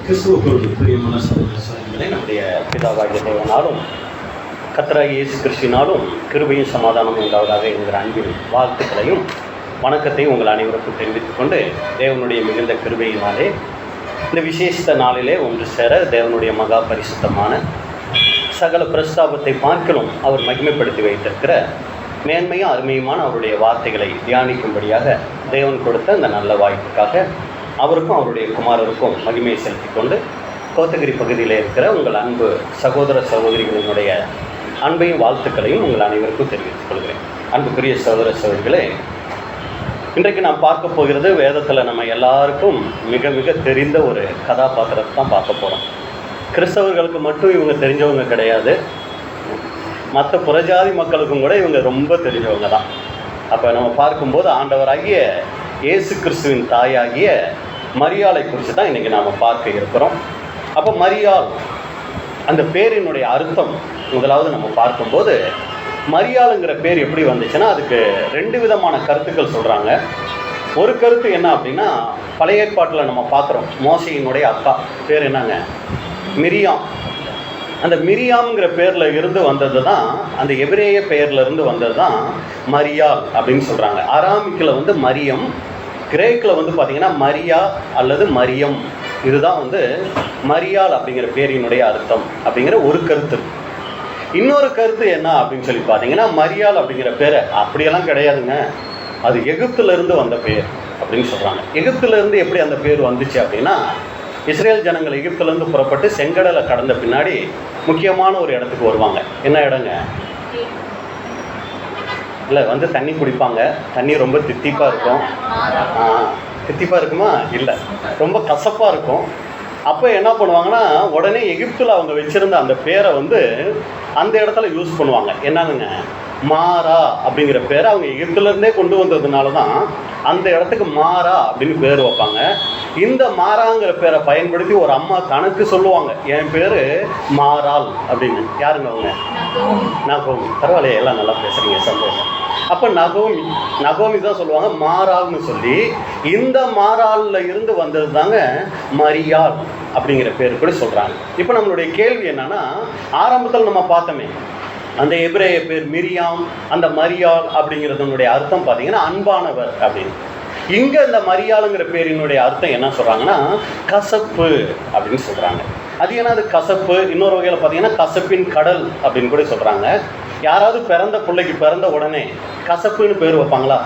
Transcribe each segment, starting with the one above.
கிறிஸ்துவுக்குள் பிரியமான சகோதர சகோதரிகளே, நம்முடைய பிதாவாகிய தேவனாலும் கர்த்தராகிய இயேசு கிறிஸ்துவினாலும் கிருபையும் சமாதானமும் உண்டாவதாக என்கிற அன்பின் வாழ்த்துக்களையும் வணக்கத்தையும் உங்கள் அனைவருக்கும் தெரிவித்துக் கொண்டு, தேவனுடைய மிகுந்த கிருபையினாலே இந்த விசேஷ நாளிலே ஒன்று சேர தேவனுடைய மகா பரிசுத்தமான சகல பிரஸ்தாபத்தை பார்க்கலும் அவர் மகிமைப்படுத்தி வைத்திருக்கிற மேன்மையும் அருமையுமான அவருடைய வார்த்தைகளை தியானிக்கும்படியாக தேவன் கொடுத்த அந்த நல்ல வாய்ப்புக்காக அவருக்கும் அவருடைய குமாரருக்கும் மகிமையை செலுத்தி கொண்டு, கோத்தகிரி பகுதியில் இருக்கிற உங்கள் அன்பு சகோதர சகோதரிகளினுடைய அன்பையும் வாழ்த்துக்களையும் உங்கள் அனைவருக்கும் தெரிவித்துக் கொள்கிறேன். அன்புக்குரிய சகோதர சகோதரிகளே, இன்றைக்கு நாம் பார்க்க போகிறது வேதத்தில் நம்ம எல்லாருக்கும் மிக மிக தெரிந்த ஒரு கதாபாத்திரத்தை தான் பார்க்க போகிறோம். கிறிஸ்தவர்களுக்கு மட்டும் இவங்க தெரிஞ்சவங்க கிடையாது, மற்ற புறஜாதி மக்களுக்கும் கூட இவங்க ரொம்ப தெரிஞ்சவங்க தான். அப்போ நம்ம பார்க்கும்போது ஆண்டவராகிய இயேசு கிறிஸ்துவின் தாயாகிய மரியாளை குறித்து தான் இன்றைக்கி நாம் பார்க்க இருக்கிறோம். அப்போ மரியாள் அந்த பேரினுடைய அர்த்தம் முதலாவது நம்ம பார்க்கும்போது, மரியாளுங்கிற பேர் எப்படி வந்துச்சுன்னா அதுக்கு ரெண்டு விதமான கருத்துக்கள் சொல்கிறாங்க. ஒரு கருத்து என்ன அப்படின்னா, பழைய ஏற்பாட்டில் நம்ம பார்க்குறோம், மோசையினுடைய அக்கா பேர் என்னங்க, மிரியாம். அந்த மிரியாம்ங்கிற பேரில் இருந்து வந்தது தான், அந்த எபிரேய பெயரில் இருந்து வந்தது தான் மரியாள் அப்படின்னு சொல்கிறாங்க. அராமிக்கில் வந்து மரியம், கிரேக்கில் வந்து பார்த்திங்கன்னா மரியா அல்லது மரியம். இதுதான் வந்து மரியாள் அப்படிங்கிற பேரினுடைய அர்த்தம் அப்படிங்கிற ஒரு கருத்து. இன்னொரு கருத்து என்ன அப்படின்னு சொல்லி பார்த்தீங்கன்னா, மரியாள் அப்படிங்கிற பேரை அப்படியெல்லாம் கிடையாதுங்க, அது எகிப்திலிருந்து வந்த பேர் அப்படின்னு சொல்கிறாங்க. எகிப்திலிருந்து எப்படி அந்த பேர் வந்துச்சு அப்படின்னா, இஸ்ரேல் ஜனங்கள் எகிப்திலேருந்து புறப்பட்டு செங்கடலை கடந்த பின்னாடி முக்கியமான ஒரு இடத்துக்கு வருவாங்க. என்ன இடங்க? இல்லை வந்து தண்ணி குடிப்பாங்க. தண்ணி ரொம்ப தித்திப்பாக இருக்கும். தித்திப்பாக இருக்குமா? இல்லை, ரொம்ப கசப்பாக இருக்கும். அப்போ என்ன பண்ணுவாங்கன்னா, உடனே எகிப்தில் அவங்க வச்சுருந்த அந்த பேரை வந்து அந்த இடத்துல யூஸ் பண்ணுவாங்க. என்னங்க, மாறா அப்படிங்கிற பேரை அவங்க எகிப்திலேருந்தே கொண்டு வந்ததுனால தான் அந்த இடத்துக்கு மாறா அப்படின்னு பேர் வைப்பாங்க. இந்த மாறாங்கிற பேரை பயன்படுத்தி ஒரு அம்மா தனக்கு சொல்லுவாங்க, என் பேர் மாறாள் அப்படின்னு. யாருங்க அவங்க? நகோமி. பரவாயில்லையே, எல்லாம் நல்லா பேசுகிறீங்க, சந்தோஷம். அப்போ நகோமி தான் சொல்லுவாங்க மாறாள்னு சொல்லி. இந்த மாறாளில் இருந்து வந்தது தாங்க மரியாள் அப்படிங்கிற பேர் கூட சொல்கிறாங்க. இப்போ நம்மளுடைய கேள்வி என்னன்னா, ஆரம்பத்தில் நம்ம பார்த்தோமே அந்த எபிரேய பேர் மிரியாம், அந்த மரியாள் அப்படிங்கிறதுனுடைய அர்த்தம் பார்த்தீங்கன்னா அன்பானவர் அப்படின்னு. இங்கே இந்த மரியாளுங்கிற பேரினுடைய அர்த்தம் என்ன சொல்கிறாங்கன்னா, கசப்பு அப்படின்னு சொல்கிறாங்க. அது ஏன்னா அது கசப்பு. இன்னொரு வகையில் பார்த்தீங்கன்னா கசப்பின் கடல் அப்படின்னு கூட சொல்கிறாங்க. யாராவது பிறந்த பிள்ளைக்கு பிறந்த உடனே கசப்புன்னு பேர் வைப்பாங்களா?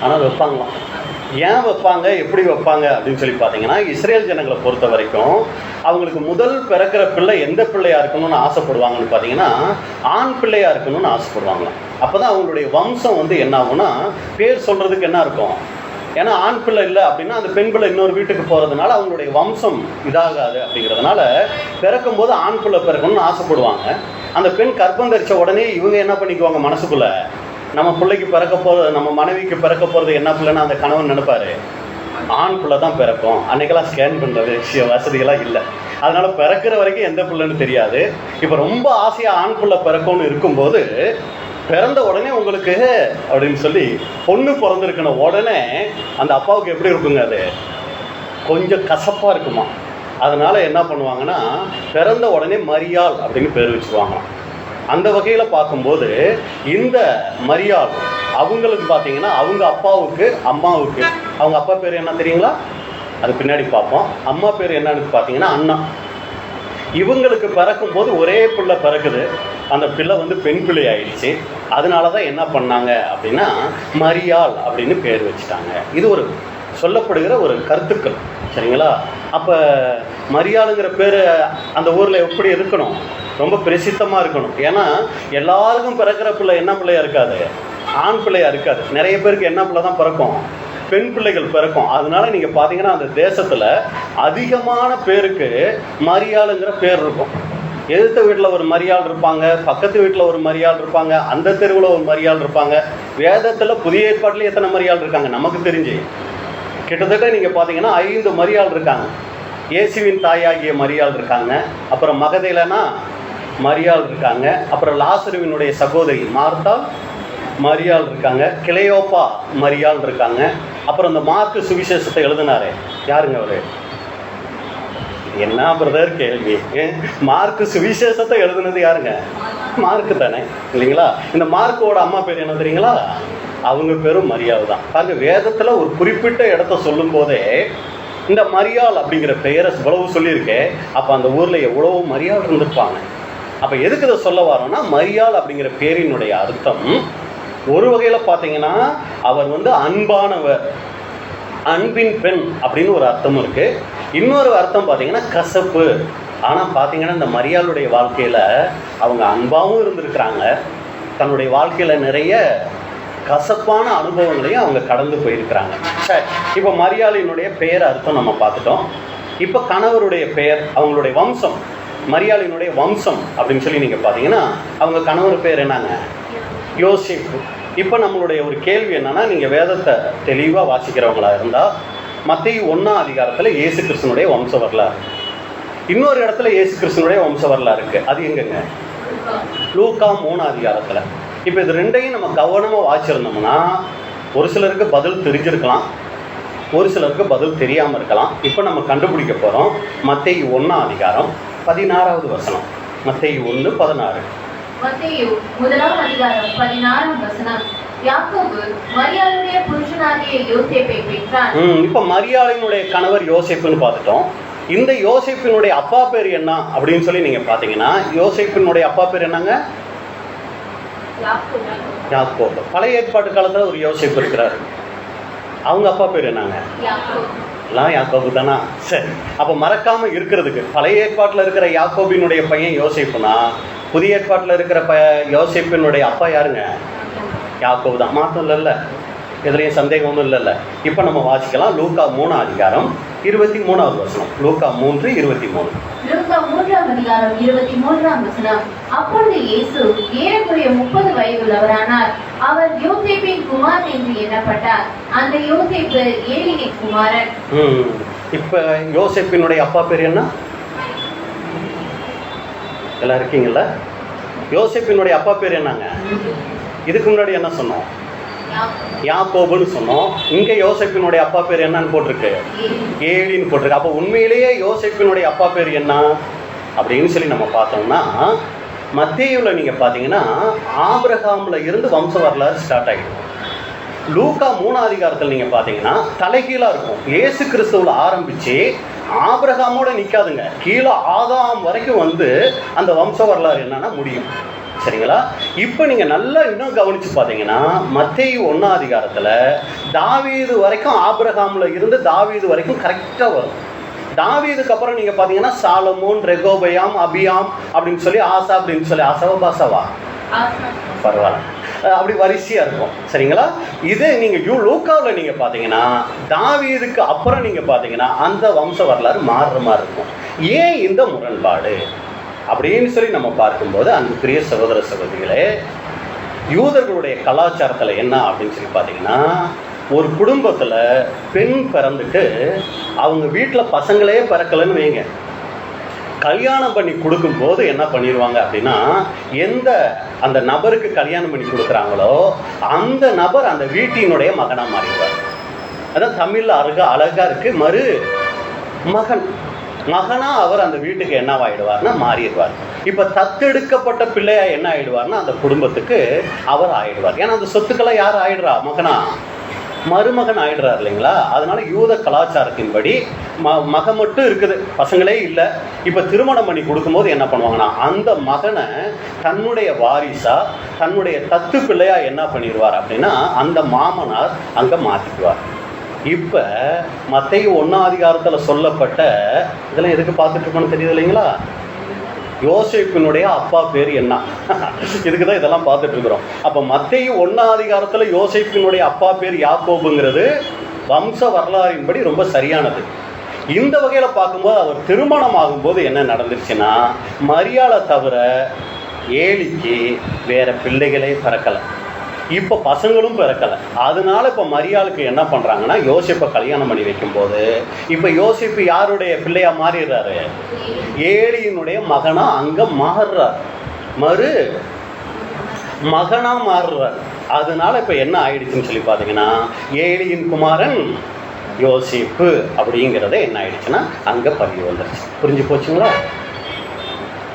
ஆனால் வைப்பாங்களாம். ஏன் வைப்பாங்க, எப்படி வைப்பாங்க அப்படின்னு சொல்லி பார்த்தீங்கன்னா, இஸ்ரேல் ஜனங்களை பொறுத்த வரைக்கும் அவங்களுக்கு முதல் பிறக்கிற பிள்ளை எந்த பிள்ளையாக இருக்கணும்னு ஆசைப்படுவாங்கன்னு பார்த்தீங்கன்னா, ஆண் பிள்ளையாக இருக்கணும்னு ஆசைப்படுவாங்களாம். அப்போ தான் அவங்களுடைய வம்சம் வந்து என்ன ஆகும்னா, பேர் சொல்கிறதுக்கு என்ன இருக்கும். ஏன்னா ஆண் பிள்ளை இல்லை அப்படின்னா அந்த பெண் பிள்ளை இன்னொரு வீட்டுக்கு போகிறதுனால அவங்களுடைய வம்சம் இதாகாது. அப்படிங்கிறதுனால பிறக்கும்போது ஆண் பிள்ளை பிறக்கணும்னு ஆசைப்படுவாங்க. அந்த பெண் கர்ப்பம் தரித்த உடனே இவங்க என்ன பண்ணிக்குவாங்க, மனசுக்குள்ளே நம்ம பிள்ளைக்கு பிறக்க போகிறது, நம்ம மனைவிக்கு பிறக்க போகிறது என்ன பிள்ளைன்னா அந்த கணவன் நினைப்பார், ஆண் பிள்ளை தான் பிறக்கும். அன்றைக்கெல்லாம் ஸ்கேன் பண்ணுறது வசதிகளாக இல்லை, அதனால் பிறக்கிற வரைக்கும் எந்த பிள்ளைன்னு தெரியாது. இப்போ ரொம்ப ஆசையாக ஆண் பிள்ளை பிறக்கும்னு இருக்கும்போது, பிறந்த உடனே உங்களுக்கு அப்படின்னு சொல்லி பொண்ணு பிறந்திருக்கணும் உடனே அந்த அப்பாவுக்கு எப்படி இருக்குங்க, அது கொஞ்சம் கசப்பாக இருக்குமா. அதனால் என்ன பண்ணுவாங்கன்னா, பிறந்த உடனே மரியாள் அப்படின்னு பேர் வச்சுருவாங்களாம். அந்த வகையில் பார்க்கும்போது இந்த மரியாள் அவங்களுக்கு பார்த்தீங்கன்னா அவங்க அப்பாவுக்கு அம்மாவுக்கு, அவங்க அப்பா பேர் என்ன தெரியுங்களா? அது பின்னாடி பார்ப்போம். அம்மா பேர் என்னன்னு பார்த்தீங்கன்னா அண்ணா. இவங்களுக்கு பிறக்கும்போது ஒரே பிள்ளை பிறக்குது, அந்த பிள்ளை வந்து பெண் பிள்ளை ஆயிடுச்சு. அதனால தான் என்ன பண்ணாங்க அப்படின்னா மரியாள் அப்படின்னு பேர் வச்சுட்டாங்க. இது ஒரு சொல்லப்படுகிற ஒரு கருத்துக்கள், சரிங்களா? அப்போ மரியாளுங்கிற பேர் அந்த ஊரில் எப்படி இருக்கணும், ரொம்ப பிரசித்தமாக இருக்கணும். ஏன்னா எல்லாருக்கும் பிறக்கிற பிள்ளை என்ன பிள்ளையாக இருக்காது, ஆண் பிள்ளையாக இருக்காது. நிறைய பேருக்கு என்ன பிள்ளை தான் பிறக்கும், பெண் பிள்ளைகள் பிறக்கும். அதனால நீங்கள் பார்த்தீங்கன்னா அந்த தேசத்தில் அதிகமான பேருக்கு மரியாளுங்கிற பேர் இருக்கும். எதிர்த்த வீட்டில் ஒரு மரியாள் இருப்பாங்க, பக்கத்து வீட்டில் ஒரு மரியாள் இருப்பாங்க, அந்த தெருவில் ஒரு மரியாள் இருப்பாங்க. வேதத்தில் புதிய ஏற்பாட்டில் எத்தனை மரியாள் இருக்காங்க நமக்கு தெரிஞ்சு கிட்டத்தட்ட நீங்கள் பார்த்தீங்கன்னா 5 மரியாள் இருக்காங்க. இயேசுவின் தாயாகிய மரியாள் இருக்காங்க, அப்புறம் மகதேலனா மரியாள் இருக்காங்க, அப்புறம் லாசருவினுடைய சகோதரி மார்த்தாள் மரியாள் இருக்காங்க, கிளையோப்பா மரியாள் இருக்காங்க. அப்புறம் இந்த மார்க்கு சுவிசேஷத்தை எழுதினாரு யாருங்க அவர்? என்ன பிரதர் கேள்வி? மார்க்கு சுவிசேஷத்தை எழுதுனது யாருங்க? மார்க்கு தானே, இல்லைங்களா? இந்த மார்க்கோட அம்மா பேர் என்ன தெரியுங்களா? அவங்க பேரும் மரியாள் தான். பாருங்க, வேதத்துல ஒரு குறிப்பிட்ட இடத்த சொல்லும் போதே இந்த மரியாள் அப்படிங்கிற பெயரை இவ்வளவு சொல்லியிருக்கேன். அப்ப அந்த ஊர்ல எவ்வளவு மரியாள் இருந்திருப்பாங்க. அப்ப எதுக்கு இதை சொல்ல வரோம்னா, மரியாள் அப்படிங்கிற பேரினுடைய அர்த்தம் ஒரு வகையில பாத்தீங்கன்னா அவர் அன்பானவர், அன்பின் பெண் அப்படின்னு ஒரு அர்த்தம் இருக்கு. இன்னொரு அர்த்தம் பார்த்தீங்கன்னா கசப்பு. ஆனால் பார்த்தீங்கன்னா இந்த மரியாளுடைய வாழ்க்கையில் அவங்க அன்பாகவும் இருந்திருக்கிறாங்க, தன்னுடைய வாழ்க்கையில் நிறைய கசப்பான அனுபவங்களையும் அவங்க கடந்து போயிருக்கிறாங்க. சரி, இப்போ மரியாளினுடைய பெயர் அர்த்தம் நம்ம பார்த்துட்டோம். இப்போ கணவருடைய பெயர், அவங்களுடைய வம்சம், மரியாளினுடைய வம்சம் அப்படின்னு சொல்லி நீங்கள் பார்த்தீங்கன்னா அவங்க கணவர் பேர் என்னங்க? யோசேப்பு. இப்போ நம்மளுடைய ஒரு கேள்வி என்னன்னா, நீங்கள் வேதத்தை தெளிவாக வாசிக்கிறவங்களா இருந்தால் மத்தேயு 1ஆம் அதிகாரத்தில் இயேசு கிறிஸ்துனுடைய வம்ச வரலாறு, இன்னொரு இடத்துல இயேசு கிறிஸ்துனுடைய வம்ச வரலாறு இருக்கு. அது எங்கங்க? லூக்கா 3ஆம் அதிகாரத்தில். இப்போ இது ரெண்டையும் நம்ம கவனமாக வாசிச்சிருந்தோம்னா ஒரு சிலருக்கு பதில் தெரிஞ்சிருக்கலாம், ஒரு சிலருக்கு பதில் தெரியாமல் இருக்கலாம். இப்போ நம்ம கண்டுபிடிக்க போகிறோம். மத்தேயு 1ஆம் அதிகாரம் 16வது வசனம். மத்தேயு 1:16. மத்தேயு 1ஆம் அதிகாரம் 16ஆம் வசனம். யாக்கோபு மரியாளுடைய புருஷனாகிய யோசேப்பை பெற்றான். இப்போ மரியாளினுடைய கணவர் யோசேப்புன்னு பார்த்துட்டோம். இந்த யோசேப்பினுடைய அப்பா பேர் என்ன அப்படின்னு சொல்லி நீங்க பாத்தீங்கன்னா, யோசேப்பினுடைய அப்பா பேர் என்னங்க? யாக்கோபு. பழைய ஏற்பாட்டு காலத்துல ஒரு யோசேப்பு இருக்கிறாரு, அவங்க அப்பா பேர் என்னங்க? எல்லாம் யாக்கோபு தானா? சரி, அப்ப மறக்காம இருக்கிறதுக்கு பழைய ஏற்பாட்டுல இருக்கிற யாக்கோபினுடைய பையன் யோசேப்புனா, புதிய ஏற்பாட்டில் இருக்கிற யோசேப்பினுடைய அப்பா யாருங்க? யாக்கோபு தான். மாற்றம் இல்லைல்ல, எதுலையும் சந்தேகம் ஒன்றும் இல்லைல்ல. இப்போ நம்ம வாசிக்கலாம் லூக்கா 3ஆம் அதிகாரம் 23வது வசனம். லூக்கா 3:23. லூக்கா 3ஆம் அதிகாரம் 23ஆம் வசனம். அப்பொழுது இயேசு ஏறக்குறைய 30 வயதுள்ளவரானார். அவர் யோசேப்பின் குமாரன் என்று எண்ணப்பட்டார். அந்த யோசேப்பு ஏலியின் குமாரன். இப்போ யோசேப்பினுடைய அப்பா பேர் என்ன? எல்லாம் இருக்கீங்கல்ல? யோசேப்பினுடைய அப்பா பேர் என்னங்க? இதுக்கு முன்னாடி என்ன சொன்னோம்? யாக்கோபுன்னு சொன்னோம். இங்க யோசேப்பினுடைய அப்பா பேர் என்னன்னு போட்டிருக்கு? ஏலின்னு போட்டிருக்கு. அப்போ உண்மையிலேயே யோசேப்பினுடைய அப்பா பேர் என்ன அப்படின்னு சொல்லி நம்ம பார்த்தோம்னா, மத்தேயுல நீங்க பாத்தீங்கன்னா ஆபிரகாம்ல இருந்து வம்ச வரலாறு ஸ்டார்ட் ஆகிடும். லூக்கா 3ஆம் அதிகாரத்தில் நீங்க பாத்தீங்கன்னா தலைகீழா இருக்கும். இயேசு கிறிஸ்துவுல ஆரம்பிச்சு ஆபிரகாமோட நிக்காதுங்க, கீழே ஆதாம் வரைக்கும் அந்த வம்ச வரலாறு என்னன்னா முடியும். சரிங்களா? இப்போ நீங்க நல்லா இன்னும் கவனிச்சு பார்த்தீங்கன்னா மத்தேயு 1ஆம் அதிகாரத்தில் தாவீது வரைக்கும், ஆபிரகாம்ல இருந்து தாவீது வரைக்கும் கரெக்டாக வரும். தாவீதுக்கு அப்புறம் நீங்க பார்த்தீங்கன்னா சாலமோன், ரெகோபயாம், அபியாம் அப்படின்னு சொல்லி ஆசா அப்படின்னு சொல்லி, ஆசாவா பாசாவா பரவாயில்ல, அப்படி வரிசையா இருக்கும். சரிங்களா? இது நீங்க லூக்காவில் நீங்க பார்த்தீங்கன்னா தாவீதுக்கு அப்புறம் நீங்க பார்த்தீங்கன்னா அந்த வம்ச வரலாறு மாறுற மாதிரி இருக்கும். ஏன் இந்த முரண்பாடு அப்படின்னு சொல்லி நம்ம பார்க்கும்போது, அன்புக்குரிய சகோதர சகோதரிகளே, யூதர்களுடைய கலாச்சாரத்தில் என்ன அப்படின்னு சொல்லி பார்த்தீங்கன்னா, ஒரு குடும்பத்தில் பெண் பிறந்துட்டு அவங்க வீட்டில் பசங்களே பிறக்கலைன்னு வைங்க, கல்யாணம் பண்ணி கொடுக்கும்போது என்ன பண்ணிடுவாங்க அப்படின்னா, அந்த நபருக்கு கல்யாணம் பண்ணி கொடுக்குறாங்களோ அந்த நபர் அந்த வீட்டினுடைய மகனாக மாறிடுவார். அதான் தமிழில் அழகா இருக்கு, மறு மகன். மகனா அவர் அந்த வீட்டுக்கு என்னவாயிடுவார்னா மாறிடுவார். இப்ப தத்தெடுக்கப்பட்ட பிள்ளையா என்ன ஆயிடுவார்னா அந்த குடும்பத்துக்கு அவர் ஆயிடுவார். ஏன்னா அந்த சொத்துக்கெல்லாம் யார் ஆயிடுறா? மகனா, மருமகன் ஆயிடுறாரு இல்லைங்களா? அதனால யூத கலாச்சாரத்தின்படி மகன் மட்டும் இருக்குது, பசங்களே இல்லை. இப்ப திருமணம் பண்ணி கொடுக்கும்போது என்ன பண்ணுவாங்கன்னா, அந்த மகனை தன்னுடைய வாரிசா, தன்னுடைய தத்து பிள்ளையா என்ன பண்ணிடுவார் அப்படின்னா அந்த மாமனார் அங்க மாத்திக்குவார். இப்போ மத்தேயு 1ஆம் அதிகாரத்தில் சொல்லப்பட்ட இதெல்லாம் எதுக்கு பார்த்துட்டு இருக்கோன்னு தெரியுது இல்லைங்களா? யோசேப்பினுடைய அப்பா பேர் என்ன, இதுக்கு தான் இதெல்லாம் பார்த்துட்டு இருக்கிறோம். அப்போ மத்தேயு 1ஆம் அதிகாரத்தில் யோசேப்பினுடைய அப்பா பேர் யாக்கோபுங்கிறது வம்ச வரலாறின்படி ரொம்ப சரியானது. இந்த வகையில் பார்க்கும்போது அவர் திருமணம் ஆகும்போது என்ன நடந்துருச்சுன்னா, மரியாளை தவிர ஏலிக்கு வேற பிள்ளைகளே பிறக்கலை, இப்போ பசங்களும் பிறக்கலை. அதனால இப்போ மரியாளுக்கு என்ன பண்ணுறாங்கன்னா, யோசேப்பை கல்யாணம் பண்ணி வைக்கும்போது இப்போ யோசேப்பு யாருடைய பிள்ளையா மாறிடுறாரு? ஏலியினுடைய மகனா அங்கே மாறுறார், மறு மகனா மாறுறார். அதனால இப்போ என்ன ஆயிடுச்சுன்னு சொல்லி பார்த்தீங்கன்னா, ஏலியின் குமாரன் யோசேப்பு அப்படிங்கிறத என்ன ஆயிடுச்சுன்னா அங்கே பதிவு வந்துடுச்சு. புரிஞ்சு போச்சுங்களா?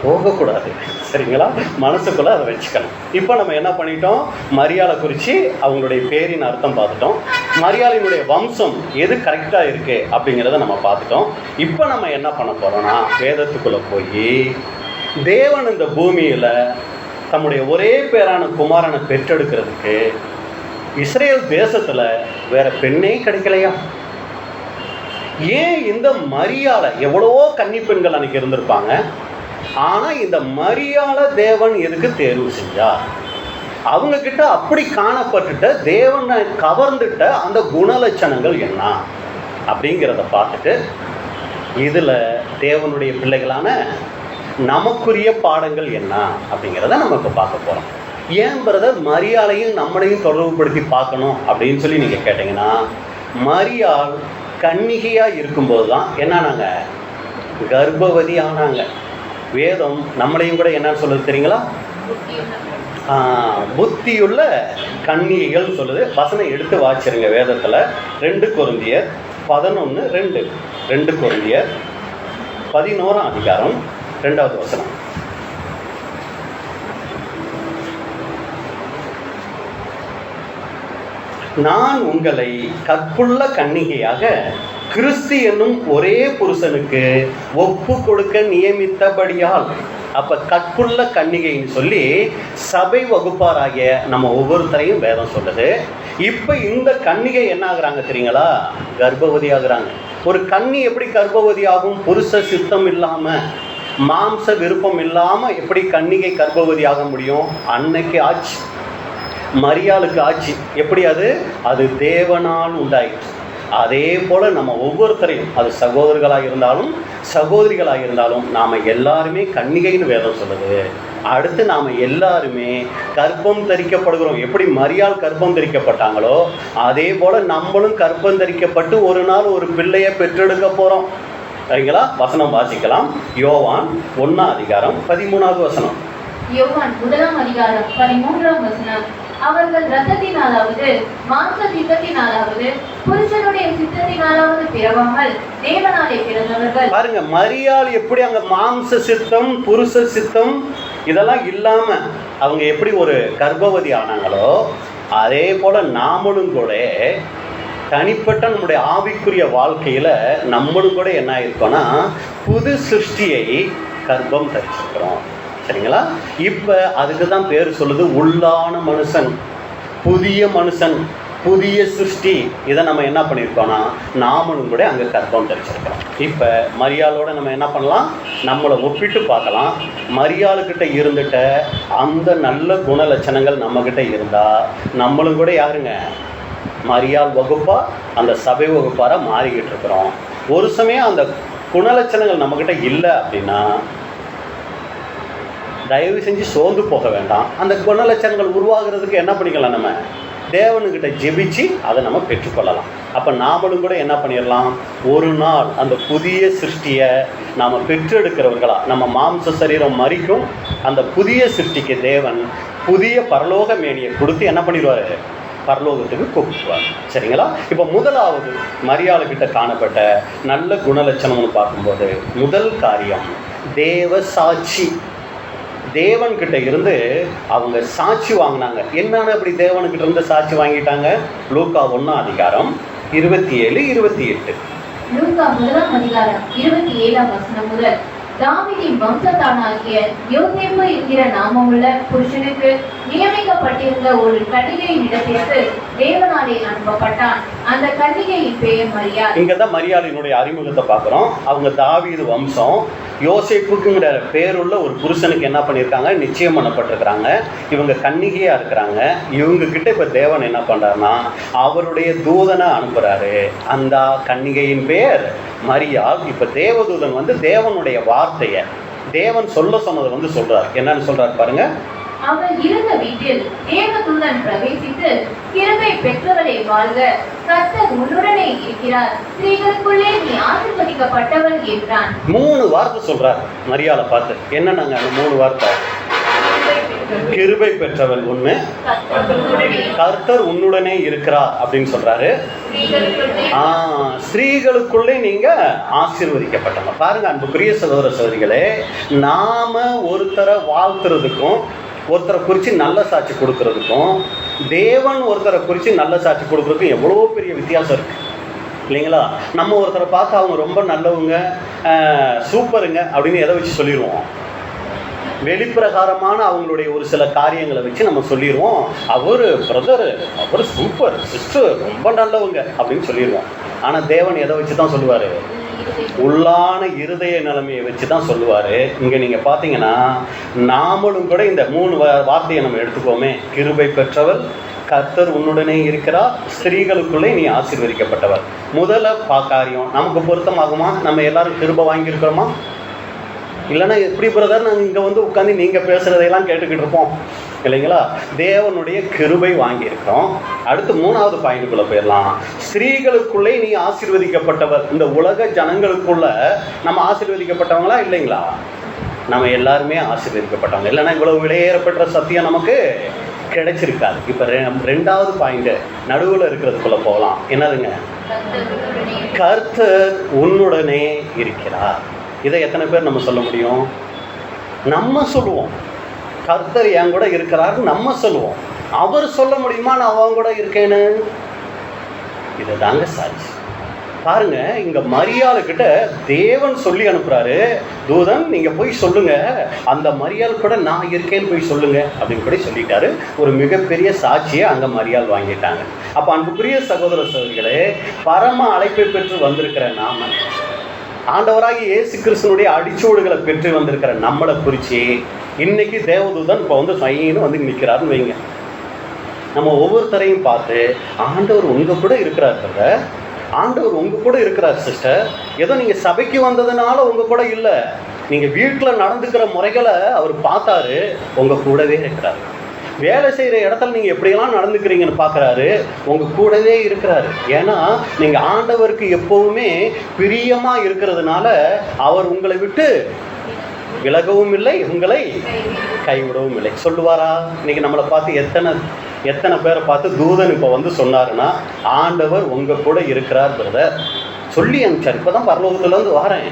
போகக்கூடாது, சரிங்களா? மனசுக்குள்ளே அதை வச்சுக்கணும். இப்போ நம்ம என்ன பண்ணிட்டோம், மரியாதை குறித்து அவங்களுடைய பேரின் அர்த்தம் பார்த்துட்டோம். மரியாதையினுடைய வம்சம் எது கரெக்டாக இருக்குது அப்படிங்கிறத நம்ம பார்த்துட்டோம். இப்போ நம்ம என்ன பண்ண போகிறோம்னா, வேதத்துக்குள்ளே போய் தேவன் இந்த பூமியில் தம்முடைய ஒரே பேரான குமாரனை பெற்றெடுக்கிறதுக்கு இஸ்ரேல் தேசத்தில் வேற பெண்ணே கிடைக்கலையா? ஏன் இந்த மரியாதை, எவ்வளவோ கன்னி பெண்கள் அன்னைக்கு இருந்திருப்பாங்க, ஆனால் இந்த மரியாதை தேவன் எதுக்கு தேர்வு செஞ்சார்? அவங்க கிட்ட அப்படி காணப்பட்டுட்ட தேவனை கவர்ந்துட்ட அந்த குணலட்சணங்கள் என்ன அப்படிங்கிறத பார்த்துட்டு இதில் தேவனுடைய பிள்ளைகளான நமக்குரிய பாடங்கள் என்ன அப்படிங்கிறத நம்ம இப்போ பார்க்க போகிறோம். ஏன் பிரதர் மரியாதையும் நம்மளையும் தொடர்புபடுத்தி பார்க்கணும் அப்படின்னு சொல்லி நீங்கள் கேட்டிங்கன்னா, மரியாள் கன்னிகையாக இருக்கும்போது தான் என்னன்னாங்க, கர்ப்பவதி ஆனாங்க. வேதம் நம்மளையும் கூட என்னன்னு சொல்லுது தெரியுங்களா? புத்தியுள்ள கன்னிகைகள் சொல்லுது. வசனம் எடுத்து வாச்சிருங்க வேதத்தில். 2 கொரிந்தியர் 11:2. 2 கொரிந்தியர் 11ஆம் அதிகாரம் 2வது வசனம். நான் உங்களை கற்புள்ள கன்னிகையாக கிறிஸ்து என்னும் ஒரே புருஷனுக்கு ஒப்பு கொடுக்க நியமித்தபடியால். அப்போ கற்புள்ள கன்னிகைன்னு சொல்லி சபை வகுப்பாராகிய நம்ம ஒவ்வொருத்தரையும் வேதம் சொல்லுது. இப்போ இந்த கன்னிகை என்ன ஆகுறாங்க தெரியுங்களா? கர்ப்பவதி ஆகுறாங்க. ஒரு கன்னி எப்படி கர்ப்பவதி ஆகும்? புருஷ சித்தம் இல்லாமல், மாம்ச விருப்பம் இல்லாமல் எப்படி கன்னிகை கர்ப்பவதி ஆக முடியும்? அன்னைக்கு ஆச்சு, மரியாளுக்கு ஆச்சு. எப்படி அது தேவனால் உண்டாயிற்று. அதே போல் நம்ம ஒவ்வொருத்தரையும், அது சகோதரர்களாக இருந்தாலும் சகோதரிகளாக இருந்தாலும், நாம் எல்லாருமே கன்னிகைன்னு வேதம் சொல்லுது. அடுத்து நாம் எல்லாருமே கர்ப்பம் தரிக்கப்படுகிறோம். எப்படி மரியாள் கர்ப்பம் தரிக்கப்பட்டாங்களோ அதே போல் நம்மளும் கர்ப்பம் தரிக்கப்பட்டு ஒரு நாள் ஒரு பிள்ளையை பெற்றெடுக்க போகிறோம். சரிங்களா? வசனம் வாசிக்கலாம். யோவான் 1ஆம் அதிகாரம் 13வது வசனம். யோவான் 1ஆம் அதிகாரம் 13ஆம் வசனம். அவர்கள் இரத்தத்தினாலாவது மாம்ச சித்தத்தினாலாவது புருஷனுடைய சித்தத்தினாலாவது பிறவாமல் தேவனாலே பிறந்தவர்கள். பாருங்க, மரியாள் எப்படி அங்க மாம்ச சித்தம் புருஷ சித்தம் இதெல்லாம் இல்லாம அவங்க எப்படி ஒரு கர்ப்பவதி ஆனாங்களோ அதே போல நாமளும் கூட தனிப்பட்ட நம்முடைய ஆவிக்குரிய வாழ்க்கையில நம்மளும் கூட என்ன ஆயிருக்கோம்னா புது சிருஷ்டியை கர்ப்பம் தரிச்சிருக்கிறோம். சரிங்களா? இப்போ அதுக்கு தான் பேர் சொல்லுது உள்ளான மனுஷன், புதிய மனுஷன், புதிய சிருஷ்டி. இதை நம்ம என்ன பண்ணியிருக்கோம்னா நாமளும் கூட அங்கே கர்ப்பம் தரிச்சிருக்கிறோம். இப்போ மரியாளோட நம்ம என்ன பண்ணலாம், நம்மளை ஒப்பிட்டு பார்க்கலாம். மரியாளுக்கிட்ட இருந்துட்ட அந்த நல்ல குணலட்சணங்கள் நம்மக்கிட்ட இருந்தால் நம்மளும் கூட யாருங்க மரியாள் வகுப்பா அந்த சபை வகுப்பாராக மாறிக்கிட்டு இருக்கிறோம். ஒரு சமயம் அந்த குணலட்சணங்கள் நம்மக்கிட்ட இல்லை அப்படின்னா தயவு செஞ்சு சோர்ந்து போக வேண்டாம். அந்த குணலட்சணங்கள் உருவாகிறதுக்கு என்ன பண்ணிக்கலாம், நம்ம தேவனுக்கிட்ட ஜெபிச்சு அதை நம்ம பெற்றுக்கொள்ளலாம். அப்போ நாமளும் கூட என்ன பண்ணிடலாம், ஒரு நாள் அந்த புதிய சிருஷ்டியை நாம் பெற்றெடுக்கிறவர்களா, நம்ம மாம்ச சரீரம் மறிக்கும் அந்த புதிய சிருஷ்டிக்கு தேவன் புதிய பரலோக மேனியை கொடுத்து என்ன பண்ணிடுவார், பரலோகத்துக்கு கூப்பிடுவார். சரிங்களா? இப்போ முதலாவது மரியாளுக்கிட்ட காணப்பட்ட நல்ல குணலட்சணம்னு பார்க்கும்போது முதல் காரியம் தேவ சாட்சி. தேவன்கிட்ட இருந்து அவங்க சாட்சி வாங்கினாங்க. என்னன்னு அப்படி தேவனுக்கிட்ட இருந்து சாட்சி வாங்கிட்டாங்க? லூக்கா 1ஆம் அதிகாரம் 27, 28. லூக்கா 1ஆம் அதிகாரம் 27ஆம் வசனம் முதல். தாவீதின் வம்சத்தானாகிய யோசேப்பு என்கிற நாமமுள்ள புருஷனுக்கு நியமிக்கப்பட்டிருந்த ஒரு கன்னிகையின் இடத்திற்கு தேவனாலே அனுப்பப்பட்டான். அந்த கன்னிகையின் பெயர் மரியாள். இங்கதான் மரியாளினுடைய அறிமுகத்தை பார்க்கிறோம். அவங்க தாவீது வம்சம். யோசேப்புக்குங்கிற பேருள்ள ஒரு புருஷனுக்கு என்ன பண்ணியிருக்காங்க, நிச்சயம் பண்ணப்பட்டிருக்கிறாங்க. இவங்க கன்னிகையா இருக்கிறாங்க. இவங்க கிட்ட இப்ப தேவன் என்ன பண்றாருன்னா அவருடைய தூதனை அனுப்புறாரு. அந்த கன்னிகையின் பெயர் மரியாள். இப்ப தேவதூதன் வந்து தேவனுடைய வார்த்தையை தேவன் சொன்னதை சொல்றார். என்னன்னு சொல்றாரு பாருங்க. அவள் இருந்த வீட்டில் தேவதூதன் பிரவேசித்து, கிருபை பெற்றவளே வாழ்க, கர்த்தர் உன்னுடனே இருக்கிறார், ஸ்திரீகளுக்குள்ளே நீ ஆசீர்வதிக்கப்பட்டவள் என்றான். 3 வார்த்தை சொல்றார் மரியாளை பார்த்து. என்னன்னாங்க அந்த 3 வார்த்தை? கிருபை பெற்றவள் ஒண்ணு, கர்த்தர் உன்னுடனே இருக்கிறார் அப்படின்னு சொல்றாரு. ஸ்திரீகளுக்குள்ளே நீங்க ஆசீர்வதிக்கப்பட்டவங்க. பாருங்க அன்புக்குரிய சகோதர சகோதரிகளே, நாம ஒருத்தரை வாழ்த்துறதுக்கும் ஒருத்தரை குறித்து நல்ல சாட்சி கொடுக்கறதுக்கும் தேவன் ஒருத்தரை குறித்து நல்ல சாட்சி கொடுக்கறதுக்கும் எவ்வளோ பெரிய வித்தியாசம் இருக்கு இல்லைங்களா? நம்ம ஒருத்தரை பார்த்து அவங்க ரொம்ப நல்லவங்க, சூப்பருங்க அப்படின்னு எதை வச்சு சொல்லிடுவோம்? வெளிப்பிரகாரமான அவங்களுடைய ஒரு சில காரியங்களை வச்சு நம்ம சொல்லிடுவோம், அவர் பிரதரு, அவர் சூப்பர், சிஸ்டர் ரொம்ப நல்லவங்க அப்படின்னு சொல்லிடுவோம். ஆனால் தேவன் எதை வச்சு தான் சொல்லுவார்? உள்ளான இருதய நிலைமையை வச்சு தான் சொல்லுவார். இங்கே நீங்கள் பார்த்தீங்கன்னா நாமளும் கூட இந்த 3 வார்த்தையை நம்ம எடுத்துக்கோமே, கிருபை பெற்றவள், கர்த்தர் உன்னுடனே இருக்கிறார், ஸ்திரீகளுக்குள்ளே நீ ஆசீர்வதிக்கப்பட்டவர். முதல்ல காரியம் நமக்கு பொருத்தமாகுமா? நம்ம எல்லாரும் கிருபை வாங்கியிருக்கிறோமா? இல்லைன்னா எப்படி பிரதர் நாங்கள் இங்கே வந்து உட்காந்து நீங்கள் பேசுகிறதையெல்லாம் கேட்டுக்கிட்டு இருப்போம் இல்லைங்களா? தேவனுடைய கிருபை வாங்கியிருக்கிறோம். அடுத்து 3வது பாயிண்ட்டுக்குள்ளே போயிடலாம். ஸ்திரீகளுக்குள்ளே நீ ஆசீர்வதிக்கப்பட்டவர். இந்த உலக ஜனங்களுக்குள்ள நம்ம ஆசீர்வதிக்கப்பட்டவங்களா இல்லைங்களா? நம்ம எல்லாருமே ஆசீர்வதிக்கப்பட்டவங்க. இல்லைன்னா இவ்வளவு விலையேறப்பட்ட சத்தியம் நமக்கு கிடைச்சிருக்காது. இப்போ 2வது பாயிண்ட்டு நடுவில் இருக்கிறதுக்குள்ளே போகலாம். என்னதுங்க? கர்த்தர் உன்னுடனே இருக்கிறார். இதை எத்தனை பேர் நம்ம சொல்ல முடியும்? நம்ம சொல்லுவோம் கர்த்தர் என் கூட இருக்கிறாரு, நம்ம சொல்லுவோம். அவர் சொல்ல முடியுமா நான் அவங்க கூட இருக்கேன்னு? இதை தாங்க சாட்சி. பாருங்க, இங்க மரியாள் கிட்ட தேவன் சொல்லி அனுப்புறாரு, தூதன் நீங்க போய் சொல்லுங்க, அந்த மரியாள் கூட நான் இருக்கேன்னு போய் சொல்லுங்க அப்படின்னு கூட சொல்லிட்டாரு. ஒரு மிகப்பெரிய சாட்சியை அங்க மரியாள் வாங்கிட்டாங்க. அப்ப அன்புக்குரிய சகோதர சகோதரிகளே, பரம அழைப்பை பெற்று வந்திருக்கிற நாம, ஆண்டவராகி இயேசு கிறிஸ்துனுடைய அடிச்சோடுகளை பெற்று வந்திருக்கிற நம்மளை குறித்து இன்னைக்கு தேவதூதன் இப்போ வந்து சைன்னு வந்து நிற்கிறாருன்னு வைங்க. நம்ம ஒவ்வொருத்தரையும் பார்த்து ஆண்டவர் உங்கள் கூட இருக்கிறார் பிரதர், ஆண்டவர் உங்கள் கூட இருக்கிறார் சிஸ்டர், ஏதோ நீங்கள் சபைக்கு வந்ததுனால உங்கள் கூட இல்லை, நீங்கள் வீட்டில் நடந்துக்கிற முறைகளை அவர் பார்த்தாரு, உங்கள் கூடவே இருக்கிறாரு. வேலை செய்கிற இடத்துல நீங்கள் எப்படியெல்லாம் நடந்துக்கிறீங்கன்னு பார்க்குறாரு, உங்கள் கூடவே இருக்கிறாரு. ஏன்னா நீங்கள் ஆண்டவருக்கு எப்போவுமே பிரியமாக இருக்கிறதுனால அவர் உங்களை விட்டு விலகவும் இல்லை, உங்களை கைவிடவும் இல்லை. சொல்லுவாரா? இன்னைக்கு நம்மளை பார்த்து எத்தனை பேரை பார்த்து தூதன் இப்போ வந்து சொன்னாருன்னா, ஆண்டவர் உங்கள் கூட இருக்கிறார் பிரதர் சொல்லி அனுப்பிச்சார். இப்போ தான் பரலோகத்துலேருந்து வரேன்,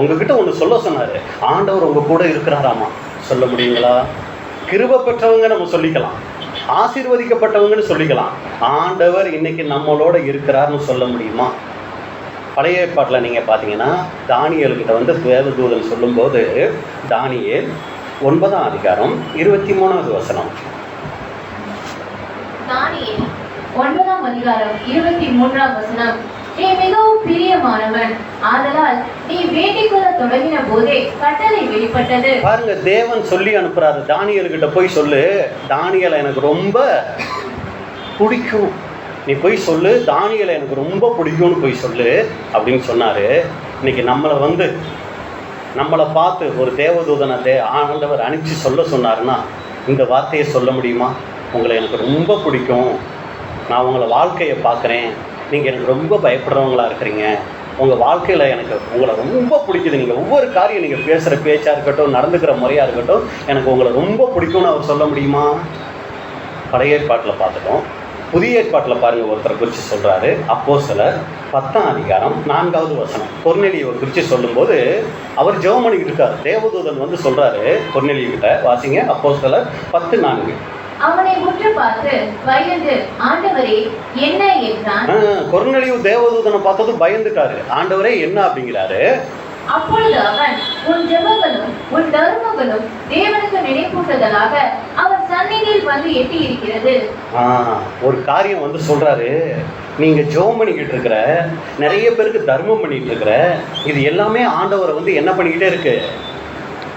உங்ககிட்ட ஒன்று சொல்ல சொன்னார், ஆண்டவர் உங்கள் கூட இருக்கிறாராமா. சொல்ல முடியுங்களா? கிருபை பெற்றவங்க நம்ம சொல்லிக்கலாம், ஆசீர்வதிக்கப்பட்டவங்கன்னு சொல்லிக்கலாம். ஆண்டவர் இன்னைக்கு நம்மளோட இருக்கிறார்னு சொல்ல முடியுமா? பழைய ஏற்பாட்டில் நீங்கள் பார்த்தீங்கன்னா தானியேலுக்கிட்ட வந்து தேவதூதன் சொல்லும்போது, தானியேல் 9ஆம் அதிகாரம் 23வது வசனம். தானியேல் 9ஆம் அதிகாரம் 23ஆம் வசனம். நீ மிகவும் பிரியமானவன், ஆதலால் நீ வேண்டிக் கொள்ள தொடங்கின போதே கட்டளை வெளிப்பட்டது. பாருங்க, தேவன் சொல்லி அனுப்புறாரு, தானியேலுக்கிட்ட போய் சொல்லு, தானியேலை எனக்கு ரொம்ப பிடிக்கும், நீ போய் சொல்லு, தானியேலை எனக்கு ரொம்ப பிடிக்கும்னு போய் சொல்லு அப்படின்னு சொன்னாரு. இன்னைக்கு நம்மளை பார்த்து ஒரு தேவதூதனை ஆண்டவர் அனுப்பிச்சு சொல்ல சொன்னாருன்னா இந்த வார்த்தையை சொல்ல முடியுமா? உங்களை எனக்கு ரொம்ப பிடிக்கும், நான் உங்களை வாழ்க்கையை பார்க்குறேன், நீங்கள் எனக்கு ரொம்ப பயப்படுறவங்களா இருக்கிறீங்க, உங்கள் வாழ்க்கையில் எனக்கு உங்களை ரொம்ப பிடிக்குது, நீங்கள் ஒவ்வொரு காரியம் நீங்கள் பேசுகிற பேச்சாக இருக்கட்டும், நடந்துக்கிற முறையாக இருக்கட்டும், எனக்கு உங்களை ரொம்ப பிடிக்கும்னு அவர் சொல்ல முடியுமா? பழைய ஏற்பாட்டில் பார்த்துட்டோம். புதிய ஏற்பாட்டில் பாருங்கள், ஒருத்தரை குறித்து சொல்கிறாரு. அப்போஸ்தலர் 10ஆம் அதிகாரம் 4வது வசனம். கொர்நேலியுவை குறித்து சொல்லும்போது அவர் ஜெபம் பண்ணிக்கிட்டு இருக்கார். தேவதூதன் வந்து சொல்கிறாரு கொர்நேலியுகிட்ட, வாசிங்க அப்போஸ்தலர் 10:4. அவனை உற்று பார்த்து பயந்து, ஆண்டவரே என்ன என்றான். கொர்நேலியு தேவதூதனை பார்த்தது பயந்துட்டாரு. ஆண்டவரே என்ன அப்படிங்கிறாரு. அப்பொழுது அவன், உன் ஜெபங்களும் உன் தர்மங்களும் தேவனுக்கு நினைப்பூட்டுதலாக அவர் சந்நிதியில் வந்து எட்டி இருக்கிறது. ஒரு காரியம் வந்து சொல்றாரு, நீங்க ஜெபம் பண்ணிக்கிட்டு இருக்கிற, நிறைய பேருக்கு தர்மம் பண்ணிட்டு இருக்கிற, இது எல்லாமே ஆண்டவரை வந்து என்ன பண்ணிக்கிட்டே இருக்கு?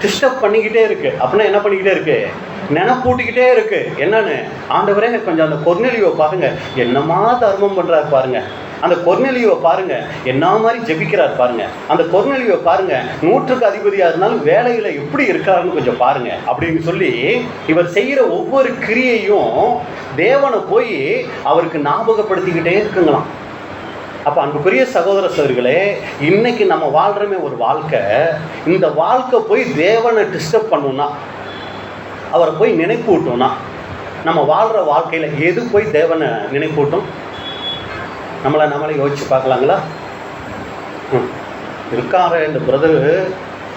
டிஸ்டர்ப் பண்ணிக்கிட்டே இருக்கு. அப்படின்னா என்ன பண்ணிக்கிட்டே இருக்கு? நினைப்பூட்டிக்கிட்டே இருக்கு. என்னன்னு? ஆண்டவரே கொஞ்சம் அந்த கொர்நேலியுவை பாருங்க, என்னமா தர்மம் பண்றாரு பாருங்க, அந்த கொர்நேலியுவை பாருங்க, என்ன மாதிரி ஜெபிக்கிறார் பாருங்க, அந்த கொர்நேலியுவை பாருங்க, 100க்கு அதிபதியாக இருந்தாலும் வேலையில எப்படி இருக்காருன்னு கொஞ்சம் பாருங்க அப்படின்னு சொல்லி இவர் செய்கிற ஒவ்வொரு கிரியையும் தேவனை போய் அவருக்கு ஞாபகப்படுத்திக்கிட்டே இருக்குங்களாம். அப்போ அன்புக்குரிய சகோதர சகோதரிகளே, இன்னைக்கு நம்ம வாழ்கிறோமே ஒரு வாழ்க்கை, இந்த வாழ்க்கை போய் தேவனை டிஸ்டர்ப் பண்ணணும்னா அவரை போய் நினைப்பூட்டோம்னா நம்ம வாழ்கிற வாழ்க்கையில் எது போய் தேவனை நினைப்பூட்டும்? நம்மளை யோசிச்சு பார்க்கலாங்களா? இருக்காங்க இந்த பிரதரு,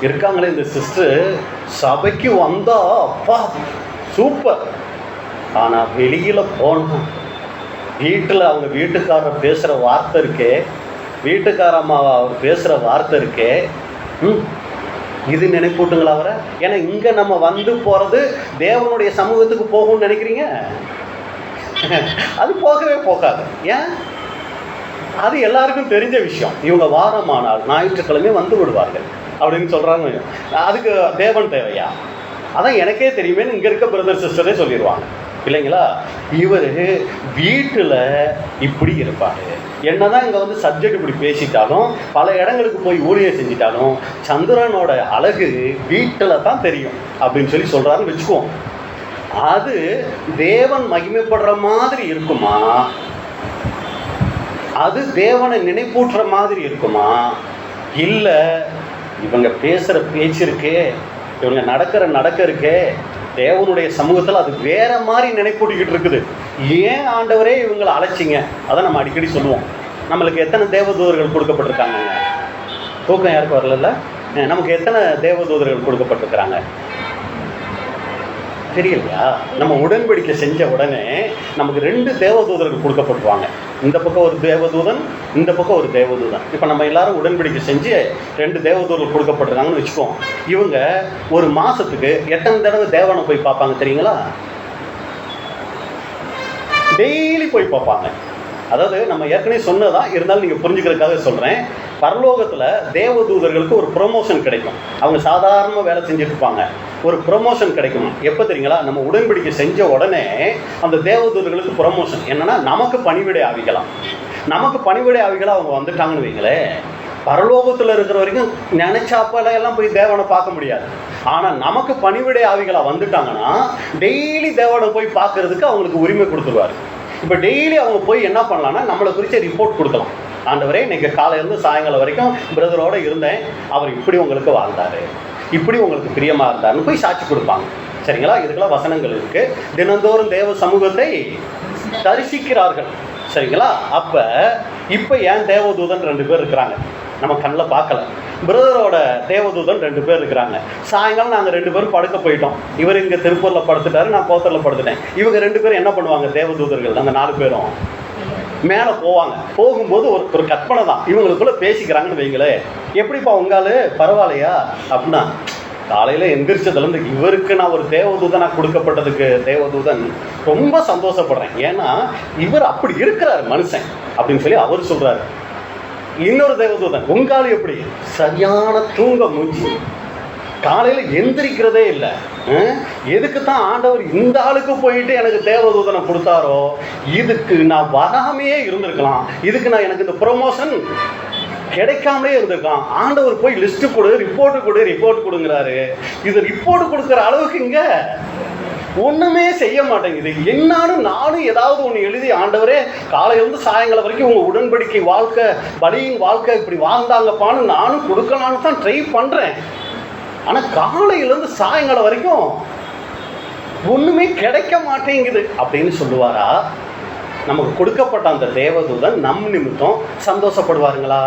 இருக்காங்களே இந்த சிஸ்டர், சபைக்கு வந்தா அப்பா சூப்பர், ஆனால் வெளியில் போனோம் வீட்டில் அவங்க வீட்டுக்காரர் பேசுகிற வார்த்தை இருக்கே, வீட்டுக்காரம்மா அவர் பேசுகிற வார்த்தை இருக்கே, இது நினைப்பூட்டுங்களா அவரை? ஏன்னா இங்கே நம்ம வந்து போகிறது தேவனுடைய சமூகத்துக்கு போகும்னு நினைக்கிறீங்க? அது போகவே போகாது. ஏன்? அது எல்லாருக்கும் தெரிஞ்ச விஷயம். இவங்க வாரமானால் ஞாயிற்றுக்கிழமை வந்து விடுவார்கள் அப்படின்னு சொல்கிறாங்க. அதுக்கு தேவன் தேவையா? அதான் எனக்கே தெரியுமேன்னு இங்கே இருக்க பிரதர் சிஸ்டரே சொல்லிடுவாங்க இல்லைங்களா? இவர் வீட்டில் இப்படி இருப்பார். என்னதான் இங்கே வந்து சப்ஜெக்ட் இப்படி பேசிட்டாலும், பல இடங்களுக்கு போய் ஊழியம் செஞ்சிட்டாலும், சந்திரனோட அழகு வீட்டில் தான் தெரியும் அப்படின்னு சொல்கிறாருன்னு வச்சுக்குவோம். அது தேவன் மகிமைப்படுற மாதிரி இருக்குமா? அது தேவனை நினைப்பூட்டுற மாதிரி இருக்குமா? இல்லை இவங்க பேசுகிற பேச்சு இருக்கே, இவங்க நடக்க இருக்கே, தேவனுடைய சமூகத்தில் அது வேற மாதிரி நினைப்பூட்டிக்கிட்டு இருக்குது. ஏன் ஆண்டவரே இவங்களை அழைச்சிங்க? அதை நம்ம அடிக்கடி சொல்லுவோம். நம்மளுக்கு எத்தனை தேவதூதர்கள் கொடுக்கப்பட்டிருக்காங்க? தூக்கம் யாருக்கு வரல? நமக்கு எத்தனை தேவதூதர்கள் கொடுக்கப்பட்டிருக்கிறாங்க தெரியலையா? நம்ம உடன்படிக்கை செஞ்ச உடனே நமக்கு 2 தேவதூதர்கள் கொடுக்கப்பட்டுருவாங்க. இந்த பக்கம் ஒரு தேவதூதன், இந்த பக்கம் ஒரு தேவதூதன். இப்போ நம்ம எல்லாரும் உடன்படிக்கை செஞ்சு 2 தேவதூதர்கள் கொடுக்கப்பட்டிருக்காங்கன்னு வச்சுக்கோம். இவங்க ஒரு மாதத்துக்கு எத்தனை தடவை தேவனை போய் பார்ப்பாங்க தெரியுங்களா? டெய்லி போய் பார்ப்பாங்க. அதாவது நம்ம ஏற்கனவே சொன்னதான், இருந்தாலும் நீங்கள் புரிஞ்சுக்கிறதுக்காக சொல்கிறேன். பரலோகத்தில் தேவதூதர்களுக்கு ஒரு ப்ரொமோஷன் கிடைக்கும். அவங்க சாதாரணமாக வேலை செஞ்சுட்டு இருப்பாங்க, ஒரு ப்ரொமோஷன் கிடைக்கும். எப்போ தெரியுங்களா? நம்ம உடன்படிக்கை செஞ்ச உடனே அந்த தேவதூதர்களுக்கு ப்ரொமோஷன் என்னன்னா, நமக்கு பணிவிடை ஆவிகளாம். நமக்கு பணிவிடை ஆவிகளாக அவங்க வந்துட்டாங்கன்னு வைங்களேன், பரலோகத்தில் இருக்கிற வரைக்கும் நினைச்சாப்பால எல்லாம் போய் தேவனை பார்க்க முடியாது. ஆனால் நமக்கு பணிவிடை ஆவிகளாக வந்துட்டாங்கன்னா டெய்லி தேவனை போய் பார்க்கறதுக்கு அவங்களுக்கு உரிமை கொடுத்துருவாரு. இப்போ டெய்லி அவங்க போய் என்ன பண்ணலான்னா, நம்மளை குறித்து ரிப்போர்ட் கொடுக்கலாம். ஆண்டவரே, இன்னைக்கு காலையிலேருந்து சாயங்காலம் வரைக்கும் பிரதரோடு இருந்தேன், அவர் இப்படி உங்களுக்கு வாழ்ந்தார், இப்படி உங்களுக்கு பிரியமாக இருந்தார்னு போய் சாட்சி கொடுப்பாங்க. சரிங்களா? இதுக்கெல்லாம் வசனங்கள் இருக்குது. தினந்தோறும் தேவ சமூகத்தை தரிசிக்கிறார்கள். சரிங்களா? அப்போ இப்போ ஏன் தேவதூதன் 2 பேர் இருக்கிறாங்க, நம்ம கண்ணில் பார்க்கல. பிரதரோட தேவதூதன் 2 பேர் இருக்கிறாங்க. சாயங்காலம் நாங்கள் 2 பேரும் படுக்க போயிட்டோம். இவர் இங்கே திருப்பூரில் படுத்துட்டாரு, நான் கோத்தரில் படுத்துட்டேன். இவங்க 2 பேரும் என்ன பண்ணுவாங்க? தேவதூதர்கள் அந்த 4 பேரும் மேலே போவாங்க. போகும்போது ஒரு கற்பனை தான், இவங்களுக்குள்ள பேசிக்கிறாங்கன்னு வைங்களே, எப்படிப்பா உங்காலு பரவாயில்லையா அப்படின்னா, காலையில் எந்திரிச்சதுலேருந்து இவருக்கு நான் ஒரு தேவதூதனாக கொடுக்கப்பட்டதுக்கு தேவதூதன் ரொம்ப சந்தோஷப்படுறேன். ஏன்னா இவர் அப்படி இருக்கிறார் மனுஷன் அப்படின்னு சொல்லி அவர் சொல்கிறாரு. இன்னொரு தேவதூதன், உங்காலு எப்படி சரியான தூங்க மூஞ்சி, காலையில் எந்திரிக்கிறதே இல்லை. எதுக்கு தான் ஆண்டவர் இந்த ஆளுக்கு போயிட்டு எனக்கு தேவதூதனை கொடுத்தாரோ, இதுக்கு நான் வராமையே இருந்திருக்கலாம், இதுக்கு நான் எனக்கு இந்த ப்ரொமோஷன் கிடைக்காமலே இருந்திருக்கான். ஆண்டவர் போய் லிஸ்ட்டு கொடு, ரிப்போர்ட் கொடுங்கிறாரு. இது ரிப்போர்ட் கொடுக்குற அளவுக்கு இங்கே ஒன்றுமே செய்ய மாட்டேங்குது. என்னாலும் நானும் ஏதாவது ஒன்று எழுதி, ஆண்டவரே காலையிலேருந்து சாயங்காலம் வரைக்கும் உங்கள் உடன்படிக்கை வாழ்க்கை, பலியின் வாழ்க்கை இப்படி வாழ்ந்தாங்கப்பான்னு நானும் கொடுக்கலான்னு தான் ட்ரை பண்ணுறேன். ஆனால் காலையிலேருந்து சாயங்காலம் வரைக்கும் ஒன்றுமே கிடைக்க மாட்டேங்குது அப்படின்னு சொல்லுவாரா? நமக்கு கொடுக்கப்பட்ட அந்த தேவதூதன் நம் நிமித்தம் சந்தோஷப்படுவாருங்களா?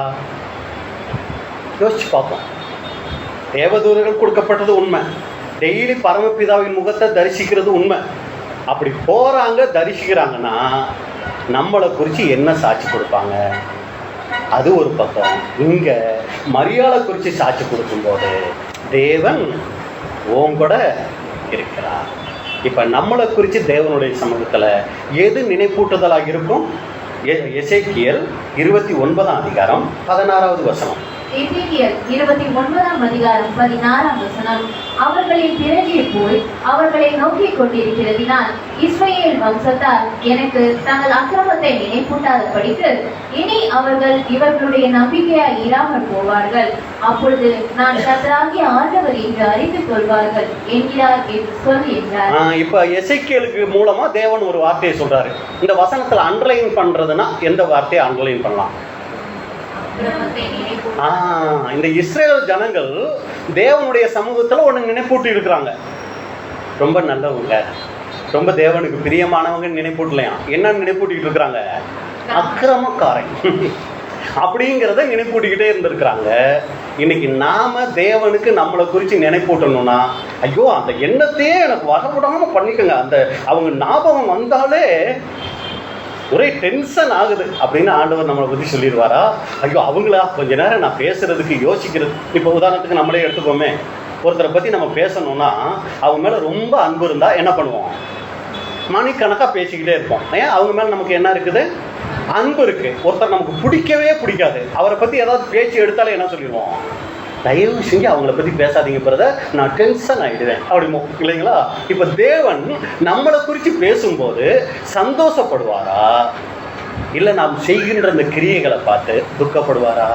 யோசிச்சு பார்ப்போம். தேவதூதர்கள் கொடுக்கப்பட்டது உண்மை, டெய்லி பரமபிதாவின் முகத்தை தரிசிக்கிறது உண்மை. அப்படி போகிறாங்க, தரிசிக்கிறாங்கன்னா நம்மளை குறித்து என்ன சாட்சி கொடுப்பாங்க? அது ஒரு பக்கம். இங்கே மரியாதை குறித்து சாட்சி கொடுக்கும்போது தேவன் கூட இருக்கிறார். இப்போ நம்மளை குறித்து தேவனுடைய சமூகத்தில் எது நினைப்பூட்டுதலாக இருக்கும்? எசேக்கியேல் 29ஆம் அதிகாரம் 16வது வசனம். எசேக்கியேல் 29ஆம் அதிகாரம் 16ஆம் வசனம். அவர்களின் பிறகே போய் அவர்களை நோக்கி கொண்டிருக்கிறதினால் இஸ்ரவேல் வம்சத்தார் எனக்கு தங்கள் அக்கிரமத்தை நினைப்பூட்டாதபடிக்கு இனி அவர்கள் இவர்களுடைய நம்பிக்கையாய் இராமல் போவார்கள். அப்பொழுது நான் கர்த்தராகிய ஆண்டவர் என்று அறிந்து கொள்வார்கள் என்கிறார் என்று சொல் என்றார். இப்போ எசேக்கியேலுக்கு மூலமா தேவன் ஒரு வார்த்தையை சொல்றாரு. இந்த வசனத்தில் அண்டர்லைன் பண்றதுன்னா எந்த வார்த்தையை அண்டர்லைன் பண்ணலாம்? இந்த இஸ்ரேல் ஜனங்கள் தேவனுடைய சமூகத்தில் ஒன்று நினைப்பூட்டி இருக்கிறாங்க. ரொம்ப நல்லவங்க, ரொம்ப தேவனுக்கு பிரியமானவங்க நினைப்பூட்டலையா. என்ன நினைப்பூட்டிக்கிட்டு இருக்கிறாங்க? அக்கிரமக்காரன் அப்படிங்கிறத நினைப்பூட்டிக்கிட்டே இருந்திருக்கிறாங்க. இன்னைக்கு நாம தேவனுக்கு நம்மளை குறித்து நினைப்பூட்டணும்னா, ஐயோ அந்த எண்ணத்தையே எனக்கு வரவிடாம பண்ணிக்கோங்க, அந்த அவங்க ஞாபகம் வந்தாலே ஒரே டென்ஷன் ஆகுது அப்படின்னு ஆண்டவர் நம்மளை பற்றி சொல்லிடுவாரா? ஐயோ அவங்களா கொஞ்ச நேரம் நான் பேசுறதுக்கு யோசிக்கிறது. இப்போ உதாரணத்துக்கு நம்மளே எடுத்துக்கோமே, ஒருத்தரை பற்றி நம்ம பேசணும்னா அவங்க மேலே ரொம்ப அன்பு இருந்தால் என்ன பண்ணுவோம்? மணிக்கணக்காக பேசிக்கிட்டே இருப்போம். ஏன்? அவங்க மேலே நமக்கு என்ன இருக்குது? அன்பு இருக்கு. ஒருத்தர் நமக்கு பிடிக்கவே பிடிக்காது, அவரை பற்றி ஏதாவது பேச்சு எடுத்தாலே என்ன சொல்லிடுவோம்? தயவு செஞ்சு அவங்கள பற்றி பேசாதீங்க பிரதர், நான் டென்ஷன் ஆகிடுவேன் அப்படிமோ, இல்லைங்களா? இப்போ தேவன் நம்மளை குறித்து பேசும்போது சந்தோஷப்படுவாரா, இல்லை நாம் செய்கின்ற அந்த கிரியைகளை பார்த்து துக்கப்படுவாரா?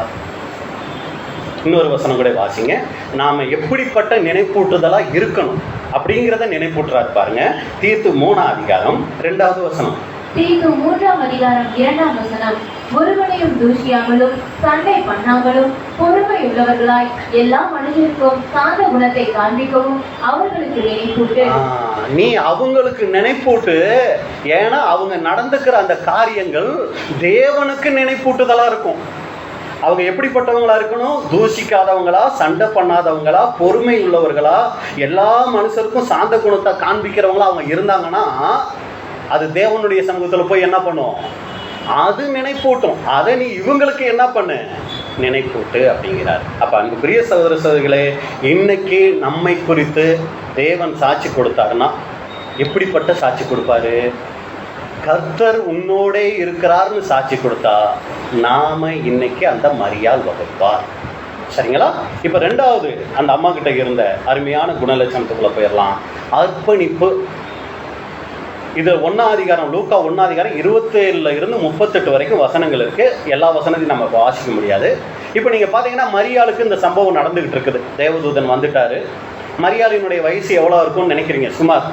இன்னொரு வசனம் கூட வாசிங்க. நாம் எப்படிப்பட்ட நினைப்பூட்டுதலாக இருக்கணும் அப்படிங்கிறத நினைப்பூட்டுறாரு பாருங்க. தீத்து 3ஆம் அதிகாரம் 2வது வசனம். தீத்து 3ஆம் அதிகாரம் 2ஆம் வசனம். ஒருவனையும் தூஷியாமலும் சண்டை பண்ணாமலும் பொறுமை உள்ளவர்களாய் எல்லா மனிதருக்கும் சாந்த குணத்தை காண்பிக்கவும் அவர்களுக்கு நினைப்பூட்டு. நீ அவங்களுக்கு நினைப்பூட்டு. ஏன்னா அவங்க நடந்துக்கிற அந்த காரியங்கள் தேவனுக்கு நினைப்பூட்டுதலா இருக்கும். அவங்க எப்படிப்பட்டவங்களா இருக்கணும்? தூஷிக்காதவங்களா, சண்டை பண்ணாதவங்களா, பொறுமை உள்ளவர்களா, எல்லா மனுஷருக்கும் சாந்த குணத்தை காண்பிக்கிறவங்களா அவங்க இருந்தாங்கன்னா அது தேவனுடைய சமூகத்தில் போய் என்ன பண்ணும்? அது நினைப்பூட்டும். அதை நீ இவங்களுக்கு என்ன பண்ணு? நினைப்பூட்டு அப்படிங்கிறார். அப்போ அன்புக்குரிய சகோதர சகோதரிகளே, இன்னைக்கு நம்மை குறித்து தேவன் சாட்சி கொடுத்தாருன்னா எப்படிப்பட்ட சாட்சி கொடுப்பாரு? கர்த்தர் உன்னோடே இருக்கிறார்னு சாட்சி கொடுத்தா நாம இன்னைக்கு அந்த மரியாள் வகுப்பார். சரிங்களா? இப்போ 2வது அந்த அம்மா கிட்ட இருந்த அருமையான குணலட்சணத்துக்குள்ள போயிடலாம். அர்ப்பணிப்பு. இது 1ஆம் அதிகாரம், லூக்கா 1ஆம் அதிகாரம் 27 இருந்து 38 வரைக்கும் வசனங்கள் இருக்கு. எல்லா வசனத்தையும் நம்ம வாசிக்க முடியாது. இப்போ நீங்க பாத்தீங்கன்னா மரியாளுக்கு இந்த சம்பவம் நடந்துகிட்டு இருக்குது. தேவதூதன் வந்துட்டாரு. மரியாளினுடைய வயசு எவ்வளோ இருக்கும்னு நினைக்கிறீங்க? சுமார்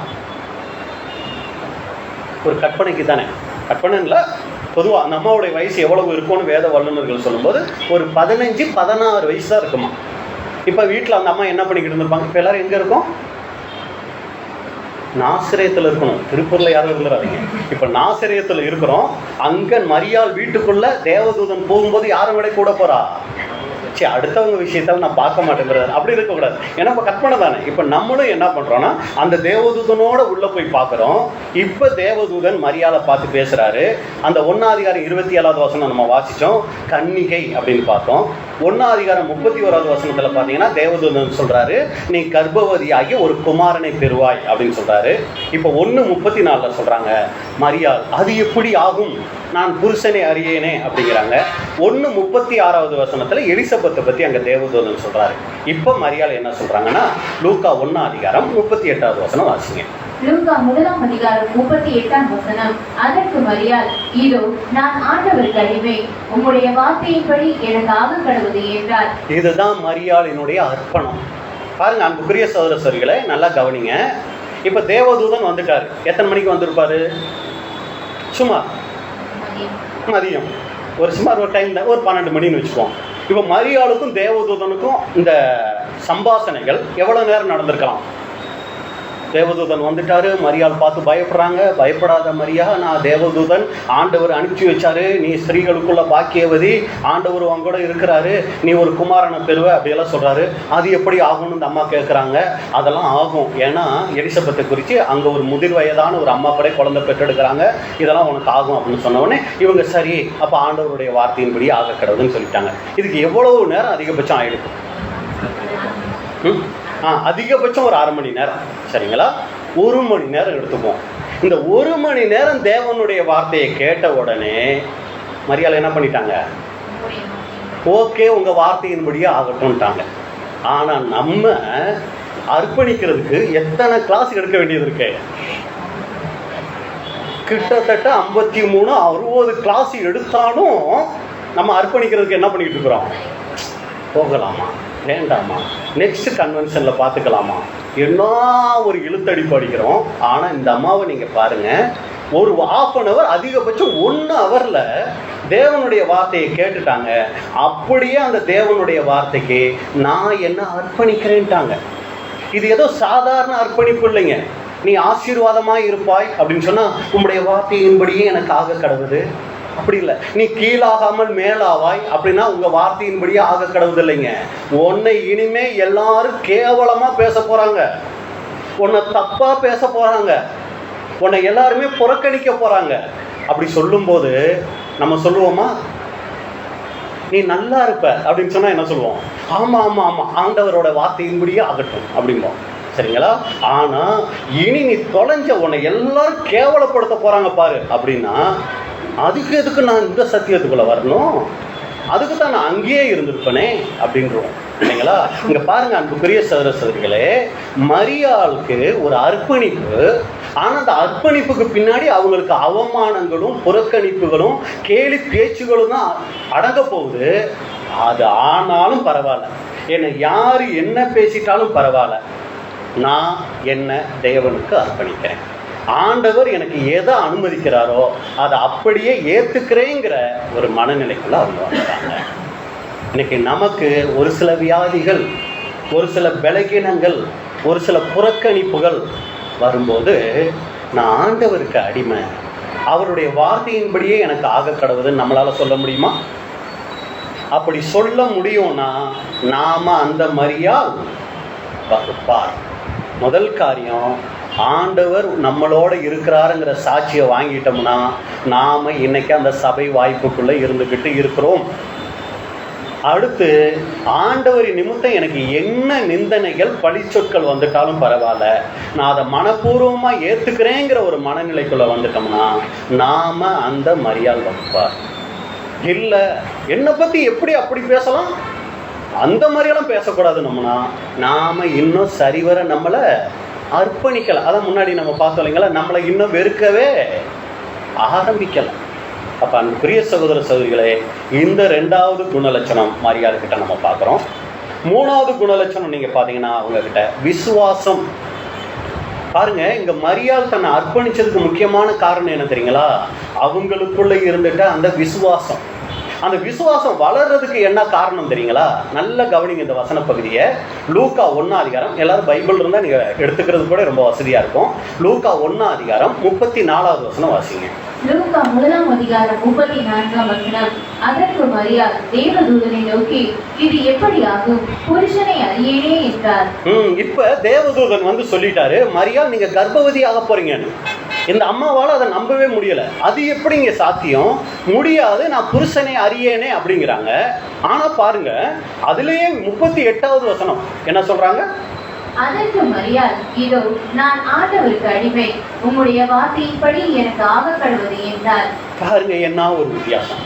ஒரு கற்பனைக்கு தானே, கற்பனை இல்லை, பொதுவாக அந்த அம்மாவுடைய வயசு எவ்வளவு இருக்கும்னு வேத வல்லுநர்கள் சொல்லும்போது ஒரு 15-16 வயசு தான் இருக்குமா. இப்போ வீட்டில் அந்த அம்மா என்ன பண்ணிக்கிட்டு இருந்திருப்பாங்க? இப்போ எல்லாரும் எங்கே இருக்கோம்? நாசரேத்தில் இருக்கணும். திருப்பூரில் யாரும் இருந்துடாதீங்க. இப்போ நாசரேத்தில் இருக்கிறோம். அங்கே மரியாள் வீட்டுக்குள்ள தேவதூதன் போகும்போது யாரும் விட கூட போறா? சரி, அடுத்தவங்க விஷயத்தால் நான் பார்க்க மாட்டேங்கிறது அப்படி இருக்கக்கூடாது. ஏன்னா இப்போ கற்பனை தானே. இப்போ நம்மளும் என்ன பண்ணுறோன்னா அந்த தேவதூதனோட உள்ளே போய் பார்க்குறோம். இப்போ தேவதூதன் மரியாதை பார்த்து பேசுகிறாரு. அந்த 1ஆம் அதிகாரம் 27வது வசனம் நம்ம வாசித்தோம், கன்னிகை அப்படின்னு பார்த்தோம். 1ஆம் அதிகாரம் 31வது வசனத்தில் பார்த்தீங்கன்னா தேவதூதன் சொல்கிறாரு, நீ கர்ப்பவதியாகி ஒரு குமாரனை பெறுவாய் அப்படின்னு சொல்கிறாரு. இப்போ 1:34 சொல்கிறாங்க மரியாள், அது எப்படி ஆகும், நான் புருஷனை அறியேனே அப்படிங்கிறாங்க. 1:36வது வசனத்தில் எலிசபெத்தை பற்றி அங்கே தேவதூதன் சொல்கிறாரு. இப்போ மரியாள் என்ன சொல்கிறாங்கன்னா லூக்கா 1ஆம் அதிகாரம் 38வது வசனம் வாசிங்க. லூக்கா 1ஆம் அதிகாரம் 38ஆம் வசனம். அதற்கு மரியாள், இதோ நான் ஆண்டவருக்கு அடிமை, உம்முடைய வார்த்தையின்படி எனக்கு ஆக கடவுது என்றார். இதுதான் மரியாளினுடைய அர்ப்பணம். பாருங்க அன்புக்குரிய சகோதர சகோதரிகளே, நல்லா கவனிங்க. இப்போ தேவதூதன் வந்துட்டாரு. எத்தனை மணிக்கு வந்திருப்பாரு? சுமார் மதியம், ஒரு சுமார் ஒரு டைமில் ஒரு 12 மணின்னு வச்சுக்குவோம். இப்போ மரியாளுக்கும் தேவதூதனுக்கும் இந்த சம்பாஷணைகள் எவ்வளோ நேரம் நடந்திருக்கலாம்? தேவதூதன் வந்துட்டாரு, மரியாள் பார்த்து பயப்படுறாங்க. பயப்படாத மரியா, நான் தேவதூதன், ஆண்டவர் அனுப்பிச்சி வச்சாரு, நீ ஸ்திரீகளுக்குள்ள பாக்கியவதி, ஆண்டவர் உன் கூட இருக்கிறாரு, நீ ஒரு குமாரனை பெறுவ அப்படியெல்லாம் சொல்றாரு. அது எப்படி ஆகும்னு இந்த அம்மா கேட்குறாங்க. அதெல்லாம் ஆகும். ஏன்னா எலிசபெத்தை குறித்து அங்கே ஒரு முதிர் வயதான ஒரு அம்மா கூட குழந்தை பெற்றெடுக்கிறாங்க, இதெல்லாம் உனக்கு ஆகும் அப்படின்னு சொன்ன உடனே இவங்க சரி அப்போ ஆண்டவருடைய வார்த்தையின்படி ஆக கிடவுதுன்னு சொல்லிட்டாங்க. இதுக்கு எவ்வளவு நேரம் அதிகபட்சம் ஆயிடுது? அதிகபட்சம் ஒரு 1/2 மணி நேரம். சரிங்களா? 1 மணி நேரம் எடுத்துப்போம். இந்த 1 மணி நேரம் தேவனுடைய வார்த்தையை கேட்ட உடனே மரியாள் என்ன பண்ணிட்டாங்க? ஓகே, உங்க வார்த்தையின்படியே ஆகட்டும்ட்டாங்க. ஆனா நம்ம அர்ப்பணிக்கிறதுக்கு எத்தனை கிளாஸ் எடுக்க வேண்டியது இருக்கு? கிட்டத்தட்ட 53-60 கிளாஸ் எடுத்தாலும் நம்ம அர்ப்பணிக்கிறதுக்கு என்ன பண்ணிக்கிட்டு இருக்கிறோம்? போகலாமா வேண்டாமா, நெக்ஸ்ட் கன்வென்ஷனில் பார்த்துக்கலாமா, என்ன ஒரு இழுத்தடி படிக்கிறோம். ஆனால் இந்த அம்மாவை நீங்கள் பாருங்கள், ஒரு 1/2 hour அதிகபட்சம் 1 hourல தேவனுடைய வார்த்தையை கேட்டுட்டாங்க. அப்படியே அந்த தேவனுடைய வார்த்தைக்கு நான் என்ன அர்ப்பணிக்கிறேன்ட்டாங்க. இது ஏதோ சாதாரண அர்ப்பணிப்பு இல்லைங்க. நீ ஆசீர்வாதமாய் இருப்பாய் அப்படின்னு சொன்னா உம்முடைய வார்த்தையின்படியே எனக்கு ஆக கடவுது. அப்படி இல்லை. நீ கீழாகாமல் மேலாவாய் அப்படின்னா உங்க வார்த்தையின்படியே ஆக கடவுது இல்லைங்க. உன்னை இனிமே எல்லாரும் கேவலமா பேச போறாங்க, உன்னை தப்பா பேச போறாங்க, உன்னை எல்லாருமே புறக்கணிக்க போறாங்க. அப்படி சொல்லும்போது நம்ம சொல்லுவோமா, நீ நல்லா இருப்ப அப்படின்னு சொன்னா என்ன சொல்லுவோம்? ஆமா ஆமா ஆமா, ஆண்டவரோட வார்த்தையின்படியே ஆகட்டும் அப்படிம்போம். சரிங்களா? ஆனா இனி நீ தொலைஞ்ச, உன்னை எல்லாரும் கேவலப்படுத்த போறாங்க பாரு அப்படின்னா, அதுக்கு எதுக்கு நான் இந்த சத்தியத்துக்குள்ள வரணும்? அதுக்கு தான் நான் அங்கேயே இருந்திருப்பேனே அப்படின்றோம் இல்லைங்களா? இங்க பாருங்க அன்புக்குரிய சகோதர சகோதரிகளே, மரியாளுக்கு ஒரு அர்ப்பணிப்பு. ஆனா அந்த அர்ப்பணிப்புக்கு பின்னாடி அவங்களுக்கு அவமானங்களும் புறக்கணிப்புகளும் கேலி பேச்சுகளும் தான் அடங்க போகுது. அது ஆனாலும் பரவாயில்ல, என்னை யாரு என்ன பேசிட்டாலும் பரவாயில்ல, நான் என்ன தேவனுக்கு அர்ப்பணிக்கிறேன். ஆண்டவர் எனக்கு எதை அனுமதிக்கிறாரோ அதை அப்படியே ஏற்றுக்கிறேங்கிற ஒரு மனநிலைக்குள்ள அவங்க வந்துட்டாங்க. இன்னைக்கு நமக்கு ஒரு சில வியாதிகள், ஒரு சில பலகீனங்கள், ஒரு சில புறக்கணிப்புகள் வரும்போது நான் ஆண்டவருக்கு அடிமை, அவருடைய வார்த்தையின்படியே எனக்கு ஆக கடவுதுன்னு நம்மளால சொல்ல முடியுமா? அப்படி சொல்ல முடியும்னா நாம அந்த மரியாள் வகுப்பார். முதல் காரியம், ஆண்டவர் நம்மளோட இருக்கிறாருங்கிற சாட்சியை வாங்கிட்டோம்னா நாம இன்னைக்கு அந்த சபை வாய்ப்புக்குள்ள இருந்துகிட்டு இருக்கிறோம். அடுத்து, ஆண்டவரின் நிமித்தம் எனக்கு என்ன நிந்தனைகள் பழி சொற்கள் வந்துட்டாலும் பரவாயில்ல, நான் அதை மனப்பூர்வமா ஏத்துக்கிறேங்கிற ஒரு மனநிலைக்குள்ள வந்துட்டோம்னா நாம அந்த மரியாள் வகுப்பார். இல்லை, என்னை பத்தி எப்படி அப்படி பேசலாம், அந்த மாதிரியெல்லாம் பேசக்கூடாது. நாம இன்னும் சரிவர நம்மளை அர்ப்பணிக்கல. அதான் முன்னாடி நம்ம பார்த்தோம் இல்லைங்களா, நம்மளை இன்னும் வெறுக்கவே ஆரம்பிக்கல. அப்ப அன்புக்குரிய சகோதர சகோதரிகளே, இந்த 2வது குணலட்சணம் மரியாள்கிட்ட நம்ம பார்க்குறோம். 3வது குணலட்சணம் நீங்க பார்த்தீங்கன்னா அவங்க கிட்ட விசுவாசம். பாருங்க, இங்க மரியாள் தன்னை அர்ப்பணிச்சதுக்கு முக்கியமான காரணம் என்ன தெரியுங்களா? அவங்களுக்குள்ள இருந்துட்ட அந்த விசுவாசம். அந்த விசுவாசம் வளர்றதுக்கு என்ன காரணம் தெரியுங்களா? நல்ல கவனிங்க இந்த வசன பகுதியை. லூக்கா 1ஆம் அதிகாரம், எல்லாரும் பைபிள் இருந்தால் நீங்கள் எடுத்துக்கிறது கூட ரொம்ப வசதியாக இருக்கும். லூக்கா 1ஆம் அதிகாரம் 34வது வசனம் வாசிங்க. லூக்கா 1ஆம் அதிகாரம் 34ஆம் வசனம். அதற்கு மரியாள் தேவதூதனை நோக்கி, இது எப்படி ஆகும், புருஷனை அறியேனே என்றார். இப்ப தேவதூதன் வந்து சொல்லிட்டாரு, மரியாள் நீங்க கர்ப்பவதி ஆக போறீங்கன்னு. இந்த அம்மாவால் அதை நம்பவே முடியல. அது எப்படிங்க சாத்தியம்? முடியாது, நான் புருஷனை அறியேனே அப்படிங்கிறாங்க. ஆனா பாருங்க, அதுலயே 38வது வசனம் என்ன சொல்றாங்க? அதற்கு மரியாள், இதோ நான் ஆண்டவருக்கு அடிமை, உம்முடைய வார்த்தையின்படி எனக்கு ஆக கடவுது என்றார். பாருங்க என்ன ஒரு வித்தியாசம்.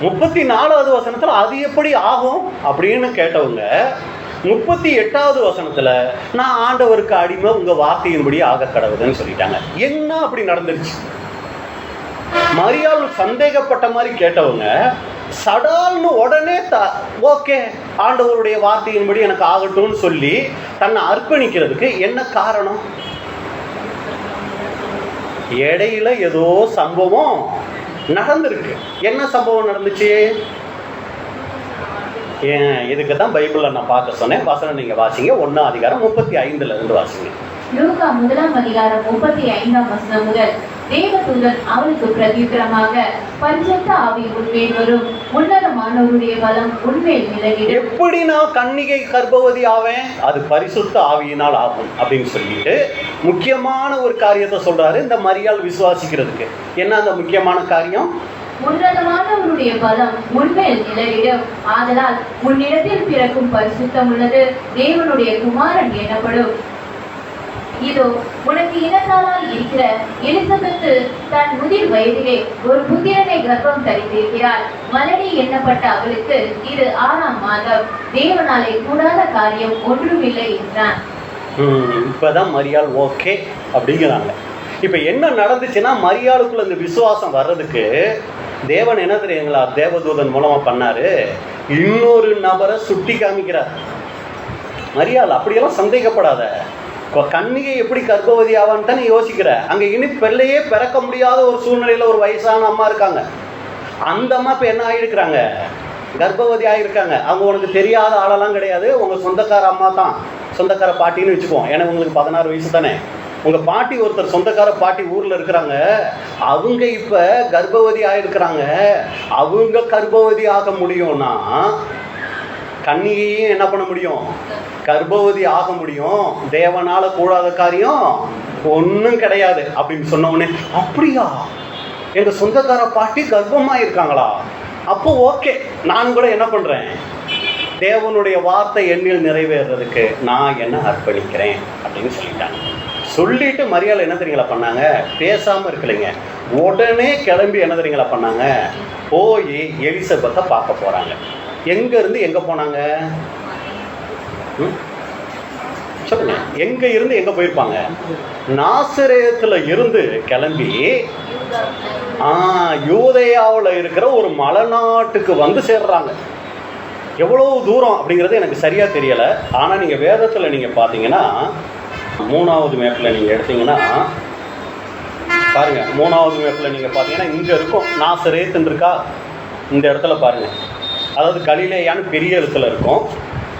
34வது வசனத்துல அது எப்படி ஆகும் அப்படின்னு கேட்டவங்க, 38வது வசனத்துல நான் ஆண்டவருக்கு அடிமை, உங்க வார்த்தையின்படி ஆக கடவுதுன்னு சொல்லிட்டாங்க. என்ன அப்படி நடந்துருச்சு? மரியாள் சந்தேகப்பட்ட மாதிரி கேட்டவங்க சடால்னு உடனே ஓகே ஆண்டவருடைய வார்த்தையின்படி எனக்கு ஆகட்டும்னு சொல்லி தன்னை அர்ப்பணிக்கிறதுக்கு என்ன காரணம்? இடையில ஏதோ சம்பவம் நடந்திருக்கு. என்ன சம்பவம் நடந்துச்சு? இதுக்கு தான் பைபிளில் நான் பார்க்க சொன்னேன். வசனம் நீங்க வாசிங்க. 1ஆம் அதிகாரம் 35ல இருந்து வாசிங்க. லூக்கா 1ஆம் அதிகாரம் 35ஆம் வசனம் முதல். தேவதூதன் அவளுக்கு பிரதியுத்தரமாக, பரிசுத்த ஆவி உன்மேல் வரும், உன்னதமானவருடைய பலம் உன்மேல் நிலையிடும். எப்படி நான் கன்னிகை கர்ப்பவதி ஆவேன்? அது பரிசுத்த ஆவியினால் ஆகும் அப்படின்னு சொல்லிட்டு முக்கியமான ஒரு காரியத்தை சொல்றாரு இந்த மரியாள் விசுவாசிக்கிறதுக்கு. என்ன அந்த முக்கியமான காரியம்? உன்னதமானவருடைய பலம் உன்மேல் நிலையிடும், ஆதலால் உன்னிடத்தில் பிறக்கும் பரிசுத்தம் உள்ளது தேவனுடைய குமாரன் எனப்படும். இதோ உனக்கு இனத்தாலால் இருக்கிற எலிசபெத்து தன் முதிர் வயதிலே ஒரு புத்திரனை கர்ப்பம் தரித்திருக்கிறாள். மலடி எண்ணப்பட்ட அவளுக்கு இது 6ஆம் மாதம், தேவனாலே கூடாத காரியம் ஒன்றுமில்லை என்றான். இப்பதான் மரியாள் ஓகே அப்படிங்கிறாங்க. இப்ப என்ன நடந்துச்சுன்னா, மரியாளுக்குள்ள இந்த விசுவாசம் வர்றதுக்கு தேவன் என்ன தெரியுங்களா தேவதூதன் மூலமா பண்ணாரு? இன்னொரு நபரை சுட்டி காமிக்கிறார். மரியாள் அப்படியெல்லாம் சந்தேகப்படாத, கன்னிகை எப்படி கர்ப்பவதி ஆவான்னு தானே யோசிக்கிற. அங்க இனி பிள்ளையே பிறக்க முடியாத ஒரு சூழ்நிலையில ஒரு வயசான அம்மா இருக்காங்க. அந்த அம்மா இப்ப என்ன ஆகிருக்கிறாங்க? கர்ப்பவதி ஆகிருக்காங்க. அவங்க உனக்கு தெரியாத ஆளெல்லாம் கிடையாது, உங்க சொந்தக்கார அம்மா தான், சொந்தக்கார பாட்டின்னு வச்சுக்குவோம். ஏன்னா உங்களுக்கு 16 வயசு தானே. உங்க பாட்டி ஒருத்தர் சொந்தக்கார பாட்டி ஊர்ல இருக்கிறாங்க, அவங்க இப்ப கர்ப்பவதி ஆயிருக்கிறாங்க. அவங்க கர்ப்பவதி ஆக முடியும்னா கன்னியையும் என்ன பண்ண முடியும்? கர்ப்பவதி ஆக முடியும். தேவனால கூடாத காரியம் ஒன்றும் கிடையாது அப்படின்னு சொன்ன உடனே, அப்படியா எங்க சொந்தக்கார பாட்டி கர்ப்பமா இருக்காங்களா? அப்போ ஓகே, நான் கூட என்ன பண்றேன், தேவனுடைய வார்த்தை எண்ணில் நிறைவேறதுக்கு நான் என்ன அர்ப்பணிக்கிறேன் அப்படின்னு சொல்லிட்டாங்க. சொல்லிட்டு மரியாதை என்ன தெரியுங்களா பண்ணாங்க? பேசாம இருக்கலைங்க, உடனே கிளம்பி என்ன தெரியுங்களா பண்ணாங்க? போய் எலிசபெத்தை பார்க்க போறாங்க. எங்க இருந்து எங்க போனாங்க சொல்லுங்க? எங்க இருந்து எங்க போயிருப்பாங்க? நாசரேத்துல இருந்து கிளம்பி யூதேயாவில் இருக்கிற ஒரு மலைநாட்டுக்கு வந்து சேர்றாங்க. எவ்வளவு தூரம் அப்படிங்கிறது எனக்கு சரியா தெரியல. ஆனா நீங்க வேதத்துல நீங்க பாத்தீங்கன்னா 3வது மேப்ல நீங்க எடுத்தீங்கன்னா பாருங்க, 3வது மேப்ல நீங்க பாத்தீங்கன்னா இங்க இருக்கும் நாசரேத் இருக்கா, இந்த இடத்துல பாருங்க. அதாவது கலிலேயான்னு பெரிய எழுத்துல இருக்கும்,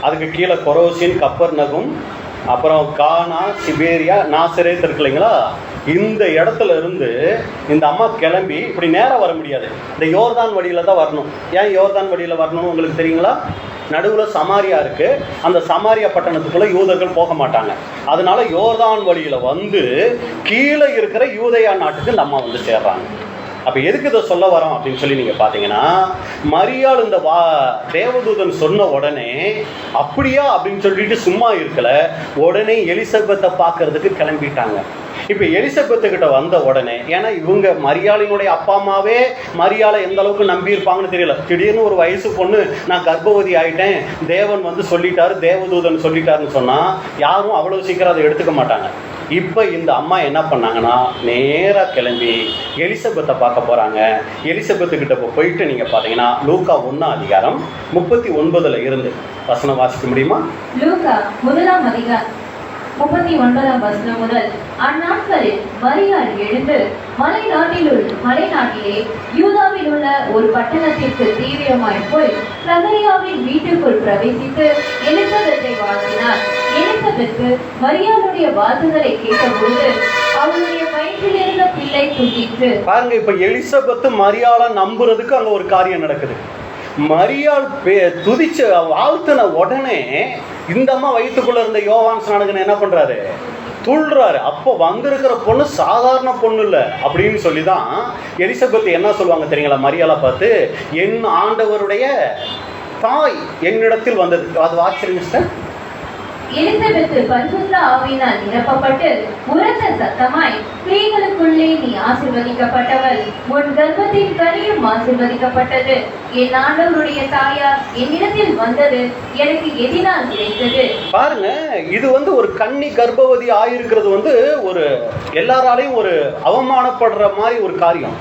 அதுக்கு கீழே கொரோசின், கப்பர்நகும், அப்புறம் கானா, சிபேரியா, நாசரேத் இருக்கு இல்லைங்களா? இந்த இடத்துல இருந்து இந்த அம்மா கிளம்பி இப்படி நேரம் வர முடியாது, இந்த யோர்தான் வழியில தான் வரணும். ஏன் யோர்தான் வழியில வரணும்னு உங்களுக்கு தெரியுங்களா? நடுவில் சமாரியா இருக்கு, அந்த சமாரியா பட்டணத்துக்குள்ள யூதர்கள் போக மாட்டாங்க. அதனால யோர்தான் வழியில வந்து கீழே இருக்கிற யூதேயா நாட்டுக்கு இந்த அம்மா வந்து சேர்றாங்க. அப்போ எதுக்கு இதை சொல்ல வரோம் அப்படின்னு சொல்லி நீங்கள் பார்த்தீங்கன்னா, மரியாள் இந்த தேவதூதன் சொன்ன உடனே அப்படியா அப்படின்னு சொல்லிட்டு சும்மா இருக்கல, உடனே எலிசபெத்தை பார்க்கறதுக்கு கிளம்பிட்டாங்க. இப்போ எலிசபெத்துக்கிட்ட வந்த உடனே, ஏன்னா இவங்க மரியாளினுடைய அப்பா அம்மாவே மரியாளை எந்த அளவுக்கு நம்பியிருப்பாங்கன்னு தெரியல. திடீர்னு ஒரு வயசு பொண்ணு நான் கர்ப்பவதி ஆகிட்டேன், தேவன் வந்து சொல்லிட்டாரு, தேவதூதன் சொல்லிட்டாருன்னு சொன்னால் யாரும் அவ்வளோ சீக்கிரம் அதை எடுத்துக்க மாட்டாங்க. இப்போ இந்த அம்மா என்ன பண்ணாங்கன்னா, நேராக கிளம்பி எலிசபெத்தை பார்க்க போகிறாங்க. எலிசபெத்துக்கிட்ட போயிட்டு நீங்கள் பார்த்தீங்கன்னா லூக்கா 1ஆம் அதிகாரம் 39 இருந்து வசனம் வாசிக்க முடியுமா? லூக்கா 1ஆம் அதிகாரம் 39ஆம் வசனம் முதல். அந்நாட்களில் மரியாள் எழுந்து மலைநாட்டிலே யூதாவில் உள்ள ஒரு பட்டணத்திற்கு தீவிரமாய் போய் சகரியாவின் வீட்டுக்குள் பிரவேசித்து எலிசபெத்தை வாழ்த்தினார். எலிசபெத்து மரியாளுடைய வார்த்தைகளை கேட்டபொழுது அவளுடைய வயிற்றில் இருந்த பிள்ளை துள்ளிற்று. பாருங்க, இப்ப எலிசபெத்து மரியாளை நம்புறதுக்கு அங்க ஒரு காரியம் நடக்குது. மரியாள் துதிச்ச வாழ்த்தின உடனே இந்த அம்மா வயிற்றுக்குள்ள இருந்த யோவான் ஸ்நானகன் என்ன பண்றாரு? துள்ளுறாரு. அப்போ வந்திருக்கிற பொண்ணு சாதாரண பொண்ணு இல்லை அப்படின்னு சொல்லி தான் எலிசபெத் என்ன சொல்லுவாங்க தெரியுங்களா? மரியாளை பார்த்து, என் ஆண்டவருடைய தாய் என்னிடத்தில் வந்தது. அது வாசிக்கிறீங்க சார். எலிசபெத்து பரிசுத்த ஆவியினால் நிரப்பப்பட்டு உரத்த சத்தமாய், ஸ்திரீகளுக்குள்ளே நீ ஆசீர்வதிக்கப்பட்டவள், உன் கர்ப்பத்தின் கனியும் ஆசீர்வதிக்கப்பட்டது. என் ஆண்டவருடைய தாயார் என்னிடத்தில் வந்தது எனக்கு எதினால் கிடைத்தது. பாருங்க, இது வந்து ஒரு கன்னி கர்ப்பவதி ஆயிருக்கிறது வந்து ஒரு எல்லாராலையும் ஒரு அவமானப்படுற மாதிரி ஒரு காரியம்.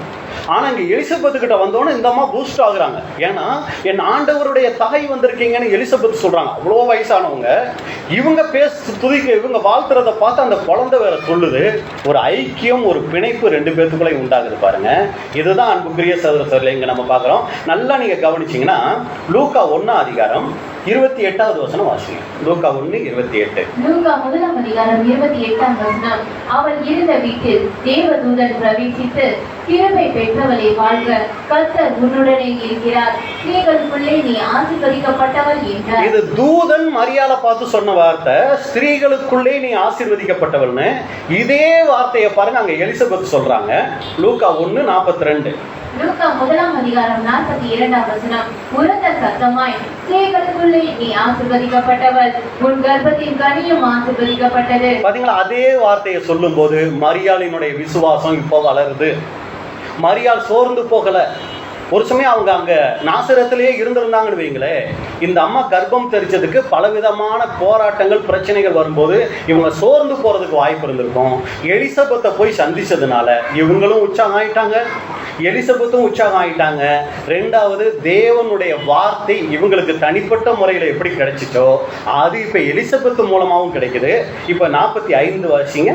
ஆனால் இங்கே எலிசபெத்து கிட்ட வந்தோன்னே இந்த அம்மா பூஸ்ட் ஆகுறாங்க. ஏன்னா என் ஆண்டவருடைய தாய் வந்திருக்கீங்கன்னு எலிசபெத் சொல்றாங்க. அவ்வளோ வயசானவங்க, இவங்க துதிக்க இவங்க வாழ்த்துறதை பார்த்து அந்த குழந்தை வேற சொல்லுது. ஒரு ஐக்கியம், ஒரு பிணைப்பு ரெண்டு பேர்த்துக்குள்ளே உண்டாகுது. பாருங்க, இதுதான் அன்புக்குரிய சகோதரர்களே இங்கே நம்ம பார்க்குறோம். நல்லா நீங்கள் கவனிச்சிங்கன்னா லூக்கா 1ஆம் அதிகாரம் 28வது வசனம் வாசிங்க. லூக்கா 1:28. லூக்கா 1ஆம் அதிகாரம் 28ஆம் வசனம். அவள் இருந்த வீட்டில் தேவதூதன் பிரவேசித்து, கிருபை பெற்றவளே வாழ்க, கர்த்தர் உன்னுடனே இருக்கிறார், ஸ்திரீகளுக்குள்ளே நீ ஆசீர்வதிக்கப்பட்டவள் என்றார். இது தூதன் மரியாளை பார்த்து சொன்ன வார்த்தை, ஸ்திரீகளுக்குள்ளே நீ ஆசீர்வதிக்கப்பட்டவள்னு. இதே வார்த்தையை பாருங்க அங்க எலிசபெத் சொல்றாங்க. லூக்கா 1:42. லூக்கா 1ஆம் அதிகாரம் 42ஆம் வசனம். உரத்த சத்தமாய், ஸ்திரீகளுக்குள்ளே நீ ஆசீர்வதிக்கப்பட்டவள், உன் கர்ப்பத்தின் கனியும் ஆசீர்வதிக்கப்பட்டது. பாத்தீங்களா? அதே வார்த்தையை சொல்லும் போது மரியாளினுடைய விசுவாசம் இப்போ வளருது. மரியாள் சோர்ந்து போகல. ஒரு சமயம் அவங்க அங்க நாசரத்திலேயே இருந்திருந்தாங்கன்னு வைங்களே, இந்த அம்மா கர்ப்பம் தெரிச்சதுக்கு பலவிதமான போராட்டங்கள், பிரச்சனைகள் வரும்போது இவங்க சோர்ந்து போறதுக்கு வாய்ப்பு இருந்திருக்கும். எலிசபெத்தை போய் சந்திச்சதுனால இவங்களும் உற்சாகம் ஆயிட்டாங்க, எலிசபெத்தும் உற்சாகம் ஆயிட்டாங்க. ரெண்டாவது, தேவனுடைய வார்த்தை இவங்களுக்கு தனிப்பட்ட முறையில் எப்படி கிடைச்சிச்சோ அது இப்ப எலிசபெத் மூலமாகவும் கிடைக்குது. இப்ப 45 வருஷங்க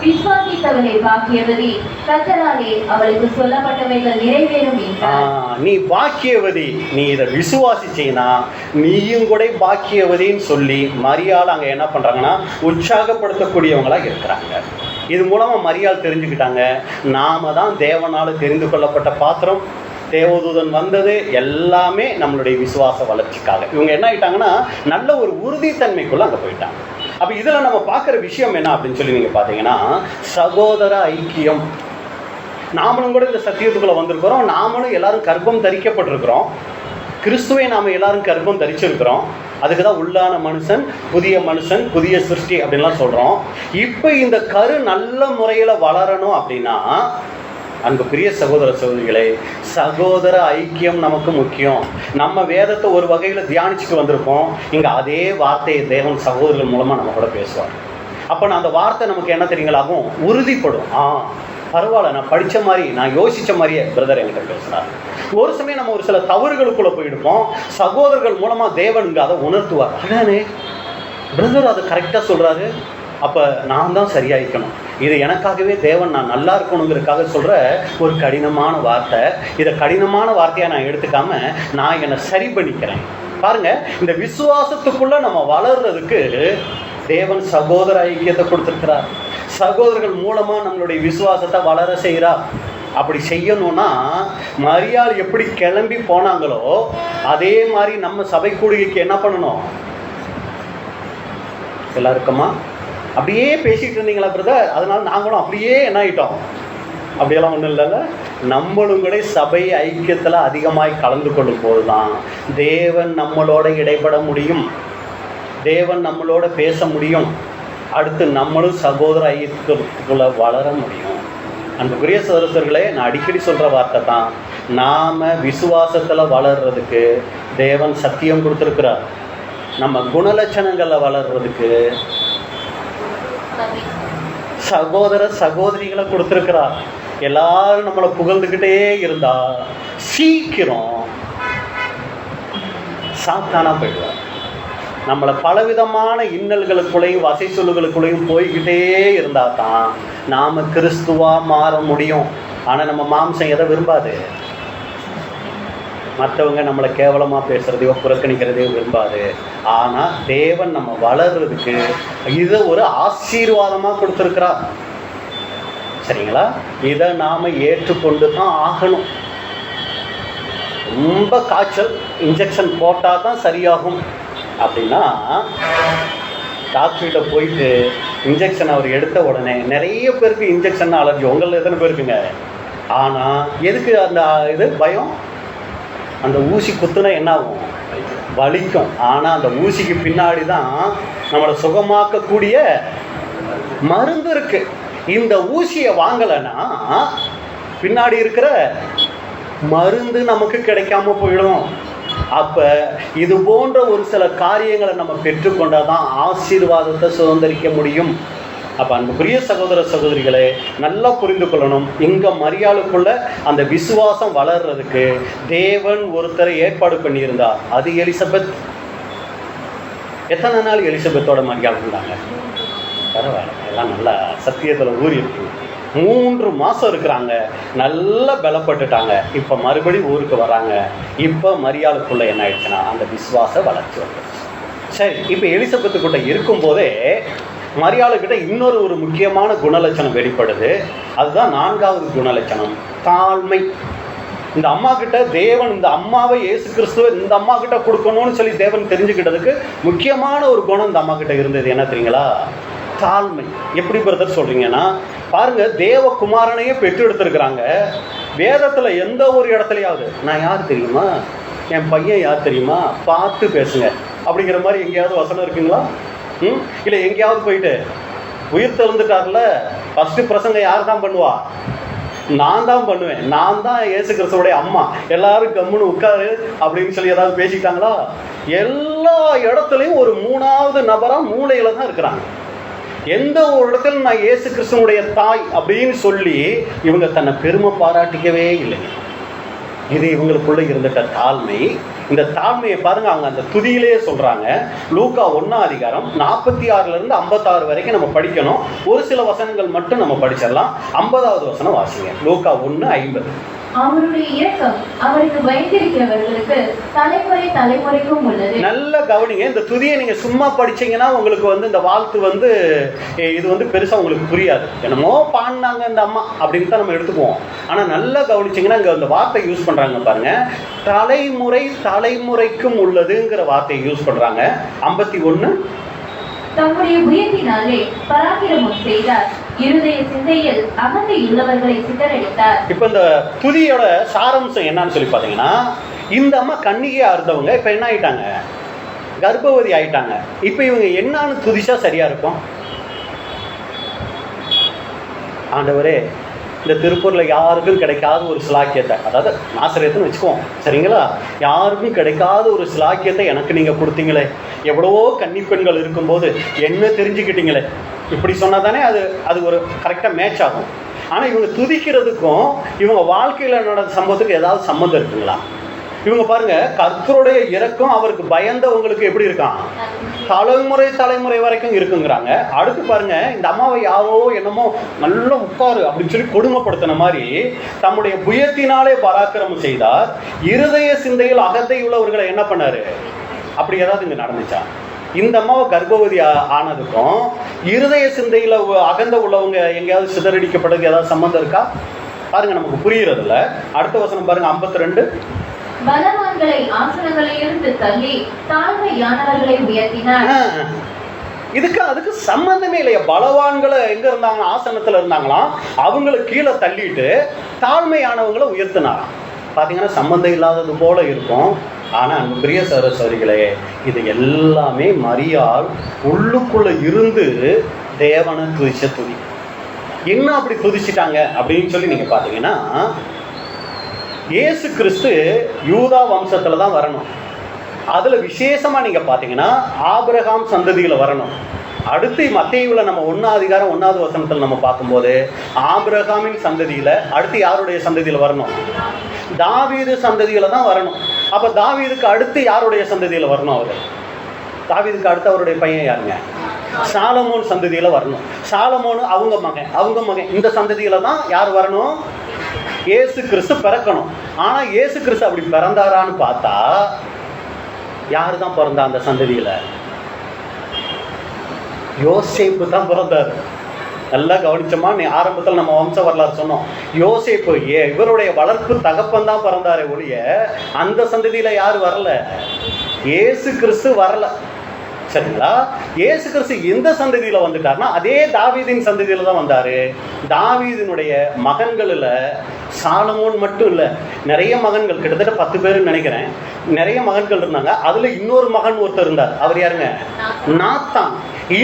விசுவாசித்தவளை பாக்கியவதி, கர்த்தராலே அவளுக்கு சொல்லப்பட்டவைகள் நிறைவேறும் என்றார். நீ பாக்கியவதி, நீ இதை விசுவாசிச்சீனா நீயும் கூட பாக்கியவதின்னு சொல்லி மரியாள் அங்கே என்ன பண்ணுறாங்கன்னா உற்சாகப்படுத்தக்கூடியவங்களா இருக்கிறாங்க. இது மூலமாக மரியாள் தெரிஞ்சுக்கிட்டாங்க, நாம தான் தேவனால் தெரிந்து கொள்ளப்பட்ட பாத்திரம், தேவதூதன் வந்தது எல்லாமே நம்மளுடைய விசுவாச வளர்ச்சிக்காக. இவங்க என்ன ஆயிட்டாங்கன்னா நல்ல ஒரு உறுதித்தன்மைக்குள்ள அங்கே போயிட்டாங்க. அப்போ இதில் நம்ம பார்க்குற விஷயம் என்ன அப்படின்னு சொல்லி நீங்கள் பார்த்தீங்கன்னா சகோதர ஐக்கியம். நாமளும் கூட இந்த சத்தியத்துக்குள்ளே வந்திருக்கிறோம், நாமளும் எல்லாரும் கர்ப்பம் தரிக்கப்பட்டிருக்கிறோம், கிறிஸ்துவை நாம் எல்லாரும் கர்ப்பம் தரிச்சிருக்கிறோம். அதுக்கு தான் உள்ளான மனுஷன் புதிய மனுஷன் புதிய சிருஷ்டி அப்படின்லாம் சொல்கிறோம். இப்போ இந்த கரு நல்ல முறையில் வளரணும் அப்படின்னா அன்புக்குரிய சகோதர சகோதரிகளே, சகோதர ஐக்கியம் நமக்கு முக்கியம். நம்ம வேதத்தை ஒரு வகையில் தியானிச்சுட்டு வந்திருக்கோம், இங்கே அதே வார்த்தையை தேவன் சகோதரர்கள் மூலமாக நம்ம கூட பேசுவார். அப்போ நான் அந்த வார்த்தை நமக்கு என்ன தெரியுங்களாகும் உறுதிப்படும். பரவாயில்ல, நான் படித்த மாதிரி நான் யோசித்த மாதிரியே பிரதர் என்கிட்ட பேசுகிறார். ஒரு சமயம் நம்ம ஒரு சில தவறுகளுக்குள்ளே போயிடுப்போம், சகோதரர்கள் மூலமாக தேவன் இங்கே அதை உணர்த்துவார். அதானே பிரதர் அதை கரெக்டாக சொல்கிறாரு, அப்போ நான் தான் சரியாயிக்கணும், இது எனக்காகவே தேவன் நான் நல்லா இருக்கணுங்கிறதுக்காக சொல்கிற ஒரு கடினமான வார்த்தை. இதை கடினமான வார்த்தையாக நான் எடுத்துக்காம நான் என்னை சரி பண்ணிக்கிறேன். பாருங்கள், இந்த விசுவாசத்துக்குள்ளே நம்ம வளர்றதுக்கு தேவன் சகோதர ஐக்கியத்தை கொடுத்துருக்கிறார். சகோதரர்கள் மூலமாக நம்மளுடைய விசுவாசத்தை வளர செய்கிறார். அப்படி செய்யணும்னா மரியாள் எப்படி கிளம்பி போனாங்களோ அதே மாதிரி நம்ம சபை கூடுகைக்கு என்ன பண்ணணும்? எல்லாருக்குமா அப்படியே பேசிகிட்டு இருந்தீங்களா பிரதர், அதனால நாங்களும் அப்படியே என்ன ஆகிட்டோம்? அப்படியெல்லாம் ஒன்றும் இல்லைல்ல. நம்மளும் கூட சபை ஐக்கியத்தில் அதிகமாய் கலந்து கொள்ளும் போது தான் தேவன் நம்மளோட இடைப்பட முடியும், தேவன் நம்மளோட பேச முடியும், அடுத்து நம்மளும் சகோதர ஐக்கியத்துக்குள்ளே வளர முடியும். அன்புக்குரிய சகோதரர்களே, நான் அடிக்கடி சொல்கிற வார்த்தை தான், நாம் விசுவாசத்தில் வளர்கிறதுக்கு தேவன் சத்தியம் கொடுத்துருக்கிறார். நம்ம குணலட்சணங்களில் வளர்கிறதுக்கு சகோதர சகோதரிகளை கொடுத்துருக்கிறார். எல்லாரும் நம்மளை புகழ்ந்துக்கிட்டே இருந்தா சீக்கிரம் சாத்தானா போயிடுவார். நம்மளை பலவிதமான இன்னல்களுக்குள்ளேயும் வசை சொல்லுகளுக்குள்ளேயும் போய்கிட்டே இருந்தால் தான் நாம் கிறிஸ்துவாக மாற முடியும். ஆனால் நம்ம மாம்சம் எதை விரும்பாது? மற்றவங்க நம்மளை கேவலமாக பேசுகிறதையோ புறக்கணிக்கிறதையோ விரும்பாது. ஆனால் தேவன் நம்ம வளர்கிறதுக்கு இதை ஒரு ஆசீர்வாதமாக கொடுத்துருக்கிறார். சரிங்களா? இதை நாம் ஏற்றுக்கொண்டு தான் ஆகணும். ரொம்ப காய்ச்சல், இன்ஜெக்ஷன் போட்டால் தான் சரியாகும் அப்படின்னா டாக்டர்கிட்ட போயிட்டு இன்ஜெக்ஷன் அவர் எடுத்த உடனே நிறைய பேருக்கு இன்ஜெக்ஷன் அலர்ஜி. உங்களில் எத்தனை பேருக்குங்க? ஆனால் எதுக்கு அந்த இது பயம்? அந்த ஊசி குத்துனா என்ன ஆகும்? வலிக்கும். ஆனால் அந்த ஊசிக்கு பின்னாடி தான் நம்மளை சுகமாக்கக்கூடிய மருந்து இருக்குது. இந்த ஊசியை வாங்கலைன்னா பின்னாடி இருக்கிற மருந்து நமக்கு கிடைக்காம போயிடும். அப்போ இது போன்ற ஒரு சில காரியங்களை நம்ம பெற்றுக்கொண்டால் தான் ஆசீர்வாதத்தை சுதந்திரிக்க முடியும். அப்போ அன்புக்குரிய சகோதர சகோதரிகளே, நல்லா புரிந்து கொள்ளணும், இங்கே மரியாளுக்குள்ள அந்த விசுவாசம் வளர்றதுக்கு தேவன் ஒருத்தரை ஏற்பாடு பண்ணியிருந்தார். அது எலிசபெத். எத்தனை நாள் எலிசபெத்தோட மரியாள் இருந்தாங்க? பரவாயில்ல, எல்லாம் நல்லா சத்தியத்தில் ஊறி இருக்கு. 3 மாதம் இருக்கிறாங்க, நல்லா பலப்பட்டுட்டாங்க. இப்போ மறுபடியும் ஊருக்கு வராங்க. இப்போ மரியாளுக்குள்ள என்ன ஆயிடுச்சுன்னா அந்த விசுவாச வளர்ச்சி வந்துடுச்சு. சரி, இப்போ எலிசபெத்துக்கிட்ட இருக்கும்போதே மரியாளுக்கிட்ட இன்னொரு முக்கியமான குணலட்சணம் வெளிப்படுது. அதுதான் 4வது குணலட்சணம், தாழ்மை. இந்த அம்மா கிட்ட தேவன் இந்த அம்மாவை இயேசு கிறிஸ்துவை இந்த அம்மா கிட்ட கொடுக்கணும்னு சொல்லி தேவன் தெரிஞ்சுக்கிட்டதுக்கு முக்கியமான ஒரு குணம் இந்த அம்மா கிட்ட இருந்தது. என்ன தெரியுங்களா? தாழ்மை. எப்படி பிரதர் சொல்றீங்கன்னா, பாருங்க, தேவகுமாரனையே பெற்று எடுத்திருக்கிறாங்க. வேதத்தில் எந்த ஒரு இடத்துலையாவது நான் யார் தெரியுமா, என் பையன் யார் தெரியுமா, பார்த்து பேசுங்க அப்படிங்கிற மாதிரி எங்கேயாவது வசனம் இருக்குங்களா? இல்லை எங்கேயாவது போயிட்டு உயிர் தெழுந்துட்டார்ல ஃபஸ்ட்டு பிரசங்க யார் தான் பண்ணுவா? நான் தான் பண்ணுவேன், நான் தான் இயேசு கிறிஸ்துவோடைய அம்மா, எல்லாரும் கம்முன்னு உட்காரு அப்படின்னு சொல்லி ஏதாவது பேசிக்கிட்டாங்களா? எல்லா இடத்துலையும் ஒரு 3வது நபராக மூளையில் தான் இருக்கிறாங்க. எந்த ஒரு இடத்துல நான் இயேசு கிறிஸ்துவனுடைய தாய் அப்படின்னு சொல்லி இவங்க தன்னை பெருமை பாராட்டிக்கவே இல்லைங்க. இது இவங்களுக்குள்ள இருந்துட்ட தாழ்மை. இந்த தாழ்மையை பாருங்க, அவங்க அந்த துதியிலேயே சொல்றாங்க. லூக்கா 1ஆம் அதிகாரம் 46லிருந்து 56 வரைக்கும் நம்ம படிக்கணும். ஒரு சில வசனங்கள் மட்டும் நம்ம படிச்சிடலாம். 50வது வசனம் வாசிங்க. லூக்கா 1:50. அவருடைய இரக்கம் அவருக்கு பயந்திருக்கிறவர்களுக்கு தலைமுறை தலைமுறைக்கும் உள்ளது. நல்ல கவனிங்க. இந்த துதியை நீங்க சும்மா படிச்சீங்கன்னா உங்களுக்கு இந்த வாழ்த்து இது பெருசா உங்களுக்கு புரியாது. என்னமோ பாடினாங்க இந்த அம்மா அப்படின்னு தான் நம்ம எடுத்துக்குவோம். ஆனா நல்லா கவனிச்சீங்கன்னா இங்க அந்த வார்த்தை யூஸ் பண்றாங்க பாருங்க. தலைமுறை தலைமுறைக்கும் உள்ளதுங்கிற வார்த்தையை யூஸ் பண்றாங்க. 51. தம்முடைய புயத்தினாலே பராக்கிரமம் செய்தார், இருதய சிந்தையில் அகந்தை உள்ளவர்களை சிதறடித்தார். இப்ப இந்த துதியோட சாராம்சம் என்னன்னு சொல்லி பாத்தீங்கன்னா, இந்த அம்மா கன்னிகையா இருந்தவங்க இப்ப என்ன ஆயிட்டாங்க? கர்ப்பவதி ஆயிட்டாங்க. இப்ப இவங்க என்னன்னு துதிச்சா சரியா இருக்கும்? ஆண்டவரே, இந்த திருப்பூர்ல யாருக்கும் கிடைக்காத ஒரு சிலாக்கியத்தை, அதாவது நாசரேத்துன்னு வச்சுக்குவோம் சரிங்களா, யாருக்கும் கிடைக்காத ஒரு சிலாக்கியத்தை எனக்கு நீங்க கொடுத்தீங்களே, எவ்வளவோ கன்னிப்பெண்கள் இருக்கும்போது என்ன தெரிஞ்சுக்கிட்டீங்களே, இப்படி சொன்னா தானே அது ஒரு கரெக்டாக மேட்ச் ஆகும். ஆனால் இவங்க துதிக்கிறதுக்கும் இவங்க வாழ்க்கையில் நடந்த சம்பவத்துக்கு ஏதாவது சம்மந்தம் இருக்குங்களா? இவங்க பாருங்க, கர்த்தருடைய இரக்கம் அவருக்கு பயந்தவங்களுக்கு எப்படி இருக்கான்? தலைமுறை தலைமுறை வரைக்கும் இருக்குங்கிறாங்க. அடுத்து பாருங்க, இந்த அம்மாவை யாவோ என்னமோ நல்லா உட்காரு அப்படின்னு சொல்லி கொடுமைப்படுத்தின மாதிரி தம்முடைய புயத்தினாலே பராக்கிரமம் செய்தார், இருதய சிந்தையில் அகந்தை உள்ளவர்களை என்ன பண்ணாரு? அப்படி ஏதாவது இங்க நடந்துச்சா? இந்த அம்மாவை கர்ப்பவதி ஆனதுக்கும் இருதய சிந்தையில் அகந்த உள்ளவங்க எங்கேயாவது சிதறடிக்கப்படுறது ஏதாவது சம்மந்தம் இருக்கா? பாருங்க, நமக்கு புரிகிறது இல்லை. அடுத்த வசனம் பாருங்க, 52. பலவான்களை ஆசனங்களிலிருந்து தள்ளி தாழ்மையானவர்களை உயர்த்தினார். அதுக்கு சம்பந்தமே இல்லையா? பலவான்களை எங்க இருந்தாங்க? ஆசனத்துல இருந்தாங்களாம். அவங்களை கீழே தள்ளிட்டு தாழ்மையானவங்களை உயர்த்தினாராம். பாத்தீங்கன்னா சம்பந்தம் இல்லாதது போல இருக்கும். ஆனா அன்பு பிரிய சகோதரிகளே, இது எல்லாமே மரியாள் உள்ளுக்குள்ள இருந்து தேவனை துதிச்ச துதி. என்ன அப்படி துதிச்சிட்டாங்க அப்படின்னு சொல்லி நீங்க பாத்தீங்கன்னா, இயேசு கிறிஸ்து யூதா வம்சத்துல தான் வரணும். அதுல விசேஷமா நீங்க பாத்தீங்கன்னா ஆபிரகாம் சந்ததியில வரணும். அடுத்து மத்தேயுல நம்ம 1ஆம் அதிகாரம் 1வது வசனத்துல நம்ம பார்க்கும்போது ஆபிரகாமின் சந்ததியில அடுத்து யாருடைய சந்ததியில வரணும்? தாவீது சந்ததியில தான் வரணும். அப்ப தாவீதுக்கு அடுத்து யாருடைய சந்ததியில வரணும்? அவரு தாவீதுக்கு அடுத்து அவருடைய பையன் யாருங்க? சாலமோன் சந்ததியில வரணும். சாலமோன் அவங்க மகன் இந்த சந்ததியில தான் யார் வரணும்? இயேசு கிறிஸ்து பிறக்கணும். ஆனா இயேசு கிறிஸ்து அப்படி பிறந்தாரான்னு பார்த்தா யாரு தான் பிறந்தா அந்த சந்ததியில? யோசேப்பு தான் பிறந்தாரு. நல்லா கவனிச்சோமா? நீ ஆரம்பத்தில் நம்ம வம்ச வரலாறு சொன்னோம். யோசேப்பு இவருடைய வளர்ப்பு தகப்பன் தான் பிறந்தாரே ஒழிய அந்த சந்ததியில யாரு வரல? இயேசு கிறிஸ்து வரல. சரிங்களா? இயேசு கிறிஸ்து எந்த சந்ததியில வந்துட்டார்னா அதே தாவீதின் சந்ததியில தான் வந்தாரு. தாவீதினுடைய மகன்கள்ல சாலமோன் மட்டும் இல்ல, நிறைய மகன்கள், கிட்டத்தட்ட 10 பேருன்னு நினைக்கிறேன், நிறைய மகன்கள் இருந்தாங்க. அதுல இன்னொரு மகன் ஒருத்தர் இருந்தார். அவர் யாருங்க? நாத்தான்.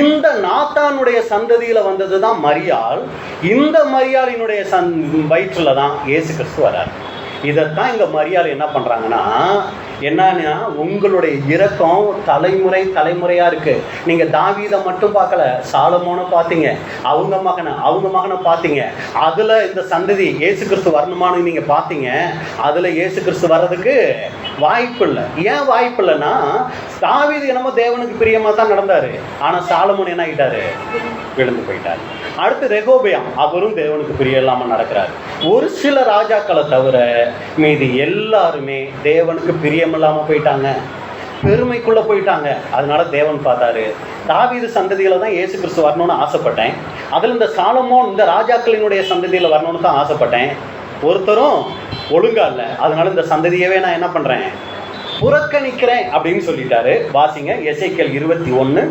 இந்த நாத்தானுடைய சந்ததியில வந்ததுதான் மரியாள். இந்த மரியாளினுடைய வயிற்றுல தான் இயேசு கிறிஸ்து வரார். இதைத்தான் இங்க மரியாள் என்ன பண்றாங்கன்னா, என்னன்னா உங்களுடைய இரக்கம் தலைமுறை தலைமுறையா இருக்கு. நீங்க தாவீதை மட்டும் பார்க்கல, சாலமோனை பார்த்தீங்க, அவங்க மகனை பார்த்தீங்க. அதுல இந்த சந்ததி இயேசு கிறிஸ்து வரணுமான்னு நீங்க பார்த்தீங்க. அதுல இயேசு கிறிஸ்து வர்றதுக்கு வாய்ப்பு இல்லை. ஏன் வாய்ப்பு இல்லைன்னா, தாவீது என்னமோ தேவனுக்கு பிரியமா தான் நடந்தாரு. ஆனா சாலமோன் என்ன ஆகிட்டாரு? விழுந்து போயிட்டாரு. அடுத்து ரெகோபெயாம், அவரும் தேவனுக்கு பிரியம் இல்லாம நடக்கிறார். ஒரு சில ராஜாக்களை தவிர மீதி எல்லாருமே தேவனுக்கு பிரியம் இல்லாம போயிட்டாங்க, பெருமைக்குள்ள போயிட்டாங்க. அதனால தேவன் பார்த்தாரு, தாவீது சந்ததியில தான் இயேசு கிறிஸ்து வரணும்னு ஆசைப்பட்டேன். அதுல இந்த சாலமோன் இந்த ராஜாக்களினுடைய சந்ததியில வரணும்னு தான் ஆசைப்பட்டேன். ஒருத்தரும் ஒழுங்கா இல்லை, அதனால இந்த சந்ததியவே நான் என்ன பண்றேன்? புறக்கணிக்கிறேன் அப்படின்னு சொல்லிட்டாரு. வாசிங்க எசேக்கியேல் 21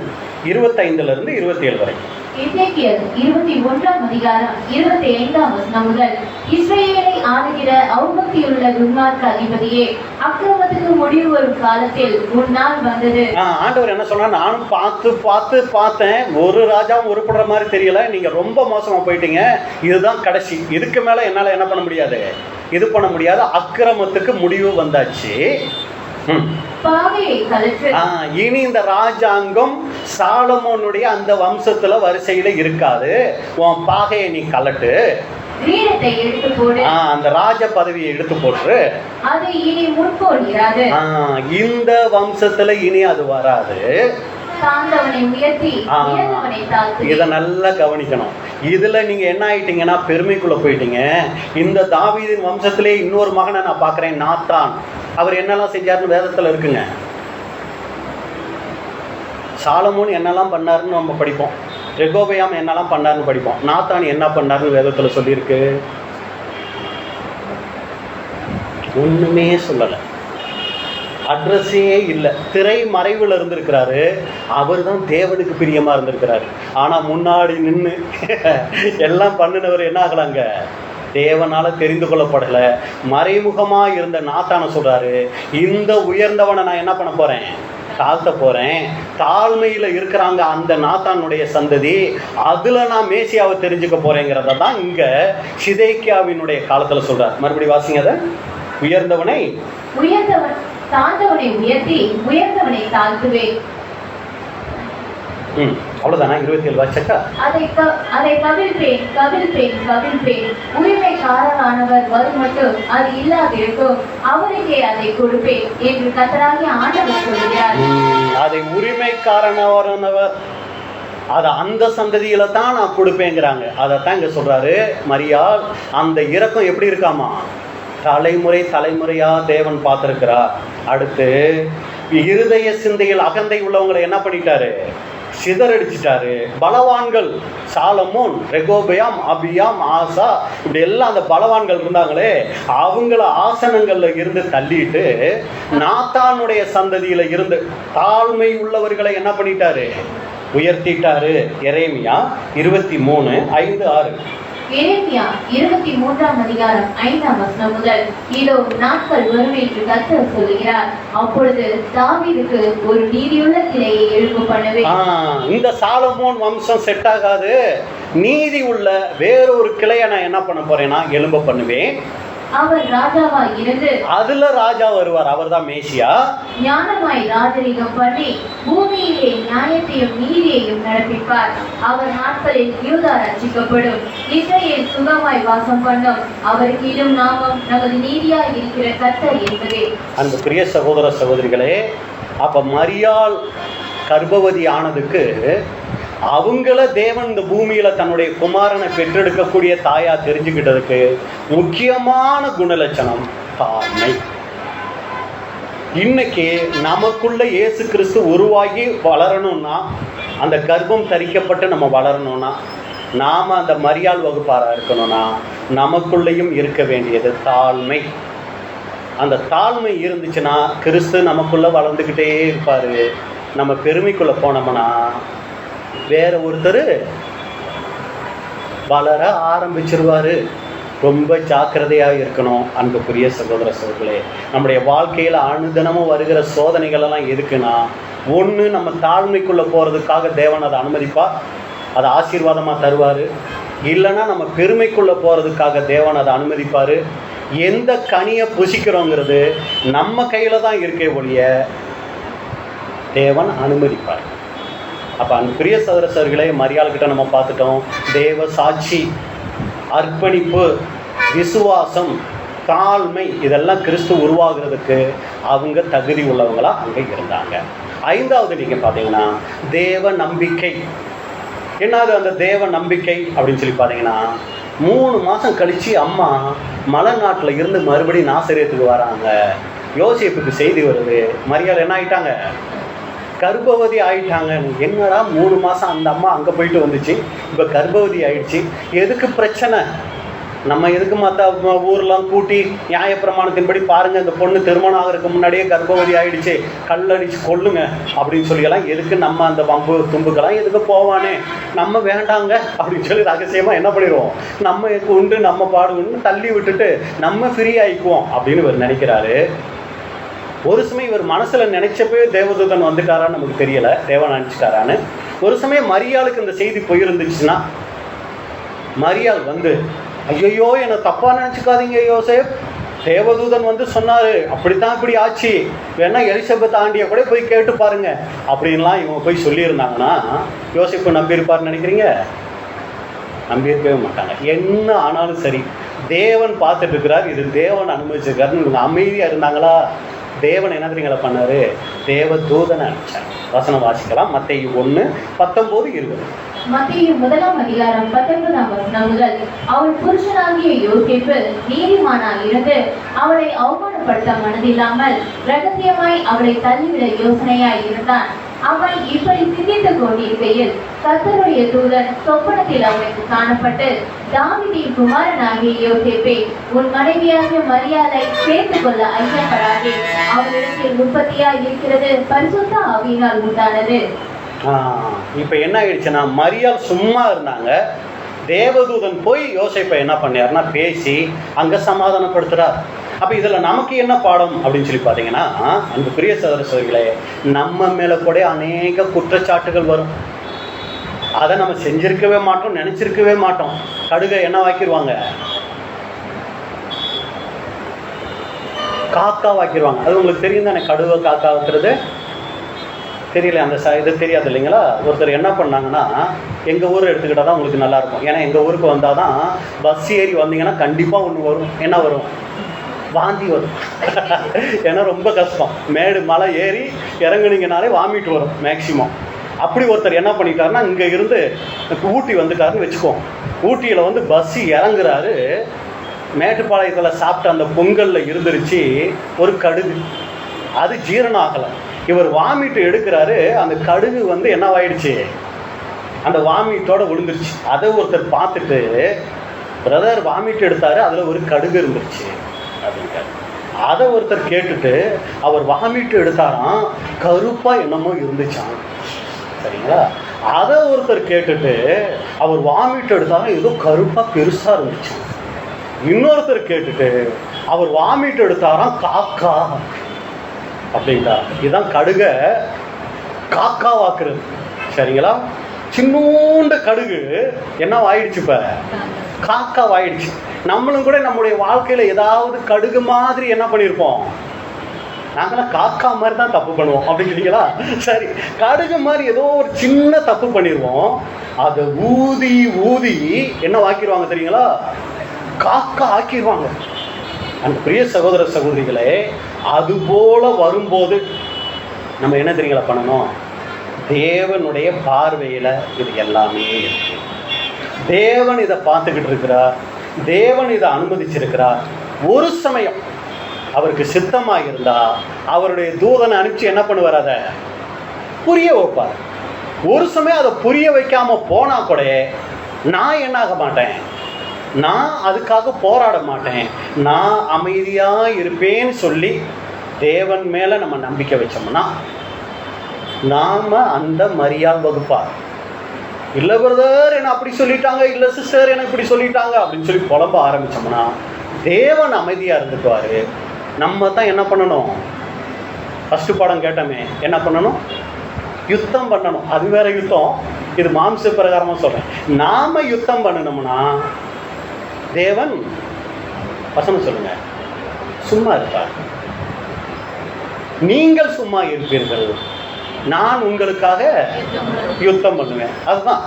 25 27 வரைக்கும். எசேக்கியேல் 21ஆம் அதிகாரம் 25ஆம் வசனம் முதல். இஸ்ரவேலை ஆளுகிற அவபக்தியுள்ள துன்மார்க்க அதிபதியே, அக்கிரமத்துக்கு முடிவு வரும் காலத்தில் உன் நாள் வந்தது. ஆண்டவர் என்ன சொன்னா, நானும் பார்த்தேன், ஒரு ராஜாவும் உருப்படுற மாதிரி தெரியல, நீங்க ரொம்ப மோசமா போயிட்டீங்க, இதுதான் கடைசி, இதுக்கு மேல என்னால என்ன பண்ண முடியாது, இது பண்ண முடியாது, அக்கிரமத்துக்கு முடிவு வந்தாச்சு. இனி இந்த ராஜாங்கம் சாலமோனுடைய அந்த வம்சத்துல வரிசையில இருக்காது, உன் பாகையை நீ கலட்டு, கிரீடத்தை எடுத்து போடு. அந்த ராஜ பதவியை எடுத்து போட்டு அது இனி முன்போல் இராது. இந்த வம்சத்துல இனி அது வராது. தாழ்ந்தவனை உயர்த்தி உயர்ந்தவனை தாழ்த்து. இதை நல்லா கவனிக்கணும். இதுல நீங்க என்ன ஆயிட்டீங்கன்னா பெருமைக்குள்ள போயிட்டீங்க. இந்த தாவீதின் வம்சத்திலே இன்னொரு மகனை நான் பாக்குறேன், நாத்தான். அவர் என்னெல்லாம் செஞ்சாருன்னு வேதத்துல இருக்குங்க. சாலமோன் என்னெல்லாம் பண்ணாருன்னு நம்ம படிப்போம். ரெகோபயாம் என்னெல்லாம் பண்ணாருன்னு படிப்போம். நாத்தான் என்ன பண்ணாருன்னு வேதத்துல சொல்லியிருக்கு. ஒண்ணுமே சொல்லலை, அட்ரஸே இல்லை. திரை மறைவில் இருந்திருக்கிறாரு. அவர் தான் தேவனுக்கு பிரியமா இருந்திருக்கிறாரு. ஆனா முன்னாடி நின்று எல்லாம் பண்ணினவர் என்ன ஆகலாங்க, தேவனால தெரிந்து கொள்ளப்படலை. மறைமுகமா இருந்த நாத்தான சொல்றாரு, இந்த உயர்ந்தவனை நான் என்ன பண்ண போறேன், தாழ்த்த போறேன். தாழ்மையில இருக்கிறாங்க அந்த நாத்தானுடைய சந்ததி, அதுல நான் மேசியாவை தெரிஞ்சுக்க போறேங்கிறத தான் இங்க சிதேக்கியாவினுடைய காலத்துல சொல்றார். மறுபடியும் வாசிங்க அதை. உயர்ந்தவனை தாழ்ந்தவனை உயர்த்தி உயர்ந்தவனை தாழ்த்துவேன். அவ்வளவுதானா? 27 வாச்சக்கா. அதை கவிழ்ப்பேன் கவிழ்ப்பேன் கவிழ்ப்பேன். உரிமைக்காரரானவர் வரும் மட்டும் அது இல்லாதிருக்கும், அவருக்கே அதை கொடுப்பேன் என்று கர்த்தராகிய ஆண்டவர் சொல்கிறார். அதை உரிமைக்காரனானவர் அதை அந்த சந்ததியில தான் நான் கொடுப்பேங்கிறாங்க. அதைத்தான் இங்க சொல்றாரு மரியாள். அந்த இரக்கம் எப்படி இருக்காமா, தலைமுறை தலைமுறையா தேவன் பார்த்திருக்கிறார். அடுத்து இருதய சிந்தையில் அகந்தை உள்ளவங்களை என்ன பண்ணிட்டாரு, சிதறடிச்சிட்டாரு. பலவான்கள் சாலமோன், ரெகோபயாம், அபியாம், ஆசா, இப்படி எல்லாம் அந்த பலவான்கள் இருந்தாங்களே, அவங்கள ஆசனங்கள்ல இருந்து தள்ளிட்டு நாத்தானுடைய சந்ததியில இருந்து தாழ்மை உள்ளவர்களை என்ன பண்ணிட்டாரு, உயர்த்திட்டாரு. எரேமியா 23:5-6. எரேமியா 23ஆம் அதிகாரம் 5ஆம் வசனம் முதல். இதோ நாட்கள் வரும் என்று கர்த்தர் சொல்லுகிறார், அப்பொழுது தாவீதுக்கு ஒரு நீதியுள்ள கிளையை எழும்ப பண்ணுவேன். இந்த சாலமோன் வம்சம் செட் ஆகாது, நீதி உள்ள வேறொரு கிளையை நான் என்ன பண்ண போறேன்னா எழும்ப பண்ணுவேன். அவர் ராஜாவாய் இருந்து அதுல ராஜா வருவார், அவர் தான் மேசியா. ஞானமாய் ராஜரீகம் பண்ணி பூமியிலே நியாயத்தையும் நீதியையும் நடப்பிப்பார். அவர் நாட்களில் யூதா ரட்சிக்கப்படும், இஸ்ரவேல் சுகமாய் வாசம் பண்ணும். அவருக்கு இடும் நாமம் நமது நீதியாய் இருக்கிற கர்த்தர் என்பதே. அன்புக்குரிய சகோதர சகோதரிகளே, அப்ப மரியாள் கர்ப்பவதி ஆனதுக்கு அவங்கள தேவன் இந்த பூமியில தன்னுடைய குமாரனை பெற்றெடுக்கக்கூடிய தாயா தெரிஞ்சுக்கிட்டதுக்கு முக்கியமான குணலட்சணம் தாழ்மை. இன்னைக்கு நமக்குள்ள இயேசு கிறிஸ்து உருவாகி வளரணும்னா, அந்த கர்ப்பம் தரிக்கப்பட்டு நம்ம வளரணும்னா, நாம அந்த மரியாள் வகுப்பாரா இருக்கணும்னா நமக்குள்ளேயும் இருக்க வேண்டியது தாழ்மை. அந்த தாழ்மை இருந்துச்சுன்னா கிறிஸ்து நமக்குள்ள வளர்ந்துக்கிட்டே இருப்பாரு. நம்ம பெருமைக்குள்ள போனோம்னா வேற ஒருத்தர் வளர ஆரம்பிச்சிருவாரு. ரொம்ப ஜாக்கிரதையாக இருக்கணும். அன்புக்குரிய சகோதர சகோதரர்களே, நம்முடைய வாழ்க்கையில் அனுதினமும் வருகிற சோதனைகள் எல்லாம் எதுக்குன்னா, ஒன்று நம்ம தாழ்மைக்குள்ளே போகிறதுக்காக தேவன் அதை அனுமதிப்பார், அதை ஆசீர்வாதமாக தருவார். இல்லைன்னா நம்ம பெருமைக்குள்ளே போகிறதுக்காக தேவன் அதை அனுமதிப்பார். எந்த கனியை புசிக்கிறோங்கிறது நம்ம கையில் தான் இருக்கே ஒழிய தேவன் அனுமதிப்பார். அப்போ அந்த பிரிய சகோதரர்களே, மரியாள்கிட்ட நம்ம பார்த்துட்டோம். தேவ சாட்சி, அர்ப்பணிப்பு, விசுவாசம், தாழ்மை, இதெல்லாம் கிறிஸ்து உருவாகிறதுக்கு அவங்க தகுதி உள்ளவங்களா அங்கே இருந்தாங்க. ஐந்தாவது நீங்கள் பார்த்தீங்கன்னா தேவ நம்பிக்கை. என்னது அந்த தேவ நம்பிக்கை அப்படின்னு சொல்லி பார்த்தீங்கன்னா, 3 மாதம் கழித்து அம்மா மலை நாட்டில் இருந்து மறுபடியும் நாசரேத்துக்கு வராங்க. யோசேப்புக்கு செய்தி வருது, மரியாள் என்ன ஆகிட்டாங்க, கர்ப்பவதி ஆகிட்டாங்க. என்னடா 3 மாதம் அந்த அம்மா அங்கே போயிட்டு வந்துச்சு, இப்போ கர்ப்பவதி ஆயிடுச்சு, எதுக்கு பிரச்சனை? நம்ம எதுக்கு மற்ற ஊர்லாம் கூட்டி நியாயப்பிரமாணத்தின்படி பாருங்கள், இந்த பொண்ணு திருமணம் ஆகிறதுக்கு முன்னாடியே கர்ப்பவதி ஆகிடுச்சு, கல்லடிச்சு கொள்ளுங்க அப்படின்னு சொல்லியெல்லாம் எதுக்கு நம்ம அந்த வம்பு தும்புக்கெல்லாம் எதுக்கு போவானே, நம்ம வேண்டாங்க அப்படின்னு சொல்லி ரகசியமாக என்ன பண்ணிடுவோம், நம்ம உண்டு நம்ம பாடு உண்டு தள்ளி விட்டுட்டு நம்ம ஃப்ரீ ஆகிக்குவோம் அப்படின்னு இவர் நினைக்கிறாரு. ஒரு சமயம் இவர் மனசில் நினைச்சப்பே தேவதூதன் வந்துட்டாரான்னு நமக்கு தெரியலை, தேவன் நினச்சிட்டாரான்னு. ஒரு சமயம் மரியாளுக்கு இந்த செய்தி போயிருந்துச்சுன்னா, மரியாள் வந்து ஐயோ என்னை தப்பாக நினச்சிக்காதீங்க யோசேப், தேவதூதன் வந்து சொன்னார், அப்படித்தான் இப்படி ஆச்சு, வேணா எலிசபெத் ஆண்டியை கூட போய் கேட்டு பாருங்க அப்படின்லாம் இவங்க போய் சொல்லியிருந்தாங்கன்னா யோசேப்பு நம்பியிருப்பார்னு நினைக்கிறீங்க? நம்பியிருக்கவே மாட்டாங்க. என்ன ஆனாலும் சரி, தேவன் பார்த்துட்டு இருக்கிறார், இது தேவன் அனுமதிச்சிருக்காருன்னு இவங்க அமைதியாக இருந்தாங்களா? தேவன் என்ன தெரியுங்களா பண்ணாரு? தேவ தூதனை அனுப்பிச்சார். வசனம் வாசிக்கலாம். மத்தேயு 1:19-20. மத்தேயு 1:19 முதல், அவள் புருஷனாகிய யோசேப்பு நீதிமானாய் இருந்து அவளை அவமானப்படுத்த மனதில்லாமல் ரகசியமாய் அவளை தள்ளிவிட யோசனையாய் இருந்தான். அவன் இப்படி சிந்தித்துக் கொண்டிருக்கையில் கர்த்தருடைய தூதன் சொப்பனத்தில் அவனுக்கு காணப்பட்டு, தாவீதின் குமாரனாகிய யோசேப்பே, உன் மனைவியாகிய மரியாதை சேர்த்துக் கொள்ள ஐயப்படாதே. அவளிடத்தில் உற்பத்தியாய் இருக்கிறது பரிசுத்த ஆவியினால் உண்டானது. இப்ப என்ன ஆயிடுச்சுன்னா, மரியாள் சும்மா இருந்தாங்க. தேவதூதன் போய் யோசேப்பை என்ன பண்ணாருன்னா பேசி அங்க சமாதானப்படுத்துறார். அப்ப இதுல நமக்கு என்ன பாடம் அப்படின்னு சொல்லி பாத்தீங்கன்னா, அந்த பிரிய சகோதர சகோதரிகளே, நம்ம மேல கூட அநேக குற்றச்சாட்டுகள் வரும். அதை நம்ம செஞ்சிருக்கவே மாட்டோம், நினைச்சிருக்கவே மாட்டோம். கடுகை என்ன வாக்கிடுவாங்க? காக்கா வாக்கிடுவாங்க. அது உங்களுக்கு தெரியும் தானே, கடுவை காக்கா வைக்கிறது தெரியல. அந்த இது தெரியாது இல்லைங்களா? ஒருத்தர் என்ன பண்ணாங்கன்னா, எங்கள் ஊர் எடுத்துக்கிட்டால் தான் உங்களுக்கு நல்லாயிருக்கும். ஏன்னா எங்கள் ஊருக்கு வந்தால் தான் பஸ் ஏறி வந்தீங்கன்னா கண்டிப்பாக ஒன்று வரும். என்ன வரும்? வாந்தி வரும். ஏன்னா ரொம்ப கஷ்டம், மேடு மலை ஏறி இறங்குனீங்கனாலே வாமிட்டு வரும் மேக்சிமம். அப்படி ஒருத்தர் என்ன பண்ணிட்டாருன்னா, இங்கே இருந்து ஊட்டி வந்துட்டாருன்னு வச்சுக்கோம். ஊட்டியில் வந்து பஸ்ஸு இறங்குறாரு. மேட்டுப்பாளையத்தில் சாப்பிட்ட அந்த பொங்கலில் இருந்துருச்சு ஒரு கடுகு, அது ஜீரணம் ஆகலை. இவர் வாமிட்டு எடுக்கிறாரு, அந்த கடுகு வந்து என்னவாயிடுச்சு, அந்த வாமிட்டோட விழுந்துருச்சு. அதை ஒருத்தர் பார்த்துட்டு, பிரதர் வாமிட்டு எடுத்தாரு, அதில் ஒரு கடுகு இருந்துருச்சு அப்படின்ட்டார். அதை ஒருத்தர் கேட்டுட்டு, அவர் வாமிட்டு எடுத்தாராம், கருப்பாக என்னமோ இருந்துச்சான். சரிங்களா? அதை ஒருத்தர் கேட்டுட்டு, அவர் வாமிட்டு எடுத்தாராம், ஏதோ கருப்பாக பெருசாக இருந்துச்சான். இன்னொருத்தர் கேட்டுட்டு, அவர் வாமிட்டு எடுத்தாராம், காக்கா அப்படின்ட்டா. இதுதான் கடுகை காக்கா வாக்குறது. சரிங்களா? சின்னூண்ட கடுகு என்ன ஆயிடுச்சு, இப்போ காக்கா ஆயிடுச்சு. நம்மளும் கூட நம்முடைய வாழ்க்கையில ஏதாவது கடுகு மாதிரி என்ன பண்ணியிருப்போம், நாங்களாம் காக்கா மாதிரி தான் தப்பு பண்ணுவோம் அப்படிங்கிறீங்களா? சரி, கடுகு மாதிரி ஏதோ ஒரு சின்ன தப்பு பண்ணிடுவோம். அதை ஊதி ஊதி என்ன ஆக்கிடுவாங்க தெரியுங்களா? காக்கா ஆக்கிடுவாங்க. அந்த பிரிய சகோதர சகோதரிகளே, அதுபோல வரும்போது நம்ம என்ன தெரியுங்களா பண்ணணும்? தேவனுடைய பார்வையில் இது எல்லாமே இருக்கு. தேவன் இதை பார்த்துக்கிட்டு இருக்கிறார், தேவன் இதை அனுமதிச்சிருக்கிறார். ஒரு சமயம் அவருக்கு சித்தமாக இருந்தா அவருடைய தூதனை அனுப்பிச்சு என்ன பண்ணுவார், அதை புரிய வைப்பார். ஒரு சமயம் அதை புரிய வைக்காம போனா கூட நான் என்ன ஆக மாட்டேன், நான் அதுக்காக போராட மாட்டேன், நான் அமைதியாக இருப்பேன்னு சொல்லி தேவன் மேலே நம்ம நம்பிக்கை வச்சோம்னா நாம் அந்த மரியாள் வகுப்பார். இல்லை பிரதர் என்ன அப்படி சொல்லிட்டாங்க, இல்லை சிஸ்டர் என்ன இப்படி சொல்லிட்டாங்க அப்படின்னு சொல்லி புலம்ப ஆரம்பித்தோம்னா தேவன் அமைதியாக இருந்துக்குவார். நம்ம தான் என்ன பண்ணணும்? ஃபஸ்ட்டு பாடம் கேட்டோமே, என்ன பண்ணணும்? யுத்தம் பண்ணணும். அது வேற யுத்தம், இது மாம்ச பிரகாரமாக சொல்கிறேன். நாம் யுத்தம் பண்ணணும்னா தேவன் வசனம் சொல்லுங்க, சும்மா இருப்பார். நீங்கள் சும்மா இருப்பீர்கள், நான் உங்களுக்காக யுத்தம் பண்ணுவேன். அதுதான்,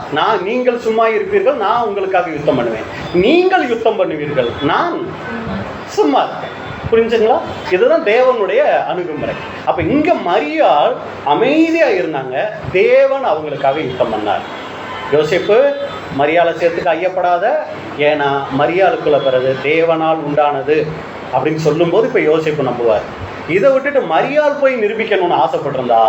நீங்கள் சும்மா இருப்பீர்கள், நான் உங்களுக்காக யுத்தம் பண்ணுவேன். நீங்கள் யுத்தம் பண்ணுவீர்கள், நான் சும்மா இருப்பேன். புரிஞ்சுங்களா? இதுதான் தேவனுடைய அணுகுமுறை. அப்போ இங்கே மரியாள் அமைதியாக இருந்தாங்க, தேவன் அவங்களுக்காக யுத்தம் பண்ணார். யோசேப்பு மரியாளை சேர்த்துக்கு ஐயப்படாத, ஏன்னா மரியாளுக்குள்ள பிறகு தேவனால் உண்டானது அப்படின்னு சொல்லும்போது இப்போ யோசேப்பு நம்புவார். இதை விட்டுட்டு மரியாள் போய் நிரூபிக்கணும்னு ஆசைப்பட்டிருந்தா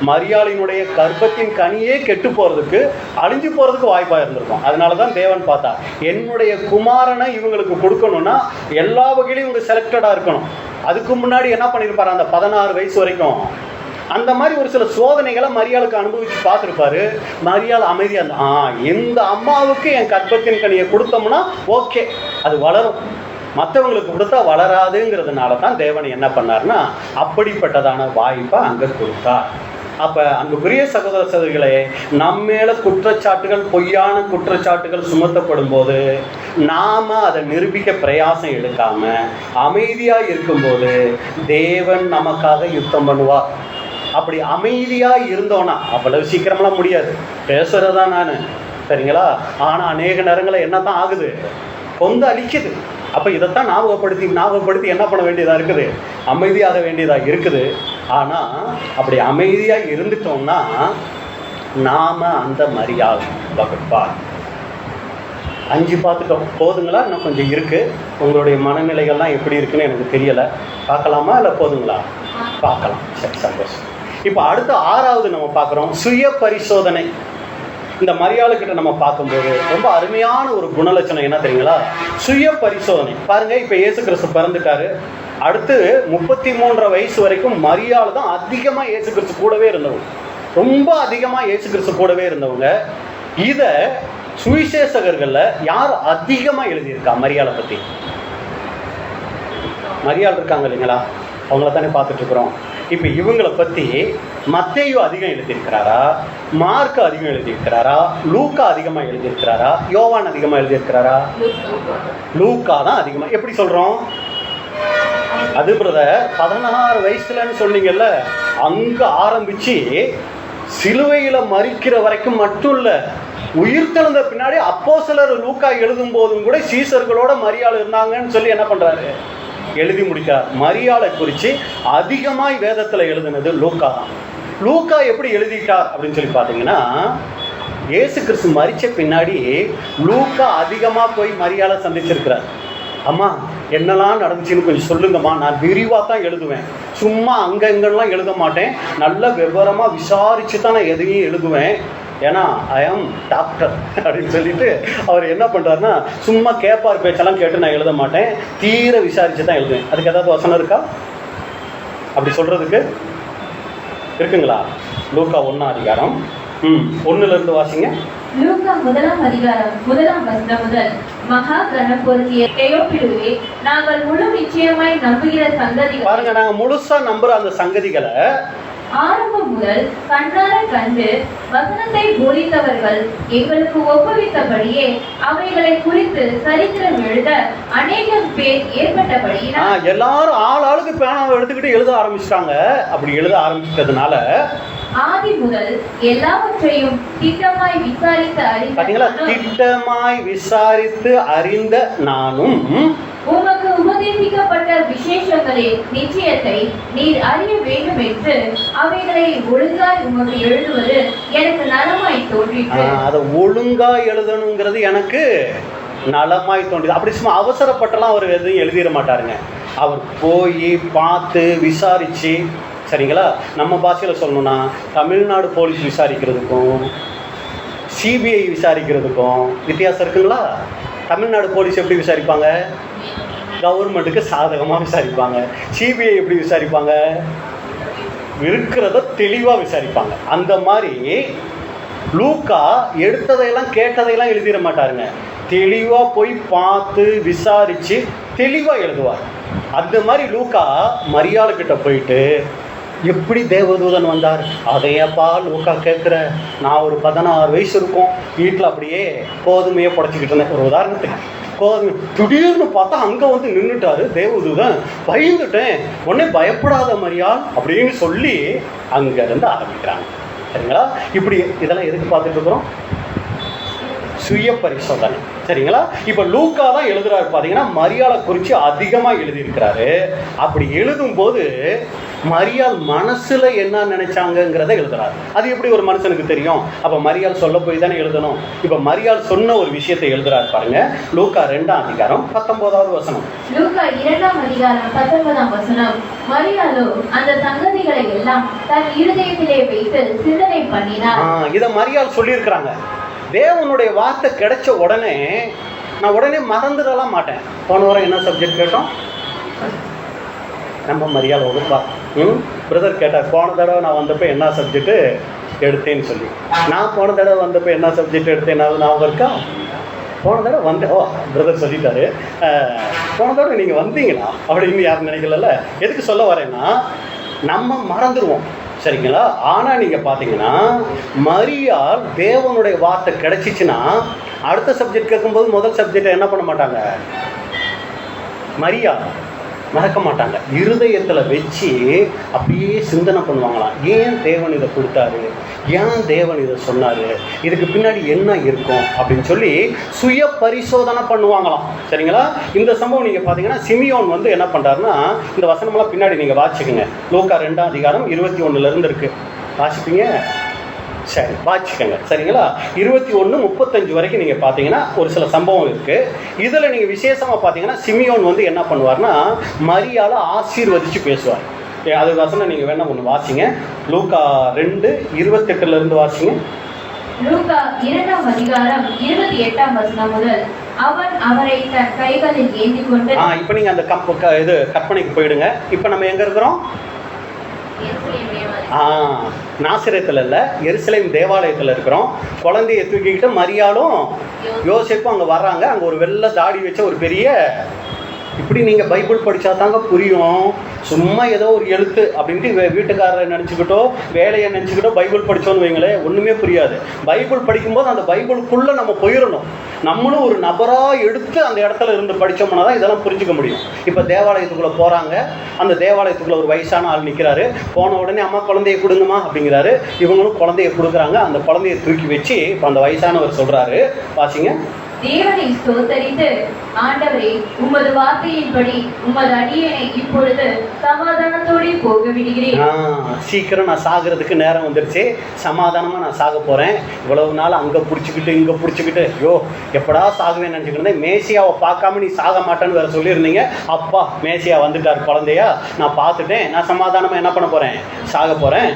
மரியாளினுடைய கர்ப்பத்தின் கனியே கெட்டு போகிறதுக்கு, அழிஞ்சு போகிறதுக்கு வாய்ப்பாக இருந்திருக்கும். அதனால தான் தேவன் பார்த்தா, என்னுடைய குமாரனை இவங்களுக்கு கொடுக்கணும்னா எல்லா வகையிலையும் இவங்க செலக்டடாக இருக்கணும். அதுக்கு முன்னாடி என்ன பண்ணியிருப்பாரு, அந்த 16 வயசு வரைக்கும் அந்த மாதிரி ஒரு சில சோதனைகளை மரியாளுக்கு அனுபவித்து பார்த்துருப்பாரு. மரியாள் அமைதியாக இருந்தா, இந்த அம்மாவுக்கு என் கர்ப்பத்தின் கனியை கொடுத்தோம்னா ஓகே, அது வளரும், மற்றவங்களுக்கு கொடுத்தா வளராதுங்கிறதுனால தான் தேவன் என்ன பண்ணார்னா அப்படிப்பட்டதான வாய்ப்பை அங்கே கொடுத்தார். அப்போ அன்புக்குரிய சகோதர சகோதரிகளே, நம்ம மேலே குற்றச்சாட்டுகள், பொய்யான குற்றச்சாட்டுகள் சுமத்தப்படும் போது நாம் அதை நிரூபிக்க பிரயாசம் எடுக்காமல் அமைதியாக இருக்கும்போது தேவன் நமக்காக யுத்தம் பண்ணுவார். அப்படி அமைதியாக இருந்தோன்னா, அவ்வளவு சீக்கிரமெல்லாம் முடியாது. பேசுகிறதா நான் சரிங்களா? ஆனால் அநேக நேரங்களில் என்ன தான் ஆகுது? கொந்து அழிக்குது. அப்போ இதைத்தான் ஞாபகப்படுத்தி என்ன பண்ண வேண்டியதாக இருக்குது? அமைதியாக வேண்டியதாக இருக்குது. ஆனால் அப்படி அமைதியாக இருந்துட்டோம்னா நாம் அந்த மரியாள் வகுப்பார். 5 பார்த்துட்டோம், போதுங்களா? இன்னும் கொஞ்சம் இருக்குது. உங்களுடைய மனநிலைகள்லாம் எப்படி இருக்குன்னு எனக்கு தெரியலை. பார்க்கலாமா இல்லை போதுங்களா? பார்க்கலாம். சரி, சந்தோஷம். இப்போ அடுத்த 6வது நம்ம பார்க்குறோம், சுய பரிசோதனை. இந்த மரியாளுக்கிட்ட நம்ம பார்க்கும்போது ரொம்ப அருமையான ஒரு குணலட்சணம் என்ன தெரியுங்களா? சுய பரிசோதனை. பாருங்க, இப்போ இயேசு கிறிஸ்து பிறந்துட்டாரு. அடுத்து 33 வயசு வரைக்கும் மரியாள் தான் அதிகமாக இயேசு கிறிஸ்து கூடவே இருந்தவங்க, ரொம்ப அதிகமாக இயேசு கிறிஸ்து கூடவே இருந்தவங்க. இதை சுவிசேஷகர்களில் யார் அதிகமாக எழுதியிருக்கா மரியாளை பற்றி? மரியாள் இருக்காங்க இல்லைங்களா, அவங்கள தானே பார்த்துட்டு இருக்கிறோம். இப்போ இவங்களை பற்றி மத்தேயு அதிகம் எழுதியிருக்கிறாரா, மார்க் அதிகம் எழுதியிருக்கிறாரா, லூக்கா அதிகமாக எழுதியிருக்கிறாரா, யோவான் அதிகமாக எழுதியிருக்கிறாரா? லூக்கா தான் அதிகமாக. எப்படி சொல்கிறோம்? அது பிரதர் 16 வயசுலன்னு சொன்னீங்கல்ல, அங்கே ஆரம்பித்து சிலுவையில் மரிக்கிற வரைக்கும் மட்டும் இல்லை, உயிர்த்தெழுந்த பின்னாடி அப்போஸ்தலர் லூக்கா எழுதும் போதும் கூட சீசர்களோட மரியாள் இருந்தாங்கன்னு சொல்லி என்ன பண்ணுறாரு? எழுதி முடிக்கிறார். மரியாளை குறித்து அதிகமாய் வேதத்தில் எழுதுனது லூக்கா தான். லூக்கா எப்படி எழுதிட்டார் அப்படின்னு சொல்லி பார்த்தீங்கன்னா, இயேசு கிறிஸ்து மரித்த பின்னாடி லூக்கா அதிகமாக போய் மரியாளை சந்திச்சிருக்கிறார். அம்மா என்னெல்லாம் நடந்துச்சுன்னு கொஞ்சம் சொல்லுங்கம்மா, நான் விரிவாக தான் எழுதுவேன், சும்மா அங்கே இங்கெல்லாம் எழுத மாட்டேன், நல்ல விவரமாக விசாரித்து தான் நான் எதையும் எழுதுவேன், ஏன்னா ஐ ஆம் டாக்டர் அப்படின்னு சொல்லிட்டு அவர் என்ன பண்ணுறாருன்னா, சும்மா கேட்பார் பேச்செல்லாம் கேட்டு நான் எழுத மாட்டேன், தீர விசாரித்து தான் எழுதுவேன். அதுக்கு ஏதாவது வசனம் இருக்கா அப்படி சொல்கிறதுக்கு? இருக்குங்களா? லூக்கா 1ஆம் அதிகாரம் 1லிருந்து வாசிங்க. லூக்கா 1ஆம் அதிகாரம் 1ஆம் வசனம் முதல். மகா கனம் பொருந்திய தெயோப்பிலுவே, நாங்கள் முழு நிச்சயமாய் நம்புகிற சங்கதிகள். பாருங்க, நாங்கள் முழுசா நம்புற அந்த சங்கதிகளை ஆரம்பம் முதல் கண்ணார கண்டு வசனத்தை போதித்தவர்கள் எங்களுக்கு ஒப்புவித்தபடியே அவைகளை குறித்து சரித்திரம் எழுத அநேகம் பேர் ஏற்பட்டபடியா எல்லாரும் ஆளுக்கு பேனாவை எடுத்துக்கிட்டு எழுத ஆரம்பிச்சிட்டாங்க. அப்படி எழுத ஆரம்பிச்சதுனால ஆதி முதல் எல்லாவற்றையும் திட்டமாய் விசாரித்து பாத்தீங்களா? திட்டமாய் விசாரித்து அறிந்த நானும் உமக்கு உபதேசிக்கப்பட்ட விசேஷங்களின் நிச்சயத்தை நீர் அறிய வேண்டும் என்று அவைகளை ஒழுங்காய் உமக்கு எழுதுவது எனக்கு நலமாய் தோன்றிற்று. அதை ஒழுங்காய் எழுதணுங்கிறது எனக்கு நலமாய் தோன்றியது. அப்படி சும்மா அவசரப்பட்டெல்லாம் அவர் எதுவும் எழுதிட மாட்டாருங்க. அவர் போய் பார்த்து விசாரிச்சு, சரிங்களா? நம்ம பாஷையில் சொல்லணும்னா தமிழ்நாடு போலீஸ் விசாரிக்கிறதுக்கும் சிபிஐ விசாரிக்கிறதுக்கும் வித்தியாசம் இருக்குங்களா? தமிழ்நாடு போலீஸ் எப்படி விசாரிப்பாங்க? கவர்மெண்ட்டுக்கு சாதகமாக விசாரிப்பாங்க. சிபிஐ எப்படி விசாரிப்பாங்க? இருக்கிறத தெளிவாக விசாரிப்பாங்க. அந்த மாதிரி லூக்கா எடுத்ததையெல்லாம் கேட்டதையெல்லாம் எழுதிட மாட்டாருங்க. தெளிவாக போய் பார்த்து விசாரித்து தெளிவாக எழுதுவார். அந்த மாதிரி லூக்கா மரியாளுக்கிட்ட போயிட்டு, எப்படி தேவதூதன் வந்தார் அதையப்பா லூக்கா கேட்குற, நான் ஒரு 16 வயசு இருக்கும், வீட்டில் அப்படியே கோதுமையை புடச்சிக்கிட்டு இருந்தேன், ஒரு உதாரணத்துக்கு கோதுமை, திடீர்னு பார்த்தா அங்கே வந்து நின்றுட்டாரு தேவதூதன், பயந்துட்டேன், உடனே பயப்படாத மரியாள் அப்படின்னு சொல்லி அங்கேருந்து ஆரம்பிக்கிறாங்க. சரிங்களா? இப்படி இதெல்லாம் எதுக்கு பார்த்துட்டு இருக்கிறோம்? சுய பரிசோதனை. சரிங்களா? இப்போ லூக்கா தான் எழுதுறாரு. பார்த்தீங்கன்னா மரியாளை குறித்து அதிகமாக எழுதியிருக்கிறாரு. அப்படி எழுதும்போது மரியாள் மனசுல என்ன நினைச்சாங்கிறத எழுதுறாரு. அது எப்படி ஒரு மனுஷனுக்கு தெரியும்? அப்போ மரியாள் சொல்ல போய் தானே எழுதணும். இப்போ மரியாள் சொன்ன ஒரு விஷயத்தை எழுதுறாரு பாருங்க. லூக்கா 2ஆம் அதிகாரம் 19வது வசனம். லூக்கா 2ஆம் அதிகாரம் 19ஆம் வசனம். மரியாளோ அந்த சங்கதிகளை எல்லாம் தன் இருதயத்திலே வைத்து சிந்தனை பண்ணினார். இதை மரியாள் சொல்லியிருக்கிறாங்க. தேவனுடைய வார்த்தை கிடைச்ச உடனே நான் உடனே மறந்துடலாம் மாட்டேன். போன வாரம் என்ன சப்ஜெக்ட் கேட்டோம்? நம்ம மரியாதை வகுப்பா. பிரதர் கேட்டார், போன தடவை நான் வந்தப்போ என்ன சப்ஜெக்ட்டு எடுத்தேன்னு சொல்லி. நான் போன தடவை வந்தப்போ என்ன சப்ஜெக்ட் எடுத்தேன் ஞாபகம் இருக்கா? போன தடவை வந்தேன். பிரதர் சொல்லிட்டாரு, போன தடவை நீங்கள் வந்தீங்களா அப்படின்னு யாரும் நினைக்கல. எதுக்கு சொல்ல வரேன்னா, நம்ம மறந்துடுவோம். சரிங்களா? ஆனால் நீங்கள் பார்த்தீங்கன்னா மரியாள் தேவனுடைய வார்த்தை கிடைச்சிச்சுன்னா அடுத்த சப்ஜெக்ட் கேட்கும்போது முதல் சப்ஜெக்டை என்ன பண்ண மாட்டாங்க? மரியாள் மறக்க மாட்டாங்க. இருதயத்தில் வச்சு அப்படியே சிந்தனை பண்ணுவாங்களாம். ஏன் தேவன் இதை கொடுத்தாரு, ஏன் தேவன் இதை சொன்னார், இதுக்கு பின்னாடி என்ன இருக்கும் அப்படின்னு சொல்லி சுய பரிசோதனை பண்ணுவாங்களாம். சரிங்களா? இந்த சம்பவம் நீங்கள் பார்த்தீங்கன்னா சிமியோன் வந்து என்ன பண்ணுறாருன்னா, இந்த வசனமெல்லாம் பின்னாடி நீங்கள் வாசிக்குங்க. லூக்கா 2ஆம் அதிகாரம் 21 இருக்குது. வாசிப்பீங்க? சரி, வாசிக்கங்க. சரிங்களா? 21:35 வரைக்கும் நீங்கள் பார்த்தீங்கன்னா ஒரு சில சம்பவம் இருக்குது. இதில் நீங்கள் விசேஷமாக பார்த்தீங்கன்னா சிமியோன் வந்து என்ன பண்ணுவார்னா, மரியாதை ஆசீர்வதித்து பேசுவார். அது வசனம் நீங்கள் வேணா ஒன்று வாசிங்க. லூக்கா 2:28 வாசிங்க. லூக்கா 2ஆம் அதிகாரம் 28ஆம் வசனம் முதல், அவன் அவரை தன் கைகளில் ஏந்தி கொண்டு. இப்போ நீங்கள் அந்த இது கற்பனைக்கு போயிடுங்க. இப்போ நம்ம எங்கே இருக்கிறோம்? நாசரேத்தில் இல்லை, எருசலேம் தேவாலயத்தில் இருக்கிறோம். குழந்தைய தூக்கிக்கிட்டு மரியாளும் யோசேப்பும் அங்கே வர்றாங்க. அங்கே ஒரு வெள்ளை தாடி வச்ச ஒரு பெரிய, இப்படி நீங்கள் பைபிள் படித்தா தாங்க புரியும். சும்மா ஏதோ ஒரு எழுத்து அப்படின்ட்டு வீட்டுக்காரரை நினச்சிக்கிட்டோ வேலையை நினச்சிக்கிட்டோ பைபிள் படித்தோன்னு வைங்களேன், ஒன்றுமே புரியாது. பைபிள் படிக்கும்போது அந்த பைபிளுக்குள்ளே நம்ம போயிடணும். நம்மளும் ஒரு நபராக எடுத்து அந்த இடத்துல இருந்து படித்தோம்னா தான் இதெல்லாம் புரிஞ்சிக்க முடியும். இப்போ தேவாலயத்துக்குள்ளே போகிறாங்க. அந்த தேவாலயத்துக்குள்ளே ஒரு வயசான ஆள் நிற்கிறாரு. போன உடனே அம்மா குழந்தைய கொடுங்கம்மா அப்படிங்கிறாரு. இவங்களும் குழந்தைய கொடுக்குறாங்க. அந்த குழந்தைய தூக்கி வச்சு இப்போ அந்த வயசானவர் சொல்கிறாரு, வாசிங்க. தேவனை ஸ்தோத்தரித்து, ஆண்டவரே, உமது வார்த்தையின்படி உமது அடியேனை இப்பொழுது சமாதானத்தோடு போக விடுகிறேன். சீக்கிரம் நான் சாகிறதுக்கு நேரம் வந்துருச்சு, சமாதானமாக நான் சாக போகிறேன். இவ்வளவு நாள் அங்கே பிடிச்சிக்கிட்டு இங்கே பிடிச்சிக்கிட்டு, ஐயோ எப்படா சாகுவேன்னு நினச்சிக்கிட்டு மேசியாவை பார்க்காம நீ சாக மாட்டேன்னு வேறு சொல்லியிருந்தீங்க. அப்பா மேசியா வந்துட்டார், குழந்தையா நான் பார்த்துட்டேன், நான் சமாதானமாக என்ன பண்ண போகிறேன், சாக போகிறேன்.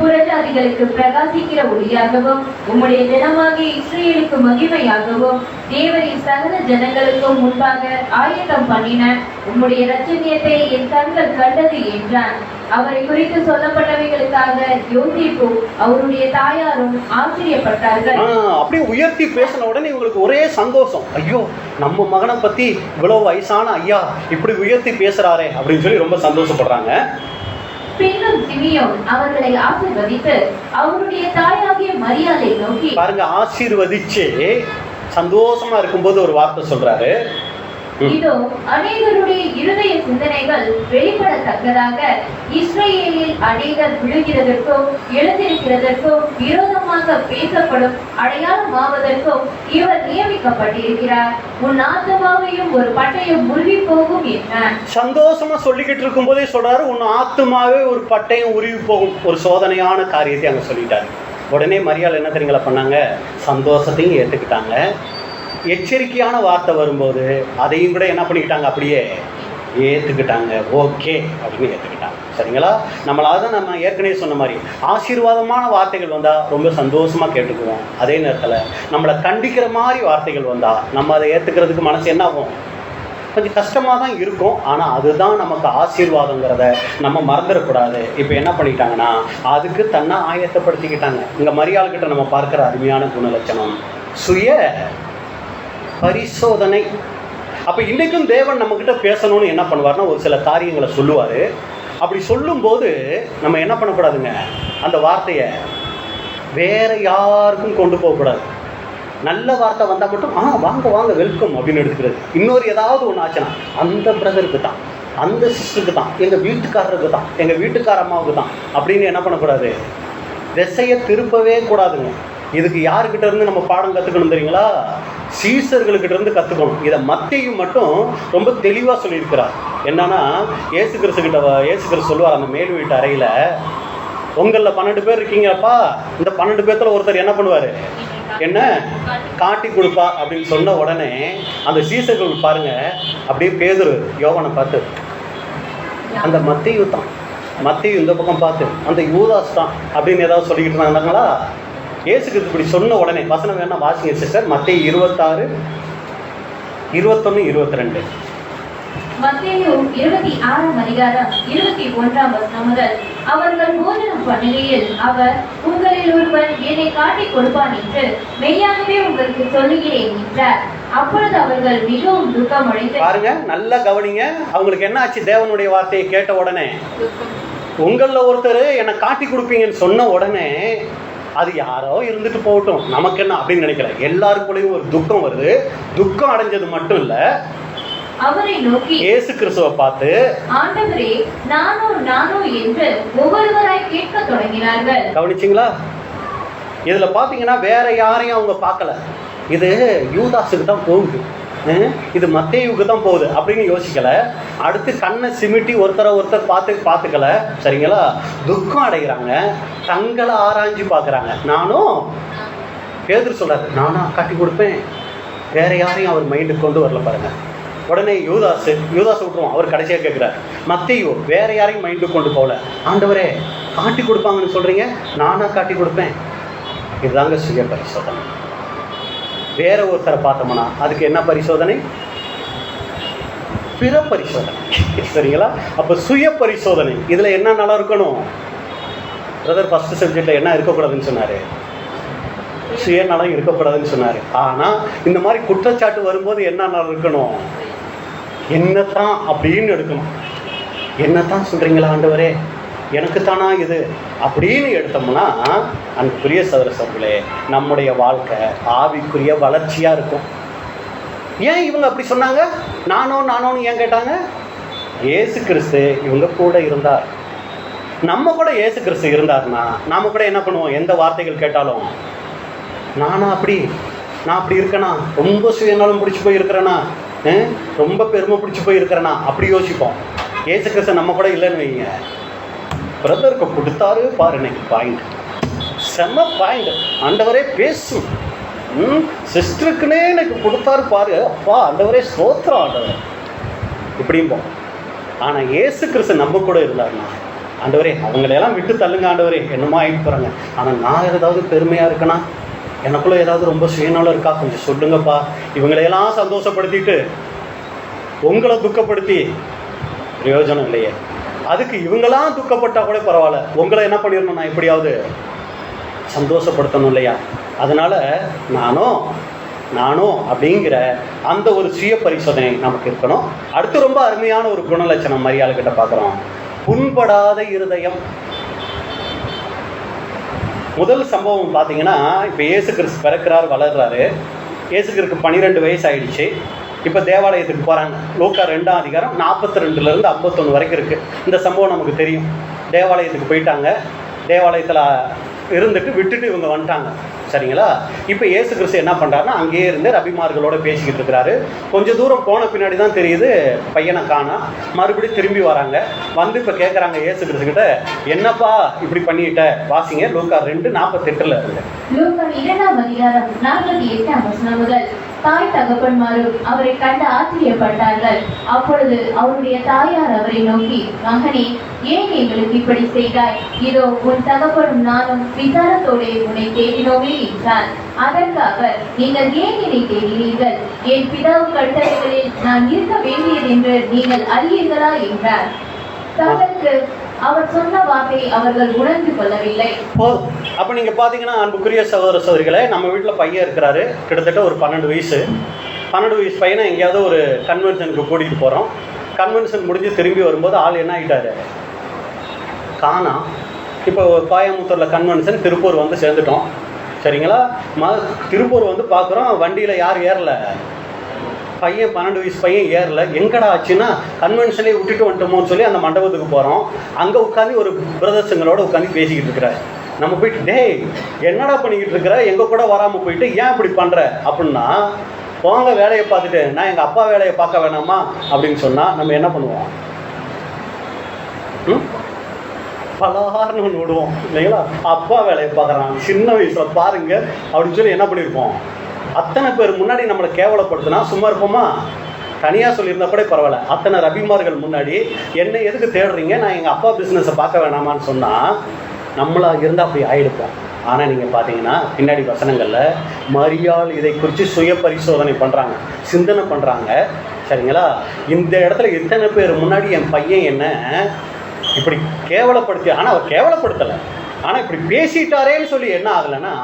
புறஜாதிகளுக்கு பிரகாசிக்கிற ஒளியாகவும் உம்முடைய ஜனமாகிய இஸ்ரவேலுக்கு மகிமையாகவும் தேவரின் சகல ஜனங்களுக்கும் முன்பாக ஆயத்தம் பண்ணின உம்முடைய இரட்சணியத்தை என் கண்கள் கண்டது என்றான். அவரை குறித்து சொல்லப்பட்டவைகளுக்காக யோசேப்பும் அவருடைய தாயாரும் ஆச்சரியப்பட்டார்கள். அப்படியே உயர்த்தி பேசின உடனே இவங்களுக்கு ஒரே சந்தோஷம். ஐயோ, நம்ம மகனை பத்தி இவ்வளவு வயசான ஐயா இப்படி உயர்த்தி பேசுறாரே அப்படின்னு சொல்லி ரொம்ப சந்தோஷப்படுறாங்க. பின்னும் சிமியோன் அவர்களை ஆசீர்வதித்து அவருடைய தாயாகிய மரியாதை நோக்கி, பாருங்க, ஆசீர்வதிச்சு சந்தோஷமா இருக்கும்போது ஒரு வார்த்தை சொல்றாரு. இதோ அநேகருடைய இருதய சிந்தனைகள் வெளிப்படத்தக்கதாக இஸ்ரவேலில் அநேகர் விழுகிறதற்கும் எழுந்திருக்கிறதற்கும் விரோதமாக பேசப்படும் அடையாளமாவதற்கும் இவர் நியமிக்கப்பட்டிருக்கிறார். உன் ஆத்மாவையும் ஒரு பட்டயம் உருவி போகும் என்ன. சந்தோஷமா சொல்லிக்கிட்டு இருக்கும் போதே சொல்றாரு, உன் ஆத்மாவே ஒரு பட்டயம் உருவி போகும். ஒரு சோதனையான காரியத்தை அங்க சொல்லிட்டாரு. உடனே மரியாள் என்ன தெரியுங்களா பண்ணாங்க, சந்தோஷத்தையும் ஏற்றுக்கிட்டாங்க. எச்சரிக்கையான வார்த்தை வரும்போது அதையும் கூட என்ன பண்ணிக்கிட்டாங்க, அப்படியே ஏற்றுக்கிட்டாங்க. ஓகே அப்படின்னு ஏற்றுக்கிட்டாங்க. சரிங்களா? நம்மளாவது நம்ம ஏற்கனவே சொன்ன மாதிரி ஆசீர்வாதமான வார்த்தைகள் வந்தால் ரொம்ப சந்தோஷமாக கேட்டுக்குவோம். அதே நேரத்தில் நம்மளை கண்டிக்கிற மாதிரி வார்த்தைகள் வந்தால் நம்ம அதை ஏற்றுக்கிறதுக்கு மனசு என்ன ஆகும், கொஞ்சம் கஷ்டமாக தான் இருக்கும். ஆனால் அதுதான் நமக்கு ஆசீர்வாதங்கிறத நம்ம மறந்துடக்கூடாது. இப்போ என்ன பண்ணிட்டாங்கன்னா அதுக்கு தன்னை ஆயத்தப்படுத்திக்கிட்டாங்க. இங்கே மரியாள்கிட்ட நம்ம பார்க்குற அருமையான குணலட்சணம் சுய பரிசோதனை. அப்போ இன்றைக்கும் தேவன் நம்மக்கிட்ட பேசணும்னு என்ன பண்ணுவார்னா ஒரு சில காரியங்களை சொல்லுவார். அப்படி சொல்லும்போது நம்ம என்ன பண்ணக்கூடாதுங்க, அந்த வார்த்தையை வேற யாருக்கும் கொண்டு போகக்கூடாது. நல்ல வார்த்தை வந்தால் மட்டும் வாங்க வாங்க வெல்கம் அப்படின்னு எடுத்துக்கிறது. இன்னொரு ஏதாவது ஒன்று ஆச்சுன்னா அந்த பிரதருக்கு தான், அந்த சிஸ்டருக்கு தான், எங்கள் வீட்டுக்காரருக்கு தான், எங்கள் வீட்டுக்கார அம்மாவுக்கு தான் அப்படின்னு என்ன பண்ணக்கூடாது, திசையை திருப்பவே கூடாதுங்க. இதுக்கு யாருக்கிட்ட இருந்து நம்ம பாடம் கற்றுக்கணும் தெரியுங்களா, சீசர்களுக்கிட்ட இருந்து கற்றுக்கணும். இதை மத்தேயு மட்டும் ரொம்ப தெளிவாக சொல்லியிருக்கிறார். என்னன்னா இயேசு கிறிஸ்து சொல்லுவார் அந்த மேல் வீட்டு அறையில், உங்களில் 12 பேர் இருக்கீங்கப்பா, இந்த 12 பேர்த்துல ஒருத்தர் என்ன பண்ணுவார், என்ன காட்டி கொடுப்பா அப்படின்னு சொன்ன உடனே அந்த சீசர்கள் பாருங்க அப்படியே பேதுரு யோவானை பார்த்து அந்த மத்தேயு தான், மத்தேயு இந்த பக்கம் பார்த்து அந்த யூதாஸ் தான் அப்படின்னு ஏதாவது சொல்லிக்கிட்டு இருந்தாங்களா. இயேசுக்கு இப்படி சொன்ன உடனே வசனம் வேணா வாசிங்க சிஸ்டர். மத்தேயு 26, 21, 22. மத்தேயு 26ஆம் அதிகாரம் 21ஆம் வசனம் முதல், அவர்கள் போஜனம் பண்ணுகையில் அவர், உங்களில் ஒருவன் என்னை காட்டிக் கொடுப்பான் என்று மெய்யாகவே உங்களுக்கு சொல்லுகிறேன் என்றார். அப்பொழுது அவர்கள் மிகவும் துக்கமடைந்து, பாருங்க நல்லா கவனிங்க, அவங்களுக்கு என்ன ஆச்சு, தேவனுடைய வார்த்தையை கேட்ட உடனே உங்களில் ஒருத்தர் என்னை காட்டி கொடுப்பீங்கன்னு சொன்ன உடனே அது யாரோ இருந்துட்டு போகட்டும் நமக்கு என்ன அப்படின்னு நினைக்கிறேன். எல்லாருக்குள்ளேயும் ஒரு துக்கம் வருது. துக்கம் அடைஞ்சது மட்டும் இல்லை, அவரை நோக்கி இயேசு கிறிஸ்துவை பார்த்து, ஆண்டவரே, நானோ நானோ என்று ஒவ்வொருவராய் கேட்க தொடங்கினார்கள். கவனிச்சிங்களா? இதுல பாத்தீங்கன்னா வேற யாரையும் அவங்க பார்க்கல. இது யூதாசுக்கு தான் போகுது, இது மத்தேயுக்கு தான் போகுது அப்படின்னு யோசிக்கல. அடுத்து கண்ணை சிமிட்டி ஒருத்தர் பார்த்துக்கல. சரிங்களா? துக்கம் அடைகிறாங்க, தங்களை ஆராய்ஞ்சு பார்க்குறாங்க. நானும் பேதுரு சொல்றாரு, நானா காட்டி கொடுப்பேன். வேற யாரையும் அவர் மைண்டுக்கு கொண்டு வரல பாருங்க. உடனே யூதாசு விட்டுருவோம், அவர் கடைசியாக கேட்குறாரு. மத்தேயு வேற யாரையும் மைண்டுக்கு கொண்டு போகல. ஆண்டவரே, காட்டி கொடுப்பாங்கன்னு சொல்றீங்க, நானா காட்டி கொடுப்பேன். இதுதாங்க சுய பரிசோதனை. வேற ஒருத்தரை பார்த்தோம்னா அதுக்கு என்ன பரிசோதனை? பிற பரிசோதனை. சரிங்களா? அப்ப சுய பரிசோதனை இதுல என்ன நல்லா இருக்கணும்? பிரதர் ஃபர்ஸ்ட் சப்ஜெக்ட்ல என்ன இருக்கக்கூடாதுன்னு சொன்னாரு? சுயநலம் இருக்கக்கூடாதுன்னு சொன்னாரு. ஆனா இந்த மாதிரி குற்றச்சாட்டு வரும்போது என்ன நல்லா இருக்கணும்? என்னத்தான் அப்படின்னு எடுக்கணும். என்னத்தான் சொல்றீங்களா ஆண்டவரே, எனக்கு தானா இது அப்படின்னு எடுத்தோம்னா அன்புக்குரிய சகோதரர்களே, நம்முடைய வாழ்க்கை ஆவிக்குரிய வளர்ச்சியா இருக்கும். ஏன் இவங்க அப்படி சொன்னாங்க? நானோன்னு ஏன் கேட்டாங்க? இயேசு கிறிஸ்து இவங்க கூட இருந்தார். நம்ம கூட இயேசு கிறிஸ்து இருந்தார்னா நாம கூட என்ன பண்ணுவோம்? எந்த வார்த்தைகள் கேட்டாலும் நான் அப்படி இருக்கேனா, ரொம்ப சுயநலம் பிடிச்சி போய் இருக்கிறேனா, ரொம்ப பெருமை பிடிச்சி போய் இருக்கிறேனா, அப்படி யோசிப்போம். இயேசு கிறிஸ்து நம்ம கூட இல்லைன்னு வைங்க, பிரதருக்கு கொடுத்தாரு பாரு இன்னைக்கு பாயிண்ட், செம்ம பாயிண்ட், ஆண்டவரே பேசும், சிஸ்டருக்குன்னே எனக்கு கொடுத்தாரு பாரு, அப்பா ஆண்டவரே ஸ்தோத்திரம் ஆண்டவர், இப்படிம்போம். ஆனால் இயேசு கிறிஸ்து நம்ம கூட இருந்தாருன்னா, ஆண்டவரே அவங்களையெல்லாம் விட்டு தள்ளுங்க ஆண்டவரே, என்னமோ ஆகிட்டு போகிறாங்க, ஆனால் நான் ஏதாவது பெருமையாக இருக்கேனா, எனக்குள்ளே ஏதாவது ரொம்ப சுயநலம் இருக்கா, கொஞ்சம் சொல்லுங்கப்பா. இவங்களையெல்லாம் சந்தோஷப்படுத்திட்டு உங்களை துக்கப்படுத்தி பிரயோஜனம் இல்லையே. அதுக்கு இவங்களாம் துக்கப்பட்டால் கூட பரவாயில்ல, உங்களை என்ன பண்ணிடணும், நான் எப்படியாவது சந்தோஷப்படுத்தணும் இல்லையா? அதனால் நானும் அப்படிங்கிற அந்த ஒரு சுய பரிசோதனை நமக்கு இருக்கணும். அடுத்து ரொம்ப அருமையான ஒரு குணலட்சணம் மரியாதைகிட்ட பார்க்குறோம், புண்படாத இருதயம். முதல் சம்பவம் பார்த்தீங்கன்னா, இப்போ இயேசு கிறிஸ்து பிறக்கிறார், வளர்றாரு. இயேசு கிறிஸ்துக்கு 12 வயசு ஆயிடுச்சு. இப்போ தேவாலயத்துக்கு போகிறாங்க. லூக்கா 2ஆம் அதிகாரம் 42 to 51 வரைக்கும் இருக்குது. இந்த சம்பவம் நமக்கு தெரியும். தேவாலயத்துக்கு போயிட்டாங்க, தேவாலயத்தில் இருந்துட்டு விட்டுட்டு இவங்க வந்துட்டாங்க. சரிங்களா? இப்போ இயேசு கிறிஸ்து என்ன பண்ணுறாருன்னா, அங்கேயே இருந்து ரபிமார்களோட பேசிக்கிட்டு இருக்கிறாரு. கொஞ்சம் தூரம் போன பின்னாடி தான் தெரியுது பையனை காணா. மறுபடியும் திரும்பி வராங்க. வந்து இப்போ கேட்குறாங்க இயேசு கிறிஸ்துக்கிட்ட, என்னப்பா இப்படி பண்ணிட்ட? வாசிங்க லூக்கா 2:48 இருந்து. லூக்கா 2ஆம் அதிகாரம் 48ஆம் வசனம் முதல். தாய் தகப்பன்மாரும் அவரை கண்டு ஆச்சரியப்பட்டார்கள். அப்பொழுது அவருடைய தாயார் அவரை நோக்கி, மகனே, ஏன் எங்களுக்கு இப்படி செய்தாய்? இதோ உன் தகப்பனும் நானும் விசாரத்தோடு உன்னை தேடினோமே என்றார். அதற்கு அவர், நீங்கள் ஏன் என்னை தேடினீர்கள்? என் பிதாவு கட்டளைகளில் நான் இருக்க வேண்டியது என்று நீங்கள் அறியீர்களா என்றார். தங்களுக்கு அவர் சொன்ன வார்த்தை அவர்கள் உணர்ந்து கொள்ளவில்லை. அப்போ நீங்கள் பார்த்தீங்கன்னா, அன்புக்குரிய சகோதர சகோதரிகளே, நம்ம வீட்டில் பையன் இருக்கிறாரு, கிட்டத்தட்ட ஒரு 12 வயசு பையனை எங்கேயாவது ஒரு கன்வென்ஷனுக்கு கூட்டிகிட்டு போகிறோம். கன்வென்ஷன் முடிஞ்சு திரும்பி வரும்போது ஆள் என்ன ஆகிட்டாரு, காணா. இப்போ கோயம்புத்தூரில் கன்வென்ஷன், திருப்பூர் வந்து சேர்ந்துட்டோம். சரிங்களா? திருப்பூர் வந்து பார்க்குறோம், வண்டியில் யார் ஏறல, பையன் 12 வயசு பையன் ஏறல. எங்கடா ஆச்சுன்னா, கன்வென்ஷனே விட்டுட்டு வந்துட்டோமோன்னு சொல்லி அந்த மண்டபத்துக்கு போகிறோம். அங்கே உட்காந்து ஒரு பிரதர்ஸங்களோட உட்காந்து பேசிக்கிட்டு இருக்கிறார். நம்ம போயிட்டு, டேய் என்னடா பண்ணிக்கிட்டு இருக்கிற, எங்கள் கூட வராமல் போயிட்டு ஏன் இப்படி பண்ணுற அப்படின்னா, போங்க வேலையை பார்த்துட்டு, நான் எங்கள் அப்பா வேலையை பார்க்க வேணாமா அப்படின்னு சொன்னால் நம்ம என்ன பண்ணுவோம்? பலகாரன்னு ஒன்று விடுவோம் இல்லைங்களா? அப்பா வேலையை பார்க்குறான், சின்ன வயசில் பாருங்க அப்படின்னு சொல்லி என்ன பண்ணியிருப்போம்? அத்தனை பேர் முன்னாடி நம்மளை கேவலப்படுத்தினா சும்மா இருப்போமா? தனியாக சொல்லியிருந்தா கூட பரவாயில்ல. அத்தனை ரபிமார்கள் முன்னாடி என்னை எதுக்கு தேடுறீங்க, நான் எங்கள் அப்பா பிஸ்னஸை பார்க்க வேணாமான்னு சொன்னால் நம்மளாக இருந்தால் அப்படி ஆகிடுப்போம். ஆனால் நீங்கள் பார்த்தீங்கன்னா பின்னாடி வசனங்களில் மரியாள் இதை குறித்து சுய பரிசோதனை பண்ணுறாங்க, சிந்தனை பண்ணுறாங்க. சரிங்களா? இந்த இடத்துல எத்தனை பேர் முன்னாடி என் பையன் என்ன இப்படி கேவலப்படுத்தி, ஆனால் அவர் கேவலப்படுத்தலை, ஆனால் இப்படி பேசிட்டாரேன்னு சொல்லி என்ன ஆகலைன்னா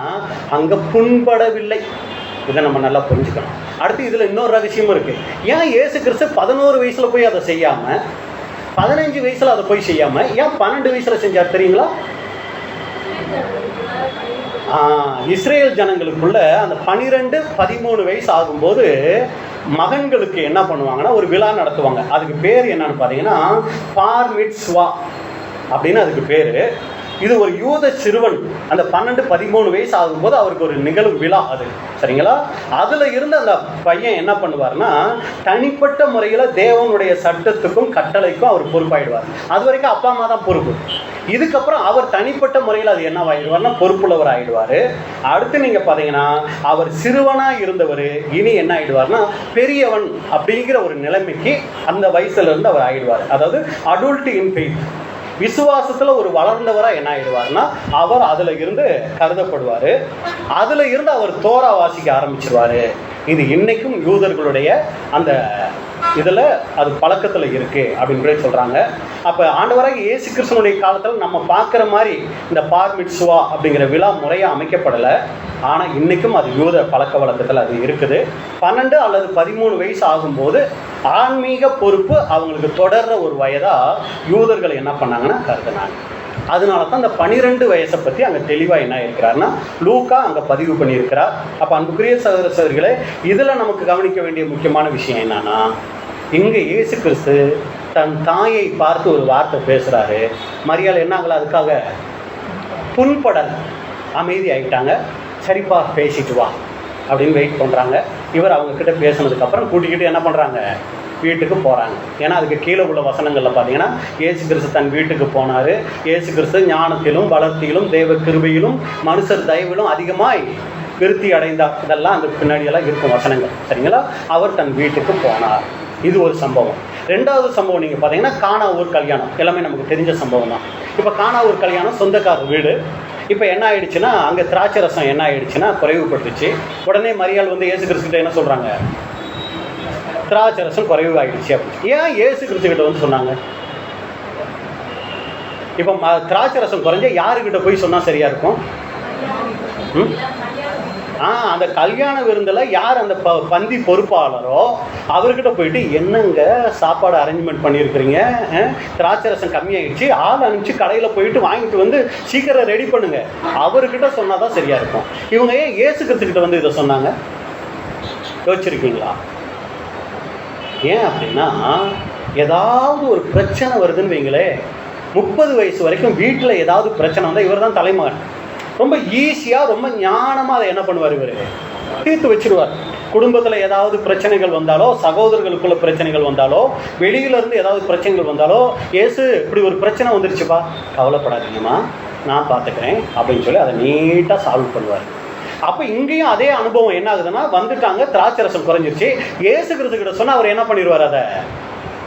அங்கே புண்படவில்லை. இதை நம்ம நல்லா புரிஞ்சுக்கணும். அடுத்து இதில் இன்னொரு ரகசியமும் இருக்குது. ஏன் இயேசு கிறிஸ்து 11 வயசில் போய் அதை செய்யாமல், 15 வயசில் அதை போய் செய்யாமல் ஏன் 12 வயசில் செஞ்சார் தெரியுங்களா? இஸ்ரேல் ஜனங்களுக்குள்ள அந்த 12-13 வயசு ஆகும்போது மகன்களுக்கு என்ன பண்ணுவாங்கன்னா ஒரு விழா நடத்துவாங்க. அதுக்கு பேர் என்னன்னு பார்த்தீங்கன்னா பார் மிட்ஸ்வா அப்படின்னு அதுக்கு பேர். இது ஒரு யூத சிறுவன் அந்த 12-13 வயசு ஆகும்போது அவருக்கு ஒரு நிகழும் விழா அது, சரிங்களா? அதில் இருந்து அந்த பையன் என்ன பண்ணுவார்னா தனிப்பட்ட முறையில் தேவனுடைய சட்டத்துக்கும் கட்டளைக்கும் அவர் பொறுப்பாயிடுவார். அது வரைக்கும் அப்பா அம்மா தான் பொறுப்பு. இதுக்கப்புறம் அவர் தனிப்பட்ட முறையில் அது என்ன ஆகிடுவார்னா பொறுப்புள்ளவர் ஆகிடுவார். அடுத்து நீங்கள் பார்த்தீங்கன்னா அவர் சிறுவனாக இருந்தவர் இனி என்ன ஆகிடுவார்னா பெரியவன் அப்படிங்கிற ஒரு நிலைமைக்கு அந்த வயசுலேருந்து அவர் ஆகிடுவார். அதாவது அடல்ட் இன் ஃபெய்த், விசுவாசத்தில் ஒரு வளர்ந்தவராக என்ன ஆகிடுவார்னா அவர் அதில் இருந்து கருதப்படுவார். அதில் இருந்து அவர் தோரா வாசிக்க ஆரம்பிச்சிருவார். இது இன்னைக்கும் யூதர்களுடைய அந்த இதில் அது பழக்கத்தில் இருக்குது அப்படின்னு சொல்கிறாங்க. அப்போ ஆண்டவராக இயேசு கிறிஸ்துவனுடைய காலத்தில் நம்ம பார்க்குற மாதிரி இந்த பார் மிட்ஸ்வா அப்படிங்கிற விழா முறையாக அமைக்கப்படலை. ஆனால் இன்றைக்கும் அது யூத பழக்க வழக்கத்தில் அது இருக்குது. 12 அல்லது 13 வயசு ஆகும்போது ஆன்மீக பொறுப்பு அவங்களுக்கு தொடர்ற ஒரு வயதாக யூதர்கள் என்ன பண்ணாங்கன்னா கருதுனாங்க. அதனால தான் அந்த 12 வயசை பற்றி அங்கே தெளிவாக என்ன இருக்கிறாருன்னா லூக்கா அங்கே பதிவு பண்ணியிருக்கிறார். அப்போ அன்புக்குரிய சகோதர சகோதரிகளே, இதில் நமக்கு கவனிக்க வேண்டிய முக்கியமான விஷயம் என்னன்னா, இங்கே இயேசு கிறிஸ்து தன் தாயை பார்த்து ஒரு வார்த்தை பேசுகிறாரு. மரியாள் என்னாங்களா அதுக்காக புண்படல் அமைதி ஆகிட்டாங்க. சரிப்பா பேசிட்டு வா அப்படின்னு வெயிட் பண்ணுறாங்க. இவர் அவங்கக்கிட்ட பேசினதுக்கப்புறம் கூட்டிக்கிட்டு என்ன பண்ணுறாங்க வீட்டுக்கு போகிறாங்க. ஏன்னா அதுக்கு கீழே உள்ள வசனங்களில் பார்த்தீங்கன்னா இயேசு கிறிஸ்து தன் வீட்டுக்கு போனார். இயேசு கிறிஸ்து ஞானத்திலும் வளர்த்தியிலும் தேவ கிருபையிலும் மனுஷர் தயவிலும் அதிகமாய் விருத்தி அடைந்தார். இதெல்லாம் அந்த பின்னாடியெல்லாம் இருக்கும் வசனங்கள், சரிங்களா? அவர் தன் வீட்டுக்கு போனார். இது ஒரு சம்பவம். ரெண்டாவது சம்பவம் நீங்கள் பார்த்தீங்கன்னா கானா ஊர் கல்யாணம். எல்லாமே நமக்கு தெரிஞ்ச சம்பவம் தான். இப்போ கானா ஊர் கல்யாணம் சொந்தக்காரர் வீடு. இப்போ என்ன ஆயிடுச்சுன்னா அங்கே திராட்சை ரசம் என்ன ஆயிடுச்சுன்னா குறைவுபட்டுச்சு. உடனே மரியாள் வந்து இயேசு கிறிஸ்துக்கிட்ட என்ன சொல்கிறாங்க, திராட்சை ரசம் குறைவு ஆகிடுச்சு அப்படின்னு. ஏன் இயேசு கிறிஸ்துக்கிட்ட வந்து சொன்னாங்க? இப்போ திராட்சை ரசம் குறைஞ்சா யாருக்கிட்ட போய் சொன்னால் சரியாக இருக்கும்? அந்த கல்யாண விருந்தில் யார் அந்த பந்தி பொறுப்பாளரோ அவர்கிட்ட போயிட்டு என்னங்க சாப்பாடு அரேஞ்ச்மெண்ட் பண்ணியிருக்கிறீங்க, திராட்சை ரசம் கம்மியாகிடுச்சு, ஆள் அனுப்பிச்சு கடையில் போயிட்டு வாங்கிட்டு வந்து சீக்கிரம் ரெடி பண்ணுங்க, அவர்கிட்ட சொன்னால் தான் சரியாக இருக்கும். இவங்க ஏன் இயேசு கிறிஸ்துக்கிட்ட வந்து இதை சொன்னாங்க யோசிச்சிருக்கீங்களா? ஏன் அப்படின்னா ஏதாவது ஒரு பிரச்சனை வருதுன்னு வைங்களே, 30 வயசு வரைக்கும் வீட்டில் ஏதாவது பிரச்சனை வந்தால் இவர் தான் தலைமகன். ரொம்ப ஈஸியாக ரொம்ப ஞானமாக அதை என்ன பண்ணுவார், இவர் தீர்த்து வச்சிருவார். குடும்பத்தில் ஏதாவது பிரச்சனைகள் வந்தாலோ, சகோதரர்களுக்குள்ள பிரச்சனைகள் வந்தாலோ, வெளியிலேருந்து ஏதாவது பிரச்சனைகள் வந்தாலோ, இயேசு இப்படி ஒரு பிரச்சனை வந்துருச்சுப்பா, கவலைப்படாதீங்கம்மா நான் பார்த்துக்கிறேன் அப்படின்னு சொல்லி அதை நீட்டாக சால்வ் பண்ணுவார். அப்போ இங்கேயும் அதே அனுபவம் என்ன ஆகுதுன்னா, வந்துட்டாங்க திராட்சை ரசம் குறைஞ்சிருச்சு, இயேசு கிறிஸ்துக்கிட்ட சொன்னால் அவர் என்ன பண்ணிடுவார், அதை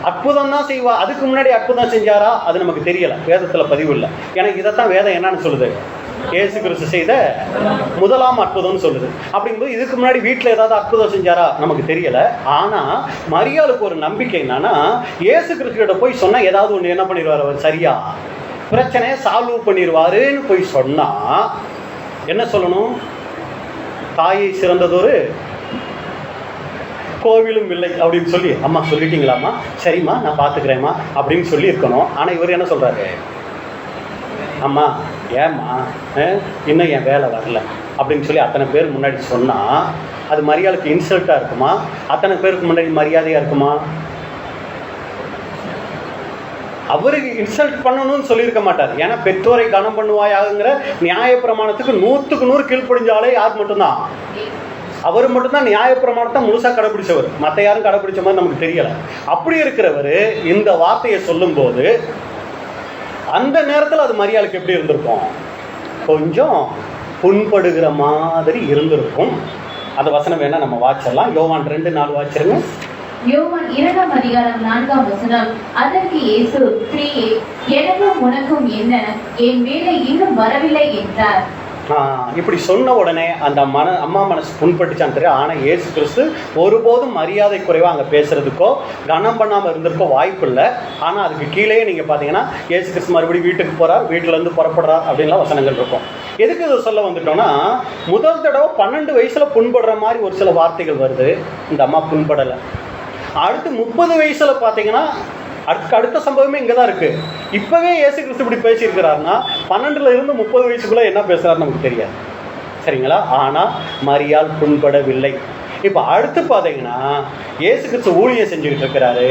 அற்புதம் தான் செய்வார். அதுக்கு முன்னாடி அற்புதம் செஞ்சாரா அது நமக்கு தெரியலை, வேதத்தில் பதிவு இல்லை. எனக்கு இதைத்தான் வேதம் என்னன்னு சொல்லுது, இயேசு கிறிஸ்து செய்த முதலாம் அற்புதம்னு சொல்லுது. அப்படிங்கும்போது இதுக்கு முன்னாடி வீட்டில் ஏதாவது அற்புதம் செஞ்சாரா நமக்கு தெரியலை. ஆனால் மரியாளுக்கு ஒரு நம்பிக்கை என்னன்னா, இயேசு கிறிஸ்துக்கிட்ட போய் சொன்னால் ஏதாவது ஒன்று என்ன பண்ணிடுவார், அவர் சரியா பிரச்சனையை சால்வ் பண்ணிடுவாருன்னு போய் சொன்னால் என்ன சொல்லணும், தாயை சிறந்ததொரு கோவிலும் இல்லை அப்படின்னு சொல்லி, அம்மா சொல்லிட்டீங்களாம்மா, சரிம்மா நான் பார்த்துக்கிறேம்மா அப்படின்னு சொல்லி இருக்கணும். ஆனால் இவர் என்ன சொல்கிறாரு, அம்மா ஏம்மா இன்னும் என் வேலை வரல அப்படின்னு சொல்லி அத்தனை பேர் முன்னாடி சொன்னால் அது மரியாளுக்கு இன்சல்ட்டாக இருக்குமா, அத்தனை பேருக்கு முன்னாடி மரியாதையாக இருக்குமா? அவருக்கு இன்சல்ட் பண்ணணும்னு சொல்லியிருக்க மாட்டார். ஏன்னா பெற்றோரை கனம் பண்ணுவாயாங்கிற நியாயப்பிரமாணத்துக்கு 100க்கு 100 கீழ்ப்படிஞ்சாலே யார் மட்டும்தான், அவர் மட்டும்தான் நியாயப்பிரமாணத்தை முழுசாக கடைப்பிடிச்சவர். மற்ற யாரும் கடைப்பிடிச்ச மாதிரி நமக்கு தெரியலை. அப்படி இருக்கிறவர் இந்த வார்த்தையை சொல்லும்போது அந்த நேரத்தில் அது மரியாளுக்கு எப்படி இருந்திருக்கும், கொஞ்சம் புண்படுகிற மாதிரி இருந்திருக்கும். அந்த வசனம் வேணா நம்ம வாட்சலாம். யோவான் 2:4 வாட்சிருங்க. யோவான் 2:4. அதற்கு இயேசு, ஸ்திரீயே, எனக்கும் உனக்கும் என்ன, என் வேலை இன்னும் வரவில்லை என்றார். இப்படி சொன்ன உடனே அந்த அம்மா மனசு புண்பட்டுச்சான்னு தெரியும். ஆனால் இயேசு கிறிஸ்து ஒருபோதும் மரியாதை குறைவாக அங்கே பேசுகிறதுக்கோ கனம் பண்ணாமல் இருந்திருக்கோ வாய்ப்பு இல்லை. ஆனால் அதுக்கு கீழே நீங்கள் பார்த்தீங்கன்னா இயேசு கிறிஸ்து மறுபடியும் வீட்டுக்கு போகிறார், வீட்டிலேருந்து புறப்படுறார் அப்படின்லாம் வசனங்கள் இருக்கும். எதுக்கு இதை சொல்ல வந்துட்டோம்னா, முதல் தடவை 12 வயசில் புண்படுற மாதிரி ஒரு சில வார்த்தைகள் வருது, இந்த அம்மா புண்படலை. அடுத்து 30 வயசில் பார்த்தீங்கன்னா அடுத்த சம்பவமே இங்கே தான் இருக்குது. இப்போவே இயேசு கிறிஸ்து இப்படி பேசியிருக்கிறாருன்னா 12ல இருந்து 30 வயசுக்குள்ளே என்ன பேசுகிறாருன்னு நமக்கு தெரியாது, சரிங்களா? ஆனால் மரியாள் புண்படவில்லை. இப்போ அடுத்து பார்த்தீங்கன்னா இயேசு கிறிஸ்து ஊழியம் செஞ்சுக்கிட்டு இருக்கிறாரு,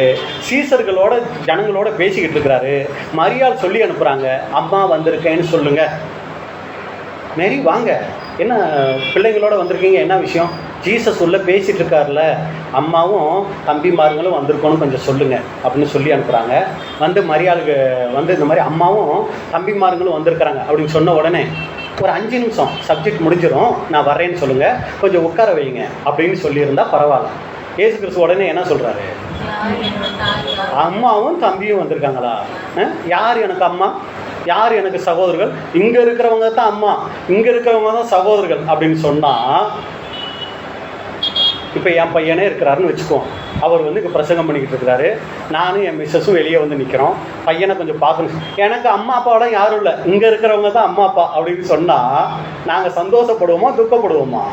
சீசர்களோட ஜனங்களோட பேசிக்கிட்டு இருக்கிறாரு. மரியாள் சொல்லி அனுப்புகிறாங்க, அம்மா வந்திருக்கேன்னு சொல்லுங்க. மேரி வாங்க, என்ன பிள்ளைங்களோட வந்திருக்கீங்க, என்ன விஷயம்? ஜீசஸ் உள்ள பேசிகிட்டு இருக்காருல்ல, அம்மாவும் தம்பிமார்களும் வந்திருக்கோன்னு கொஞ்சம் சொல்லுங்கள் அப்படின்னு சொல்லி அனுப்புகிறாங்க. வந்து மரியாளுக்கு வந்து இந்த மாதிரி அம்மாவும் தம்பிமார்களும் வந்திருக்கிறாங்க அப்படின்னு சொன்ன உடனே ஒரு 5 நிமிஷம் சப்ஜெக்ட் முடிஞ்சிடும், நான் வரேன்னு சொல்லுங்கள், கொஞ்சம் உட்கார வைங்க அப்படின்னு சொல்லியிருந்தா பரவாயில்ல. இயேசு கிறிஸ்து உடனே என்ன சொல்கிறாரு? அம்மாவும் தம்பியும் வந்திருக்காங்களா? யார் எனக்கு அம்மா, யார் எனக்கு சகோதரர்கள்? இங்கே இருக்கிறவங்க தான் அம்மா, இங்கே இருக்கிறவங்க தான் சகோதரர்கள் அப்படின்னு சொன்னால், இப்போ என் பையனே இருக்கிறாருன்னு வச்சுக்கோம். அவர் வந்து இங்கே பிரசங்கம் பண்ணிக்கிட்டு இருக்கிறாரு, நானும் என் மிஸ்ஸஸும் வெளியே வந்து நிற்கிறோம். பையனை கொஞ்சம் பார்க்கணும், எனக்கு அம்மா அப்பாவோட யாரும் இல்லை, இங்கே இருக்கிறவங்க தான் அம்மா அப்பா அப்படின்னு சொன்னால் நாங்கள் சந்தோஷப்படுவோமா துக்கப்படுவோமா?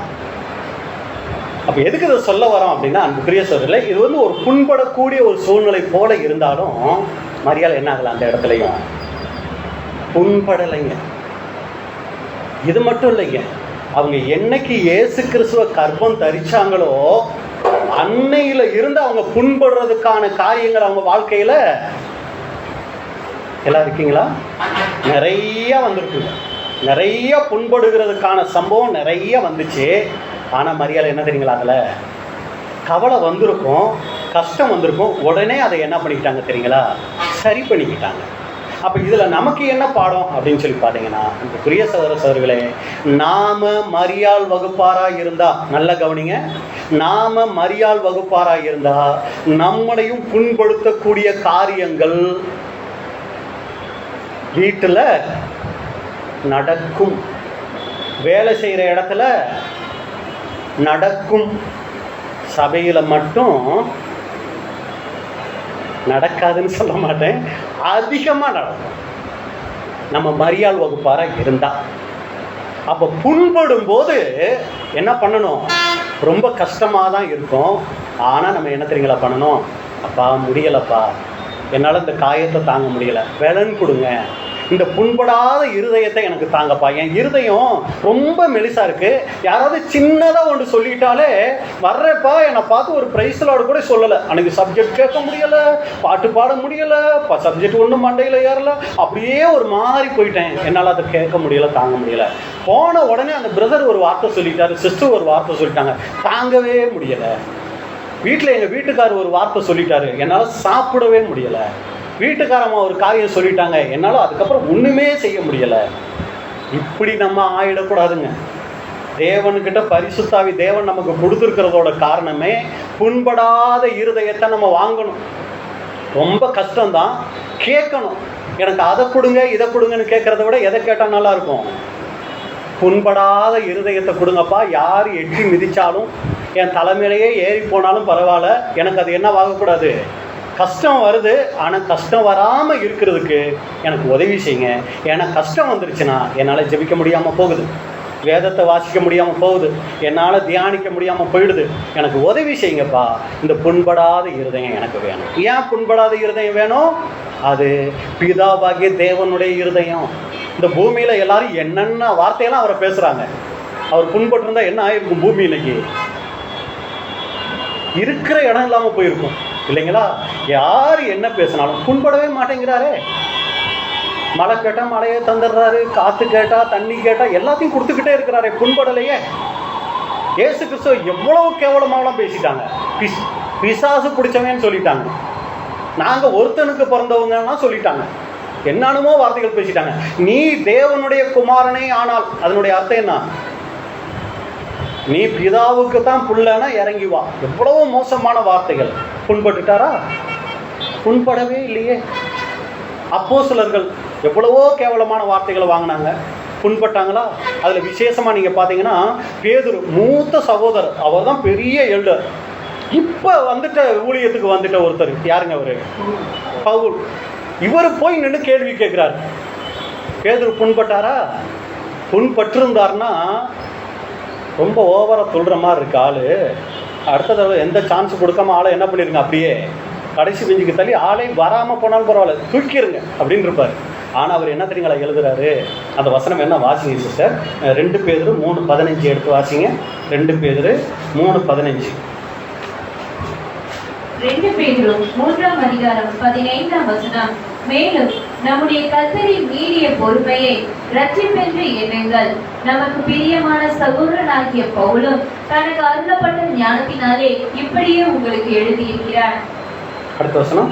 அப்போ எதுக்கு இதை சொல்ல வரோம் அப்படின்னா, அன்புக்குரிய சகோதரர்களே, இது வந்து ஒரு புண்படக்கூடிய ஒரு சூழ்நிலை போல இருந்தாலும் மரியாள் என்ன ஆகல, அந்த இடத்துலையும் புண்படலைங்க. இது மட்டும் இல்லைங்க, அவங்க என்னைக்கு இயேசு கிறிஸ்துவ கர்ப்பம் தரிச்சாங்களோ அன்னையில இருந்து அவங்க புண்படுறதுக்கான காரியங்கள் அவங்க வாழ்க்கையில எல்லாம் இருக்கீங்களா, நிறைய வந்திருக்குங்க. நிறைய புண்படுகிறதுக்கான சம்பவம் நிறைய வந்துச்சு. ஆனால் மரியாதை என்ன தெரியுங்களா, அதில் கவலை வந்திருக்கும், கஷ்டம் வந்திருக்கும், உடனே அதை என்ன பண்ணிக்கிட்டாங்க தெரியுங்களா, சரி பண்ணிக்கிட்டாங்க. அப்போ இதில் நமக்கு என்ன பாடம் அப்படின்னு சொல்லி பார்த்தீங்கன்னா, இந்த பிரிய சகோதர சகோதரிகளே, நாம் மரியாள் வகுப்பாராக இருந்தால், நல்ல கவனிங்க, நாம் மரியாள் வகுப்பாராக இருந்தால் நம்மளையும் புண்படுத்தக்கூடிய காரியங்கள் வீட்டில் நடக்கும், வேலை செய்கிற இடத்துல நடக்கும், சபையில் மட்டும் நடக்காதுன்னு சொல்ல மாட்டேன், அதிகமாக நடக்கும் நம்ம மரியாள் வகுப்பாராக இருந்தால். அப்போ புண்படும் போது என்ன பண்ணணும், ரொம்ப கஷ்டமாக தான் இருக்கும். ஆனால் நம்ம என்ன தெரியுங்களா பண்ணணும், அப்பா முடியலப்பா, என்னால் இந்த காயத்தை தாங்க முடியலை, பலன் கொடுங்க, இந்த புண்படாத இருதயத்தை எனக்கு தாங்கப்பா, என் இருதயம் ரொம்ப மெலிசாக இருக்குது, யாராவது சின்னதாக ஒன்று சொல்லிட்டாலே வர்றப்பா, என்னை பார்த்து ஒரு பிரைஸ்லாடு கூட சொல்லலை, அன்றைக்கி சப்ஜெக்ட் கேட்க முடியலை, பாட்டு பாட முடியலை, சப்ஜெக்ட் ஒன்றும் மண்டையில் ஏறலை, அப்படியே ஒரு மாதிரி போயிட்டேன், என்னால் அதை கேட்க முடியலை, தாங்க முடியலை. போன உடனே அந்த பிரதர் ஒரு வார்த்தை சொல்லிட்டாரு, சிஸ்டர் ஒரு வார்த்தை சொல்லிட்டாங்க, தாங்கவே முடியலை. வீட்டில் எங்கள் வீட்டுக்காரர் ஒரு வார்த்தை சொல்லிட்டாரு, என்னால் சாப்பிடவே முடியலை. வீட்டுக்காரம்மா ஒரு காரியம் சொல்லிட்டாங்க, என்னால் அதுக்கப்புறம் ஒன்றுமே செய்ய முடியலை. இப்படி நம்ம ஆயிடக்கூடாதுங்க. தேவன்கிட்ட பரிசுத்தாவி தேவன் நமக்கு கொடுத்துருக்கிறதோட காரணமே புண்படாத இருதயத்தை நம்ம வாங்கணும். ரொம்ப கஷ்டம்தான், கேட்கணும். எனக்கு அதை கொடுங்க இதை கொடுங்கன்னு கேட்குறத விட எதை கேட்டால் நல்லாயிருக்கும், புண்படாத இருதயத்தை கொடுங்கப்பா, யார் எட்டி மிதித்தாலும் என் தலைமையிலேயே ஏறி போனாலும் பரவாயில்ல, எனக்கு அது என்ன வாங்கக்கூடாது, கஷ்டம் வருது, ஆனால் கஷ்டம் வராமல் இருக்கிறதுக்கு எனக்கு உதவி செய்யுங்க. ஏன்னா கஷ்டம் வந்துருச்சுன்னா என்னால் ஜெபிக்க முடியாமல் போகுது, வேதத்தை வாசிக்க முடியாமல் போகுது, என்னால் தியானிக்க முடியாமல் போயிடுது, எனக்கு உதவி செய்யுங்கப்பா. இந்த புண்படாத இருதயம் எனக்கு வேணும். ஏன் புண்படாத இருதயம் வேணும்? அது பிதாவாகிய தேவனுடைய இருதயம். இந்த பூமியில் எல்லாரும் என்னென்ன வார்த்தையெல்லாம் அவரை பேசுகிறாங்க, அவர் புண்பட்டிருந்தா என்ன ஆயிருக்கும், பூமி இன்னைக்கு இருக்கிற இடம் இல்லாமல் போயிருக்கும் இல்லைங்களா? யார் என்ன பேசினாலும் புண்படவே மாட்டேங்கிறாரே. மழை கேட்டால் மழையை தந்துடுறாரு, காற்று கேட்டால் தண்ணி கேட்டால் எல்லாத்தையும் கொடுத்துக்கிட்டே இருக்கிறாரே, புண்படலையே. இயேசு கிறிஸ்துவ எவ்வளவு கேவலமாகலாம் பேசிட்டாங்க, பிசாசு பிடிச்சவன்னு சொல்லிட்டாங்க, நாங்கள் ஒருத்தனுக்கு பிறந்தவங்கன்னா சொல்லிட்டாங்க, என்னென்னமோ வார்த்தைகள் பேசிட்டாங்க. நீ தேவனுடைய குமாரனே ஆனால் அதனுடைய அர்த்தம் என்ன, நீ பிதாவுக்கு தான் புள்ளனா இறங்கி வா. எவ்வளவோ மோசமான வார்த்தைகள். புண்பட்டுட்டாரா? புண்படவே இல்லையே. அப்போஸ்தலர்கள் எவ்வளவோ கேவலமான வார்த்தைகளை வாங்கினாங்க, புண்பட்டாங்களா? அதில் விசேஷமாக நீங்கள் பார்த்தீங்கன்னா பேதுரு, மூத்த சகோதரர், அவர் தான் பெரிய எல்டர். இப்போ வந்துட்ட ஊழியத்துக்கு வந்துட்ட ஒருத்தர், யாருங்க அவர்? பவுல். இவர் போய் நின்று கேள்வி கேட்குறாரு. பேதுரு புண்பட்டாரா? புண்பட்டிருந்தார்னா ரொம்ப ஓவராக சொல்கிற மாதிரி இருக்கு ஆள். அடுத்த தடவை எந்த சான்ஸ் கொடுக்காம ஆளை என்ன பண்ணிருங்க, அப்படியே கடைசி பெஞ்சுக்கு தள்ளி ஆளே வராமல் போனாலும் பரவாயில்ல, தூக்கிடுங்க அப்படின்னு இருப்பார். ஆனால் அவர் என்ன தெரியுங்களா எழுதுறாரு? அந்த வசனம் என்ன வாசிங்க சிஸ்டர்? 2 பேதுரு 3:15 எடுத்து வாசிங்க. 2 பேதுரு 3:15. 2 பேதுரு 3ஆம் அதிகாரம் 15ஆம் வசனம். மேலும் நம்முடைய கர்த்தரின் நீடிய பொறுமையை இரட்சிப்பென்று எண்ணுங்கள். நமக்கு பிரியமான சகோதரனாகிய பவுலும் தனக்கு அருளப்பட்ட ஞானத்தினாலே இப்படியே உங்களுக்கு எழுதியிருக்கிறார். அடுத்த வசனம்.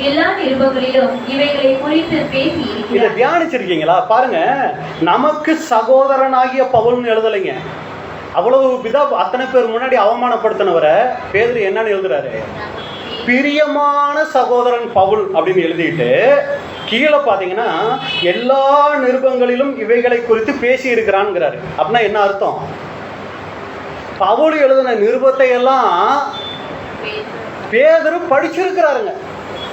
எல்லா நிருபங்களிலும் இவைகளை குறித்து பேசி இதை இருக்கிறார். தியானிச்சிருக்கீங்களா? பாருங்க, நமக்கு சகோதரனாகிய பவுல்னு எழுதலைங்க. அவ்வளவு பிதா அத்தனை பேர் முன்னாடி அவமானப்படுத்தினவரை பேதுரு என்னன்னு எழுதுறாரு? பிரியமான சகோதரன் பவுல் அப்படின்னு எழுதிட்டு கீழே பார்த்தீங்கன்னா எல்லா நிருபங்களிலும் இவைகளை குறித்து பேசி இருக்கிறான்ங்கிறாரு. அப்படின்னா என்ன அர்த்தம்? பவுல் எழுதின நிருபத்தை எல்லாம் பேதுரு படிச்சிருக்கிறாருங்க.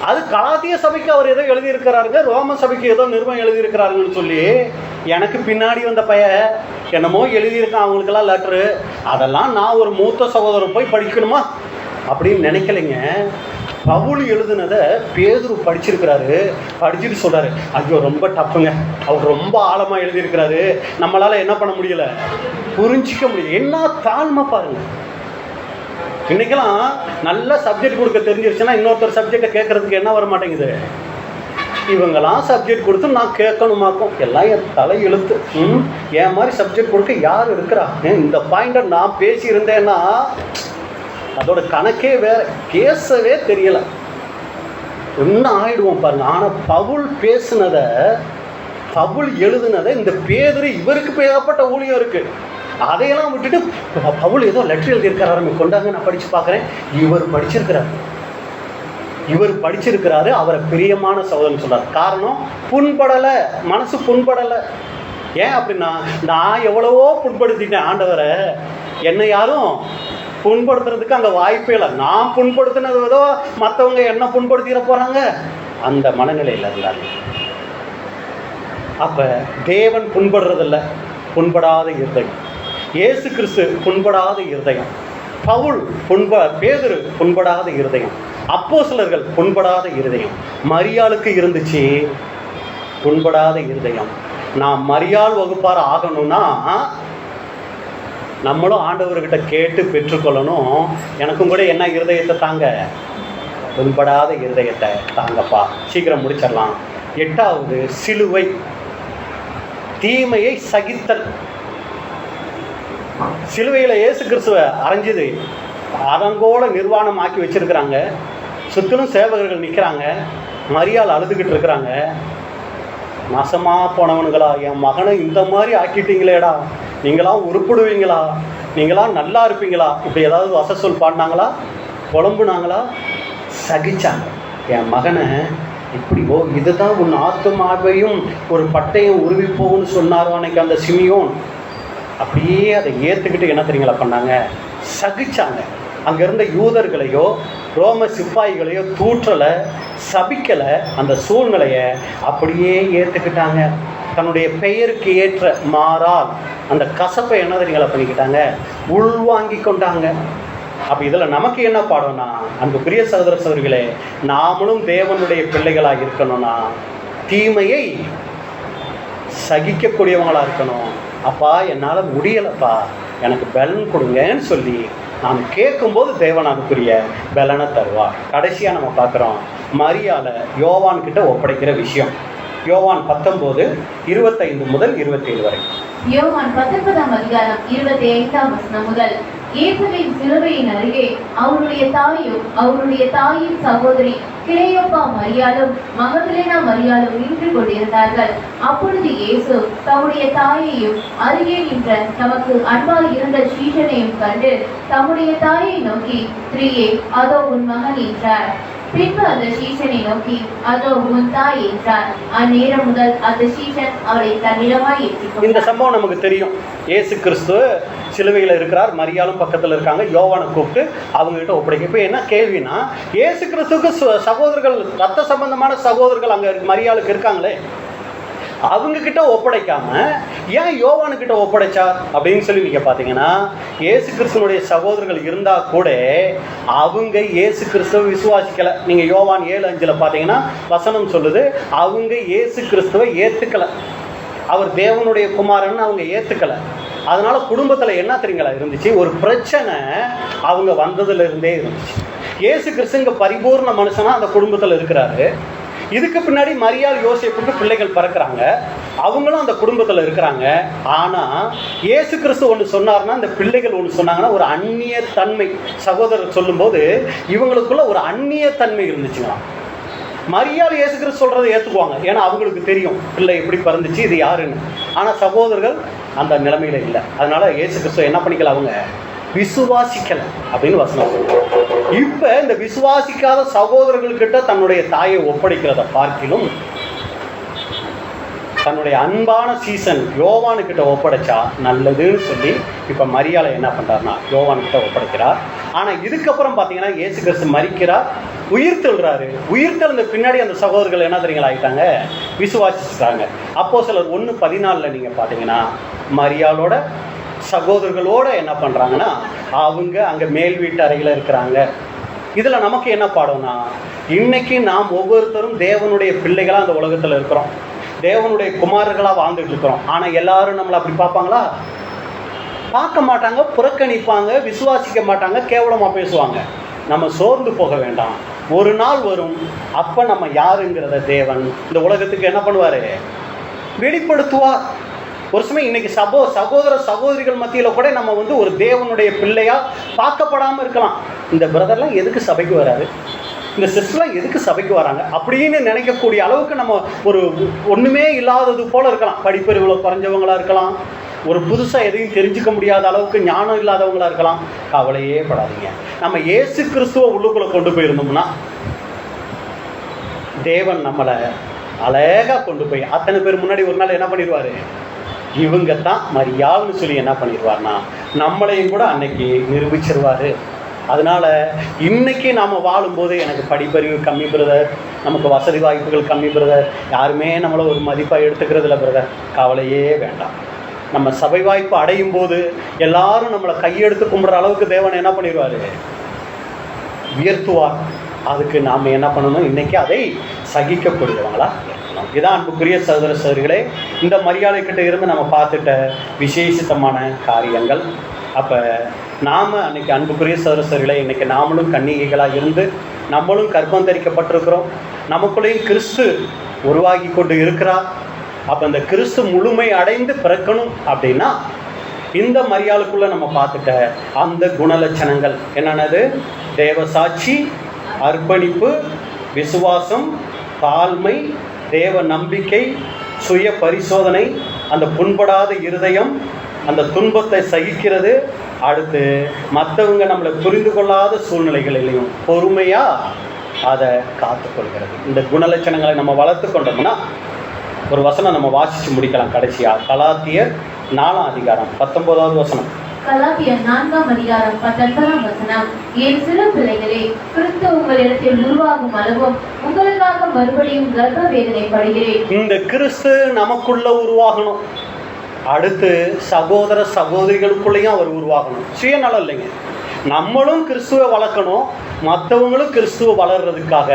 அது கலாத்திய சபைக்கு அவர் ஏதோ எழுதியிருக்கிறாருங்க, ரோம சபைக்கு ஏதோ நிருபம் எழுதியிருக்கிறாருங்கன்னு சொல்லி எனக்கு பின்னாடி வந்த என்னமோ எழுதியிருக்கான் அவங்களுக்கெல்லாம் லெட்ரு, அதெல்லாம் நான் ஒரு மூத்த சகோதரர் போய் படிக்கணுமா அப்படின்னு நினைக்கலைங்க. பவுல் எழுதுனதை பேதுரு படிச்சிருக்கிறாரு. படிச்சுட்டு சொல்கிறாரு, ஐயோ ரொம்ப டப்புங்க, அவர் ரொம்ப ஆழமாக எழுதியிருக்கிறாரு, நம்மளால் என்ன பண்ண முடியல, புரிஞ்சிக்க முடியல. என்ன தாழ்மை பாருங்க. இன்றைக்கெல்லாம் நல்ல சப்ஜெக்ட் கொடுக்க தெரிஞ்சிருச்சுன்னா இன்னொருத்தர் சப்ஜெக்டை கேட்குறதுக்கு என்ன வர மாட்டேங்குது? இவங்கெல்லாம் சப்ஜெக்ட் கொடுத்து நான் கேட்கணுமாக்கும். எல்லாம் என் தலை எழுத்து. என் மாதிரி சப்ஜெக்ட் கொடுக்க யார் இருக்கிறா? இந்த பாயிண்டை நான் பேசியிருந்தேன்னா அதோட கணக்கே வேற, பேசவே தெரியலை, என்ன ஆயிடுவோம் பாருங்க. ஆனால் பவுல் பேசுனதை, பவுல் எழுதுனதை இந்த பேதுரு, இவருக்கு ஏகப்பட்ட ஊழியம் இருக்கு, அதையெல்லாம் விட்டுட்டு பவுல் ஏதோ லெட்டர் எழுதியிருக்கிறாரு, கொண்டாங்க நான் படித்து பார்க்குறேன். இவர் படிச்சிருக்கிறாரு, அவரை பிரியமான சகோதரன் சொல்றார். காரணம், புண்படலை, மனசு புண்படலை. ஏன் அப்படின்னா, நான் எவ்வளவோ புண்படுத்திட்டேன் ஆண்டவரை, என்னை யாரும் புண்படுத்துறதுக்கு அங்கே வாய்ப்பே இல்லை. நான் புண்படுத்தினது ஏதோ மற்றவங்க என்ன புண்படுத்திட போகிறாங்க, அந்த மனநிலையில் இருந்தாங்க. அப்போ தேவன் புண்படுறதில்ல, புண்படாத இருதயம். இயேசு கிறிஸ்து புண்படாத இருதயம். பவுல் பேதுரு புண்படாத இருதயம். அப்போஸ்தலர்கள் புண்படாத இருதயம். மரியாளுக்கு இருந்துச்சு புண்படாத இருதயம். நான் மரியாள் வகுப்பார் ஆகணும்னா நம்மளும் ஆண்டவர்கிட்ட கேட்டு பெற்றுக்கொள்ளணும். எனக்கும் கூட என்ன இருதயத்தை தாங்க, புண்படாத இருதயத்தை தாங்கப்பா. சீக்கிரம் முடிச்சிடலாம். 8வது சிலுவை, தீமையை சகித்தல். சிலுவையில் இயேசு கிறிஸ்துவை அரைஞ்சது அதங்கோட நிர்வாணம் ஆக்கி வச்சிருக்கிறாங்க. சுற்றிலும் சேவகர்கள் நிற்கிறாங்க, மரியாள் அழுதுகிட்டு இருக்கிறாங்க. நாசமாக போனவனுங்களா, என் மகனை இந்த மாதிரி ஆக்கிட்டீங்களேடா, நீங்களாம் உருப்பிடுவீங்களா, நீங்களாம் நல்லா இருப்பீங்களா, இப்படி ஏதாவது வசசொல் பாடினாங்களா, புலம்புனாங்களா? சகிச்சாங்க. என் மகனை இப்படி, இதுதான் உன் ஆத்துமாவையும் ஒரு பட்டையும் உருவி போகும்னு சொன்னாரோ அன்னைக்கு அந்த சிமியோன். அப்படியே அதை ஏற்றுக்கிட்டு என்ன தெரியுங்களா பண்ணாங்க? சகிச்சாங்க. அங்கே இருந்த யூதர்களையோ ரோம சிப்பாய்களையோ தூற்றலை, சபிக்கலை, அந்த சூழ்நிலையை அப்படியே ஏற்றுக்கிட்டாங்க. தன்னுடைய பெயருக்கு ஏற்ற மாறால் அந்த கசப்பை என்ன தெரியுங்களா பண்ணிக்கிட்டாங்க? உள்வாங்கி கொண்டாங்க. அப்போ இதில் நமக்கு என்ன பாடம்னா, அன்புக்குரிய சகோதர சகோதரிகளே, நாமளும் தேவனுடைய பிள்ளைகளாக இருக்கணும்னா தீமையை சகிக்கக்கூடியவங்களாக இருக்கணும். அப்பா என்னால் முடியலைப்பா, எனக்கு பலன் கொடுங்கன்னு சொல்லி நாம் கேட்கும்போது தேவன் அதுக்குரிய பலனை தருவார். கடைசியாக நம்ம பார்க்குறோம் மரியாளை யோவான் கிட்ட ஒப்படைக்கிற விஷயம். யோவான் 19:25 முதல் 27 வரை. யோவான் 19ஆம் அதிகாரம் 25ஆம் வசனம் முதல். இயேசுவின் சிலுவையின் அருகே அவருடைய தாயும் அவருடைய தாயின் சகோதரி கிளையோப்பா மரியாளும் மகதலேனா மரியாளும் நின்று கொண்டிருந்தார்கள். அப்பொழுது இயேசு தம்முடைய தாயையும் அருகே நின்ற தமக்கு அன்பால் இருந்த சீஷனையும் கண்டு தம்முடைய தாயை நோக்கி, ஸ்திரீயே, அதோ உன் மகன் என்றார். பின்பு அந்த சீஷனை நோக்கி, அதோ உன் தாய் என்றார். அந்நேரம் முதல் அந்த சீஷன் அவளை தன்னிடமாய் ஏற்றிக்கொண்டார். இந்த சம்பவம் நமக்கு தெரியும். இயேசு கிறிஸ்து சிலுவையில் இருக்கிறார், மரியாளும் பக்கத்தில் இருக்காங்க. யோவானை கூப்பிட்டு அவங்ககிட்ட ஒப்படைக்க. இப்போ என்ன கேள்வினா, இயேசு கிறிஸ்துக்கு சகோதரர்கள், ரத்த சம்பந்தமான சகோதரர்கள் அங்கே மரியாளுக்கு இருக்காங்களே, அவங்க கிட்ட ஒப்படைக்காம ஏன் யோவானுக்கிட்ட ஒப்படைச்சார் அப்படின்னு சொல்லி நீங்க பார்த்தீங்கன்னா, இயேசு கிறிஸ்துவனுடைய சகோதரர்கள் இருந்தா கூட அவங்க இயேசு கிறிஸ்துவ விசுவாசிக்கல. நீங்க யோவான் 7:5 பார்த்தீங்கன்னா வசனம் சொல்லுது, அவங்க இயேசு கிறிஸ்துவை ஏத்துக்கல, அவர் தேவனுடைய குமாரன் அவங்க ஏத்துக்கல. அதனால குடும்பத்துல என்ன தெரியுங்களா இருந்துச்சு, ஒரு பிரச்சனை அவங்க வந்ததுல இருந்தே இருந்துச்சு. இயேசு கிறிஸ்துங்க பரிபூர்ண மனுஷனா அந்த குடும்பத்துல இருக்கிறாரு. இதுக்கு பின்னாடி மரியாள் யோசேப்புக்கு பிள்ளைகள் பிறக்கிறாங்க, அவங்களும் அந்த குடும்பத்தில் இருக்கிறாங்க. ஆனால் இயேசு கிறிஸ்து ஒன்று சொன்னார்னா, அந்த பிள்ளைகள் ஒன்று சொன்னாங்கன்னா, ஒரு அந்நிய தன்மை. சகோதரர் சொல்லும்போது இவங்களுக்குள்ள ஒரு அந்நிய தன்மை இருந்துச்சுங்களாம். மரியாள் இயேசு கிறிஸ்து சொல்கிறத ஏற்றுக்குவாங்க, ஏன்னா அவங்களுக்கு தெரியும் பிள்ளை எப்படி பிறந்துச்சு, இது யாருன்னு. ஆனால் சகோதரர்கள் அந்த நிலைமையில இல்லை. அதனால இயேசு கிறிஸ்து என்ன பண்ணிக்கல, அவங்க விசுவாசிக்கல அப்படின்னு வசனம் சொல்லுவாங்க. இப்ப இந்த விசுவாசிக்காத சகோதரர்கள்கிட்ட தன்னுடைய தாயை ஒப்படைக்கிறத பார்க்கிலும் தன்னுடைய அன்பான சீசன் யோவானுக்கிட்ட ஒப்படைச்சா நல்லதுன்னு சொல்லி இப்ப மரியாதை என்ன பண்றாருன்னா யோவானுக்கிட்ட ஒப்படைக்கிறார். ஆனா இதுக்கப்புறம் பாத்தீங்கன்னா இயேசு கிறிஸ்து மரிக்கிறார், உயிர் தெழுறாரு. உயிர் தெழுந்த பின்னாடி அந்த சகோதரர்கள் என்ன தெரியுங்களா ஆயிட்டாங்க, விசுவாசிச்சுட்டாங்க. அப்போஸ்தலர் 1:14 நீங்க பாத்தீங்கன்னா மரியாளோட சகோதரர்களோட என்ன பண்றாங்கன்னா அவங்க அங்க மேல் வீட்டு அறையில இருக்கிறாங்க. இதுல நமக்கு என்ன பாடம்னா, இன்னைக்கு நாம் ஒவ்வொருத்தரும் தேவனுடைய பிள்ளைகளா அந்த உலகத்துல இருக்கிறோம், தேவனுடைய குமாரர்களா வாழ்ந்துட்டு இருக்கிறோம். ஆனா எல்லாரும் நம்மளை அப்படி பார்ப்பாங்களா? பார்க்க மாட்டாங்க, புறக்கணிப்பாங்க, விசுவாசிக்க மாட்டாங்க, கேவலமா பேசுவாங்க. நம்ம சோர்ந்து போக வேண்டாம். ஒரு நாள் வரும், அப்ப நம்ம யாருங்கிறத தேவன் இந்த உலகத்துக்கு என்ன பண்ணுவாரு, வெளிப்படுத்துவார். ஒரு சமயம் இன்னைக்கு சகோதர சகோதரிகள் மத்தியில கூட நம்ம ஒரு தேவனுடைய பிள்ளையா பார்க்கப்படாம இருக்கலாம். இந்த பிரதர்லாம் எதுக்கு சபைக்கு வராது, இந்த சிஸ்டர்லாம் எதுக்கு சபைக்கு வராங்க அப்படின்னு நினைக்கக்கூடிய அளவுக்கு நம்ம ஒரு ஒண்ணுமே இல்லாதது போல இருக்கலாம். படிப்பறிவுல குறைஞ்சவங்களா இருக்கலாம், ஒரு புதுசா எதையும் தெரிஞ்சுக்க முடியாத அளவுக்கு ஞானம் இல்லாதவங்களா இருக்கலாம். கவலையே படாதீங்க. நம்ம இயேசு கிறிஸ்துவ உள்ளுக்குள்ள கொண்டு போயிருந்தோம்னா தேவன் நம்மளை அழகா கொண்டு போய் அத்தனை பேர் முன்னாடி ஒரு நாள் என்ன பண்ணிடுவாரு, இவங்க தான் மரியாள்னு சொல்லி என்ன பண்ணிடுவார்னா நம்மளையும் கூட அன்னைக்கு நிரூபிச்சிருவாரு. அதனால இன்னைக்கு நாம வாழும்போது எனக்கு படிப்பறிவு கம்மி பிரதர், நமக்கு வசதி வாய்ப்புகள் கம்மி பிரதர், யாருமே நம்மளை ஒரு மதிப்பாக எடுத்துக்கிறது இல்லை பிரதர், கவலையே வேண்டாம். நம்ம சபை வாய்ப்பு அடையும் போது எல்லாரும் நம்மளை கையெடுத்து கும்பிட்ற அளவுக்கு தேவனை என்ன பண்ணிடுவாரு, உயர்த்துவார். அதுக்கு நாம் என்ன பண்ணணும், இன்னைக்கு அதை சகிக்கக்கூடியவங்களா இருக்கணும். இதான் அன்புக்குரிய சகோதர சகோதரிகளே, இந்த மரியாதை கிட்ட இருந்து நம்ம பார்த்துட்ட விசேஷித்தமான காரியங்கள். அப்போ நாம் அன்னைக்கு அன்புக்குரிய சகோதர சகோதரிகளே, இன்னைக்கு நாமளும் கன்னிகைகளாக இருந்து நம்மளும் கர்ப்பம் தரிக்கப்பட்டிருக்கிறோம், நமக்குள்ளேயும் கிறிஸ்து உருவாகி கொண்டு இருக்கிறார். அப்போ இந்த கிறிஸ்து முழுமை அடைந்து பிறக்கணும் அப்படின்னா இந்த மரியாளுக்குள்ள நம்ம பார்த்துட்ட அந்த குணலட்சணங்கள் என்னென்னது, தேவசாட்சி, அர்ப்பணிப்பு, விசுவாசம், தாழ்மை, தேவ நம்பிக்கை, சுய பரிசோதனை, அந்த புண்படாத இருதயம், அந்த துன்பத்தை சகிக்கிறது, அடுத்து மற்றவங்க நம்மளை புரிந்து கொள்ளாத சூழ்நிலைகளிலையும் பொறுமையா அதை காத்துக்கொள்கிறது. இந்த குணலட்சணங்களை நம்ம வளர்த்து கொண்டோம்னா ஒரு வசனம் நம்ம வாசிச்சு முடிக்கலாம் கடைசியா. கலாத்தியர் 4:19 வசனம். கலாத்தியர் 4:19 என் சிறு பிள்ளைகளே, கிறிஸ்து உங்களிடத்தில் உருவாகும் அளவும் உங்களுக்காக மறுபடியும் கர்ப்ப வேதனை படுகிறேன். இந்த கிறிஸ்து நமக்குள்ள உருவாகணும். அடுத்து சகோதர சகோதரிகளுக்குள்ளேயும் அவர் உருவாகணும். சுயநலம் இல்லைங்க, நம்மளும் கிறிஸ்துவை வளர்க்கணும், மற்றவங்களும் கிறிஸ்துவ வளர்றதுக்காக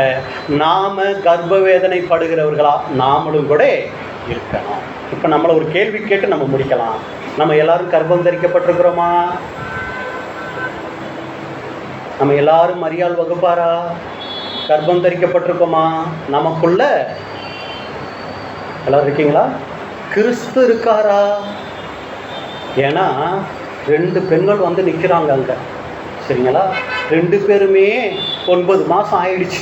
நாம கர்ப்ப வேதனை படுகிறவர்களா நாமளும் கூட இருக்கணும். இப்போ நம்மளை ஒரு கேள்வி கேட்டு நம்ம முடிக்கலாம். நம்ம எல்லாரும் கர்ப்பம் தரிக்கப்பட்டிருக்கிறோமா? நம்ம எல்லாரும் மரியாள் வகுப்பாரா? கர்ப்பம் தரிக்கப்பட்டிருக்கோமா? நமக்குள்ள எல்லாரும் இருக்கீங்களா? கிறிஸ்து இருக்காரா? ஏன்னா 2 பெண்கள் நிற்கிறாங்க அங்க, சரிங்களா? 2 பேருமே 9 மாதம் ஆயிடுச்சு,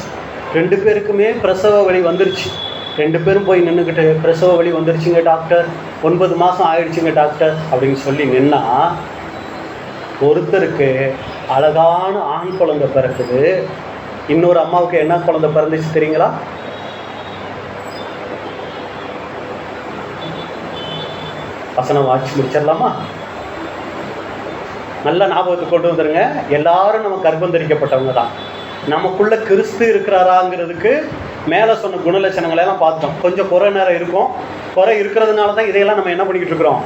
2 பேருக்குமே பிரசவ வலி வந்துருச்சு. 2 பேரும் போய் நின்றுக்கிட்டு பிரசவ வலி வந்துருச்சுங்க டாக்டர், 9 மாதம் ஆயிடுச்சுங்க டாக்டர் அப்படின்னு சொல்லி நின்னா, ஒருத்தருக்கு அழகான ஆண் குழந்தை பிறக்குது, இன்னொரு அம்மாவுக்கு என்ன குழந்தை பிறந்துச்சு தெரியுங்களா? வசனம் வாட்சி முடிச்சிடலாமா? நல்ல ஞாபகத்துக்கு கொண்டு வந்துருங்க. எல்லாரும் நம்ம கர்ப்பம் தரிக்கப்பட்டவங்க தான். நமக்குள்ள கிறிஸ்து இருக்கிறாராங்கிறதுக்கு மேலே சொன்ன குணலட்சணங்களை எல்லாம் பார்த்தோம். கொஞ்சம் குறை நேரம் இருக்கும். குறை இருக்கிறதுனால தான் இதையெல்லாம் நம்ம என்ன பண்ணிக்கிட்டு இருக்கிறோம்,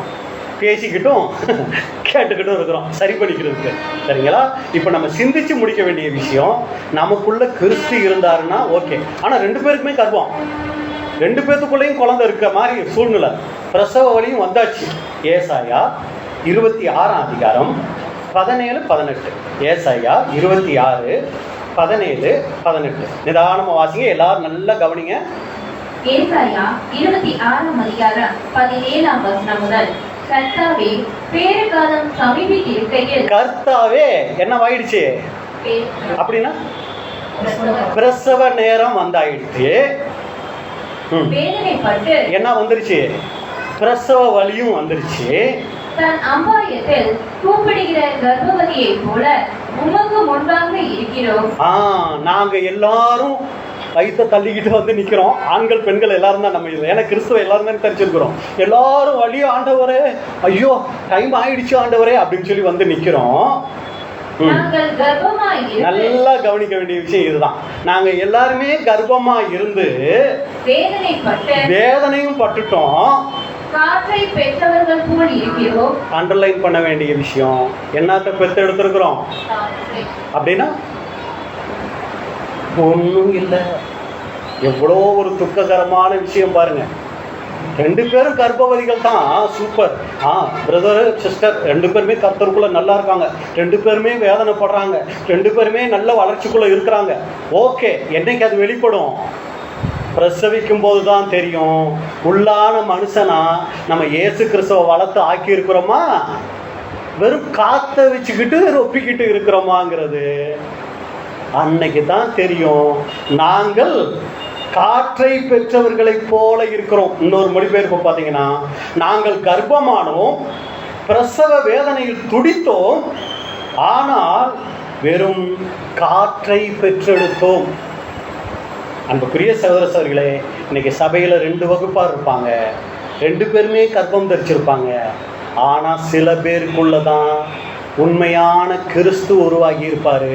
பேசிக்கிட்டும் கேட்டுக்கிட்டும் இருக்கிறோம், சரி பண்ணிக்கிறதுக்கு. சரிங்களா? இப்போ நம்ம சிந்திச்சு முடிக்க வேண்டிய விஷயம், நமக்குள்ள கிறிஸ்து இருந்தாருன்னா ஓகே. ஆனால் 2 பேருக்குமே கர்ப்பம், 2 பேத்துக்குள்ளேயும் குழந்தை இருக்க மாதிரி சூழ்நிலை, பிரசவ வலியும் வந்தாச்சு. ஏசாயா 26ஆம் அதிகாரம் 17-18. ஏசாயா 26:17-18. நிதானமாக வாசிங்க, எல்லாரும் நல்லா கவனிங்க. ஏசாயா 26ஆம் அதிகாரம் 17ஆம் வசனம் முதல். கர்த்தாவே, பேறுகாலம் சமீபித்திருக்கையில். கர்த்தாவே என்னவாயிடுச்சு அப்படின்னா பிரசவ நேரம் வந்தாயிடுச்சு. வேதனைப்பட்டு என்ன வந்துருச்சு, பிரசவ வலியும் வந்துருச்சு. தன் அம்பாயத்தில் கூப்பிடுகிற கர்ப்பவதியை போல உமக்கு முன்பாக இருக்கிறோம். நாங்க எல்லாரும் வயிற்ற தள்ளிக்கிட்டு வந்து நிற்கிறோம். ஆண்கள் பெண்கள் எல்லாரும் தான் நம்ம, ஏன்னா கிறிஸ்துவ எல்லாரும் தான் தெரிஞ்சிருக்கிறோம். எல்லாரும் வழியோ ஆண்டவரே, ஐயோ டைம் ஆயிடுச்சு ஆண்டவரே அப்படின்னு சொல்லி வந்து நிற்கிறோம். நல்லா கவனிக்க வேண்டிய விஷயம் இதுதான். நாங்க எல்லாருமே கர்ப்பமா இருந்து வேதனையும் பட்டுட்டோம். காற்றை பெற்றவர்கள் போல் இருக்கிறோம். அண்டர்லைன் பண்ண வேண்டிய விஷயம், என்னத்தை பெற்று எடுத்திருக்கிறோம் அப்படின்னா ஒன்றும் இல்லை. எவ்வளோ ஒரு துக்ககரமான விஷயம் பாருங்க. 2 பேரும் கர்ப்பவதிகள் தான், சூப்பர். பிரதர் சிஸ்டர் 2 பேருமே கர்த்தருக்குள்ள நல்லா இருக்காங்க, 2 பேருமே வேதனைப்படுறாங்க, 2 பேருமே நல்ல வளர்ச்சிக்குள்ள இருக்கிறாங்க. ஓகே, என்னைக்கு அது வெளிப்படும்? பிரசவிக்கும் போது தான் தெரியும். உள்ளான மனுஷனா நம்ம இயேசு கிறிஸ்துவ வளர்த்து ஆக்கி இருக்கிறோமா, வெறும் காத்த வச்சுக்கிட்டு ஒப்பிக்கிட்டு இருக்கிறோமாங்கிறது அன்னைக்கு தான் தெரியும். நாங்கள் காற்றை பெற்றவர்களைப் போல இருக்கிறோம். இன்னொரு மொழிபெயர்ப்பு பார்த்தீங்கன்னா, நாங்கள் கர்ப்பமானோம், பிரசவ வேதனையில் துடித்தோம், ஆனால் வெறும் காற்றை பெற்றெடுத்தோம். அன்புக்குரிய சகோதர சகோதரிகளே, இன்னைக்கு சபையில் 2 வகுப்பாக இருப்பாங்க, 2 பேருமே கர்ப்பம் தரிச்சிருப்பாங்க. ஆனால் சில பேருக்குள்ள தான் உண்மையான கிறிஸ்து உருவாகி இருப்பார்.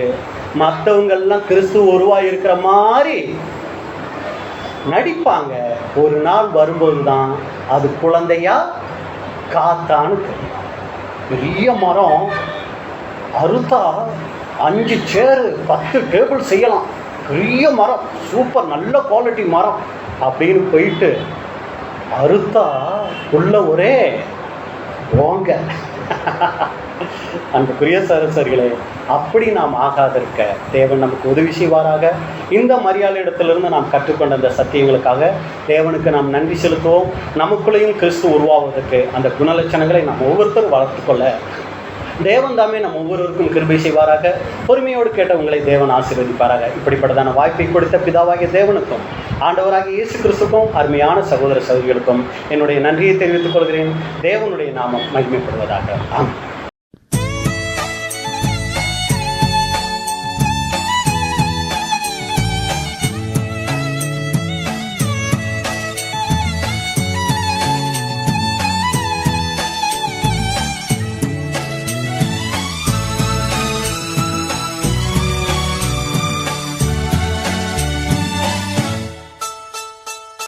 மற்றவங்கெல்லாம் கிறிஸ்து உருவாகி இருக்கிற மாதிரி நடிப்பாங்க. ஒரு நாள் வரும்போது தான் அது குழந்தையா காத்தான்னு தெரியும். பெரிய மரம் அறுத்தா 5 சேரு 10 டேபிள் செய்யலாம். பெரிய மரம், சூப்பர் நல்ல குவாலிட்டி மரம் அப்படின்னு போயிட்டு அறுத்தா உள்ள ஒரே ஓங்க. அன்புக்குரிய சகோதரர்களே, அப்படி நாம் ஆகாதிருக்க தேவன் நமக்கு உதவி செய்வாராக. இந்த மரியாதை இடத்திலிருந்து நாம் கற்றுக்கொண்ட அந்த சத்தியங்களுக்காக தேவனுக்கு நாம் நன்றி செலுத்துவோம். நமக்குள்ளேயும் கிறிஸ்து உருவாவதற்கு அந்த குணலட்சணங்களை நாம் ஒவ்வொருத்தரும் வளர்த்துக்கொள்ள தேவன் தாமே நம் ஒவ்வொருவருக்கும் கிருபை செய்வாராக. பொறுமையோடு கேட்ட உங்களை தேவன் ஆசீர்வதிப்பாராக. இப்படிப்பட்டதான வாய்ப்பை கொடுத்த பிதாவாகிய தேவனுக்கும் ஆண்டவராகிய இயேசு கிறிஸ்துக்கும் அருமையான சகோதர சகோதரிகளுக்கும் என்னுடைய நன்றியை தெரிவித்துக் கொள்கிறேன். தேவனுடைய நாமம் மகிமைப்படுவதாக. ஆமாம்.